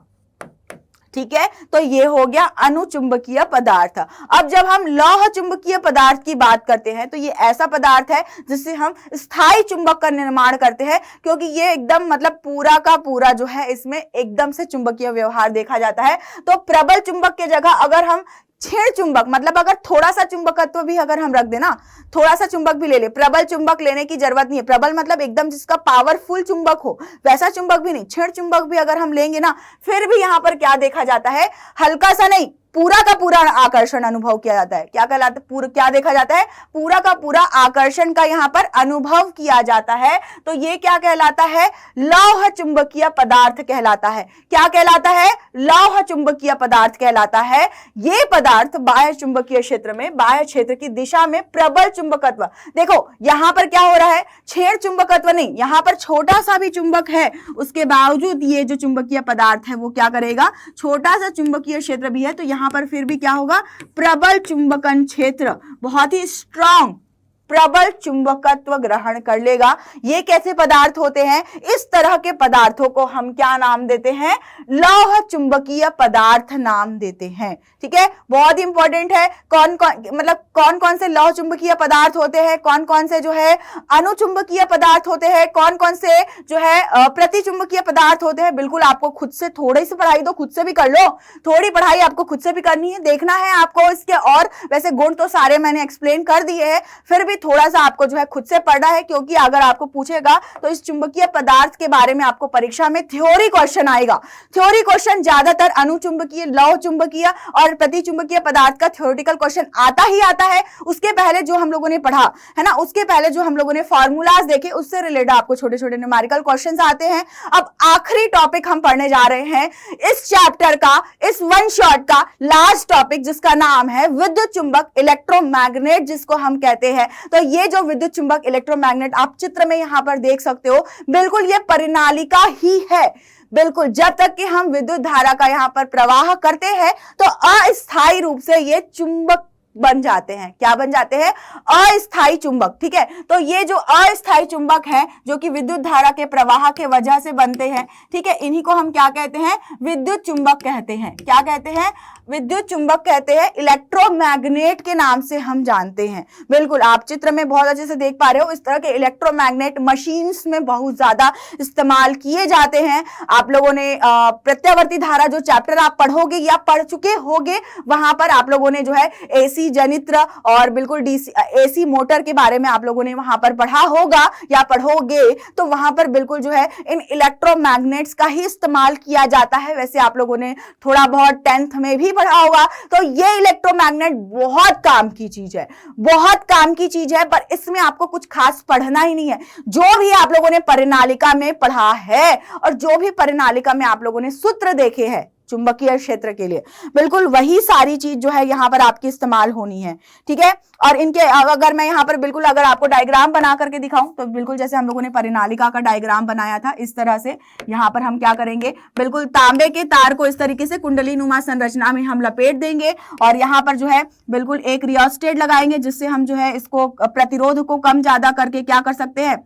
ठीक है, तो ये हो गया अनुचुंबकीय पदार्थ। अब जब हम लौह चुंबकीय पदार्थ की बात करते हैं, तो ये ऐसा पदार्थ है जिससे हम स्थायी चुंबक का निर्माण करते हैं, क्योंकि ये एकदम मतलब पूरा का पूरा जो है इसमें एकदम से चुंबकीय व्यवहार देखा जाता है। तो प्रबल चुंबक की जगह अगर हम क्षीण चुंबक, मतलब अगर थोड़ा सा चुंबकत्व भी अगर हम रख देना, थोड़ा सा चुंबक भी ले ले, प्रबल चुंबक लेने की जरूरत नहीं है। प्रबल मतलब एकदम जिसका पावरफुल चुंबक हो, वैसा चुंबक भी नहीं, क्षीण चुंबक भी अगर हम लेंगे ना, फिर भी यहां पर क्या देखा जाता है, हल्का सा नहीं, पूरा का पूरा आकर्षण अनुभव किया जाता है। क्या कहलाता है, पूरा क्या देखा जाता है, पूरा का पूरा आकर्षण का यहाँ पर अनुभव किया जाता है। तो ये क्या कहलाता है, लौह चुंबकीय पदार्थ कहलाता है। क्या कहलाता है, लौह चुंबकीय पदार्थ कहलाता है। ये पदार्थ बाह्य चुंबकीय क्षेत्र में, बाह्य क्षेत्र की दिशा में प्रबल चुंबकत्व, देखो यहां पर क्या हो रहा है, क्षीण चुंबकत्व नहीं, यहां पर छोटा सा भी चुंबक है, उसके बावजूद ये जो चुंबकीय पदार्थ है वो क्या करेगा, छोटा सा चुंबकीय क्षेत्र भी है, तो यहां पर फिर भी क्या होगा, प्रबल चुंबकन क्षेत्र, बहुत ही स्ट्रॉन्ग प्रबल चुंबकत्व ग्रहण कर लेगा। ये कैसे पदार्थ होते हैं, इस तरह के पदार्थों को हम क्या नाम देते हैं, लौह चुंबकीय पदार्थ नाम देते हैं। ठीक है, बहुत इंपॉर्टेंट है। कौन कौन से लौह चुंबकीय पदार्थ होते हैं, कौन कौन से जो है अनुचुंबकीय पदार्थ होते हैं, कौन कौन से जो है प्रतिचुंबकीय पदार्थ होते हैं, बिल्कुल आपको खुद से थोड़ी सी पढ़ाई तो खुद से भी कर लो, थोड़ी पढ़ाई आपको खुद से भी करनी है, देखना है आपको इसके। और वैसे गुण तो सारे मैंने एक्सप्लेन कर दिए हैं, फिर भी थोड़ा सा आपको जो है खुद से पढ़ना है, क्योंकि अगर आपको पूछेगा तो इस चुंबकीय पदार्थ के बारे में आपको परीक्षा में थ्योरी क्वेश्चन आएगा। थ्योरी क्वेश्चन ज्यादातर अनुचुंबकीय, लौह चुंबकीय और प्रतिचुंबकीय पदार्थ का थ्योरेटिकल क्वेश्चन आता ही आता है। उसके पहले जो हम लोगों ने पढ़ा है ना, उसके पहले जो हम लोगों ने फॉर्मूलाज देखे, उससे रिलेटेड आपको छोटे छोटे न्यूमेरिकल क्वेश्चंस आते हैं। अब आखिरी टॉपिक हम पढ़ने जा रहे हैं इस चैप्टर का, इस वन शॉट का लास्ट टॉपिक, जिसका नाम है विद्युत चुंबक, इलेक्ट्रोमैग्नेट जिसको हम कहते हैं। तो ये जो विद्युत चुंबक इलेक्ट्रोमैग्नेट आप चित्र में यहां पर देख सकते हो, बिल्कुल ये परिनालिका ही है। बिल्कुल, जब तक कि हम विद्युत धारा का यहां पर प्रवाह करते हैं तो अस्थायी रूप से ये चुंबक बन जाते हैं। क्या बन जाते हैं, अस्थायी चुंबक। ठीक है, तो ये जो अस्थायी चुंबक है, जो कि विद्युत धारा के प्रवाह के वजह से बनते हैं, ठीक है, इन्हीं को हम क्या कहते हैं, विद्युत चुंबक कहते हैं। क्या कहते हैं, विद्युत चुंबक कहते हैं। इलेक्ट्रोमैग्नेट के नाम से हम जानते हैं। बिल्कुल, आप चित्र में बहुत अच्छे से देख पा रहे हो, इस तरह के इलेक्ट्रोमैग्नेट मशीन्स में बहुत ज्यादा इस्तेमाल किए जाते हैं। आप लोगों ने प्रत्यावर्ती धारा जो चैप्टर आप पढ़ोगे या पढ़ चुके होगे, वहां पर आप लोगों ने जो है एसी जनित्र और बिल्कुल डीसी एसी मोटर के बारे में आप लोगों ने वहां पर पढ़ा होगा या पढ़ोगे, तो वहां पर बिल्कुल जो है इन इलेक्ट्रोमैग्नेट्स का ही इस्तेमाल किया जाता है। वैसे आप लोगों ने थोड़ा बहुत 10th में भी पढ़ा होगा। तो ये इलेक्ट्रोमैग्नेट बहुत काम की चीज है, बहुत काम की चीज है, पर इसमें आपको कुछ खास पढ़ना ही नहीं है। जो भी आप लोगों ने परिनालिका में पढ़ा है और जो भी परिनालिका में आप लोगों ने सूत्र देखे हैं चुंबकीय क्षेत्र के लिए, बिल्कुल वही सारी चीज जो है यहाँ पर आपकी इस्तेमाल होनी है। ठीक है, और इनके अगर मैं यहाँ पर बिल्कुल अगर आपको डायग्राम बना करके दिखाऊं, तो बिल्कुल जैसे हम लोगों ने परिनालिका का डायग्राम बनाया था, इस तरह से यहाँ पर हम क्या करेंगे, बिल्कुल तांबे के तार को इस तरीके से कुंडली नुमा संरचना में हम लपेट देंगे और यहाँ पर जो है बिल्कुल एक रियोस्टेट लगाएंगे, जिससे हम जो है इसको प्रतिरोध को कम ज्यादा करके क्या कर सकते हैं,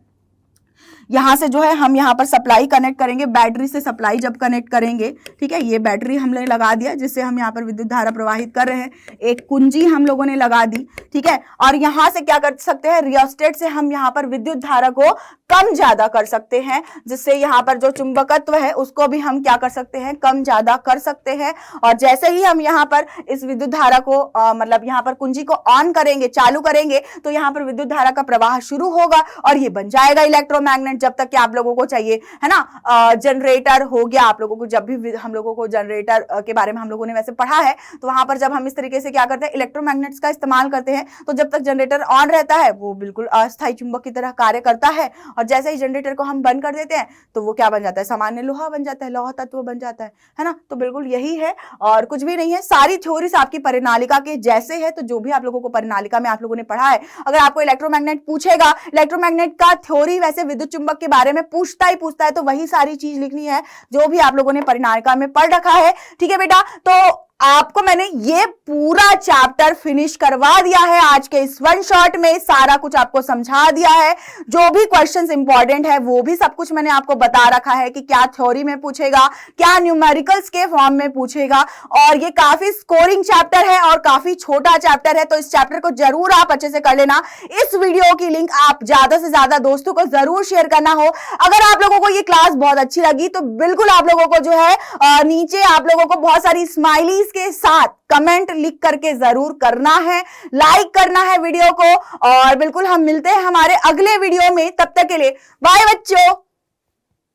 यहां से जो है हम यहाँ पर सप्लाई कनेक्ट करेंगे, बैटरी से सप्लाई जब कनेक्ट करेंगे, ठीक है, ये बैटरी हमने लगा दिया जिससे हम यहाँ पर विद्युत धारा प्रवाहित कर रहे हैं। एक कुंजी हम लोगों ने लगा दी, ठीक है, और यहाँ से क्या कर सकते हैं, रियोस्टेट से हम यहाँ पर विद्युत धारा को कम ज्यादा कर सकते हैं, जिससे यहाँ पर जो चुंबकत्व है उसको भी हम क्या कर सकते हैं, कम ज्यादा कर सकते हैं। और जैसे ही हम यहाँ पर इस विद्युत धारा को मतलब यहाँ पर कुंजी को ऑन करेंगे, चालू करेंगे, तो यहाँ पर विद्युत धारा का प्रवाह शुरू होगा और ये बन जाएगा इलेक्ट्रोमैग्नेट। जब तक कि आप लोगों को चाहिए, है ना, जनरेटर हो गया आप लोगों को, जब भी हम लोगों को जनरेटर के बारे में हम लोगों ने वैसे पढ़ा है, तो वहां पर जब हम इस तरीके से क्या करते हैं, इलेक्ट्रोमैग्नेट्स का इस्तेमाल करते हैं, तो जब तक जनरेटर ऑन रहता है वो बिल्कुल अस्थायी चुंबक की तरह कार्य करता है, और और जैसे ही जनरेटर को हम बंद कर देते हैं तो वो क्या बन जाता है, सामान्य लोहा बन जाता है, लौह तत्व बन जाता है ना। तो बिल्कुल यही है और कुछ भी नहीं है। सारी थ्योरीज आपकी परिनालिका के जैसे है, तो जो भी आप लोगों को परिनालिका में आप लोगों ने पढ़ा है, अगर आपको इलेक्ट्रोमैग्नेट पूछेगा, इलेक्ट्रोमैग्नेट का थ्योरी वैसे विद्युत चुंबक के बारे में पूछता है, तो वही सारी चीज लिखनी है जो भी आप लोगों ने परिनालिका में पढ़ रखा है। ठीक है बेटा, तो आपको मैंने ये पूरा चैप्टर फिनिश करवा दिया है आज के इस वन शॉट में, सारा कुछ आपको समझा दिया है, जो भी क्वेश्चंस इंपॉर्टेंट है वो भी सब कुछ मैंने आपको बता रखा है कि क्या थ्योरी में पूछेगा, क्या न्यूमेरिकल्स के फॉर्म में पूछेगा। और ये काफी स्कोरिंग चैप्टर है और काफी छोटा चैप्टर है, तो इस चैप्टर को जरूर आप अच्छे से कर लेना। इस वीडियो की लिंक आप ज्यादा से ज्यादा दोस्तों को जरूर शेयर करना हो। अगर आप लोगों को ये क्लास बहुत अच्छी लगी तो बिल्कुल आप लोगों को जो है नीचे आप लोगों को बहुत सारी स्माइलीज के साथ कमेंट लिख करके जरूर करना है, लाइक करना है वीडियो को। और बिल्कुल हम मिलते हैं हमारे अगले वीडियो में, तब तक के लिए बाय बच्चों।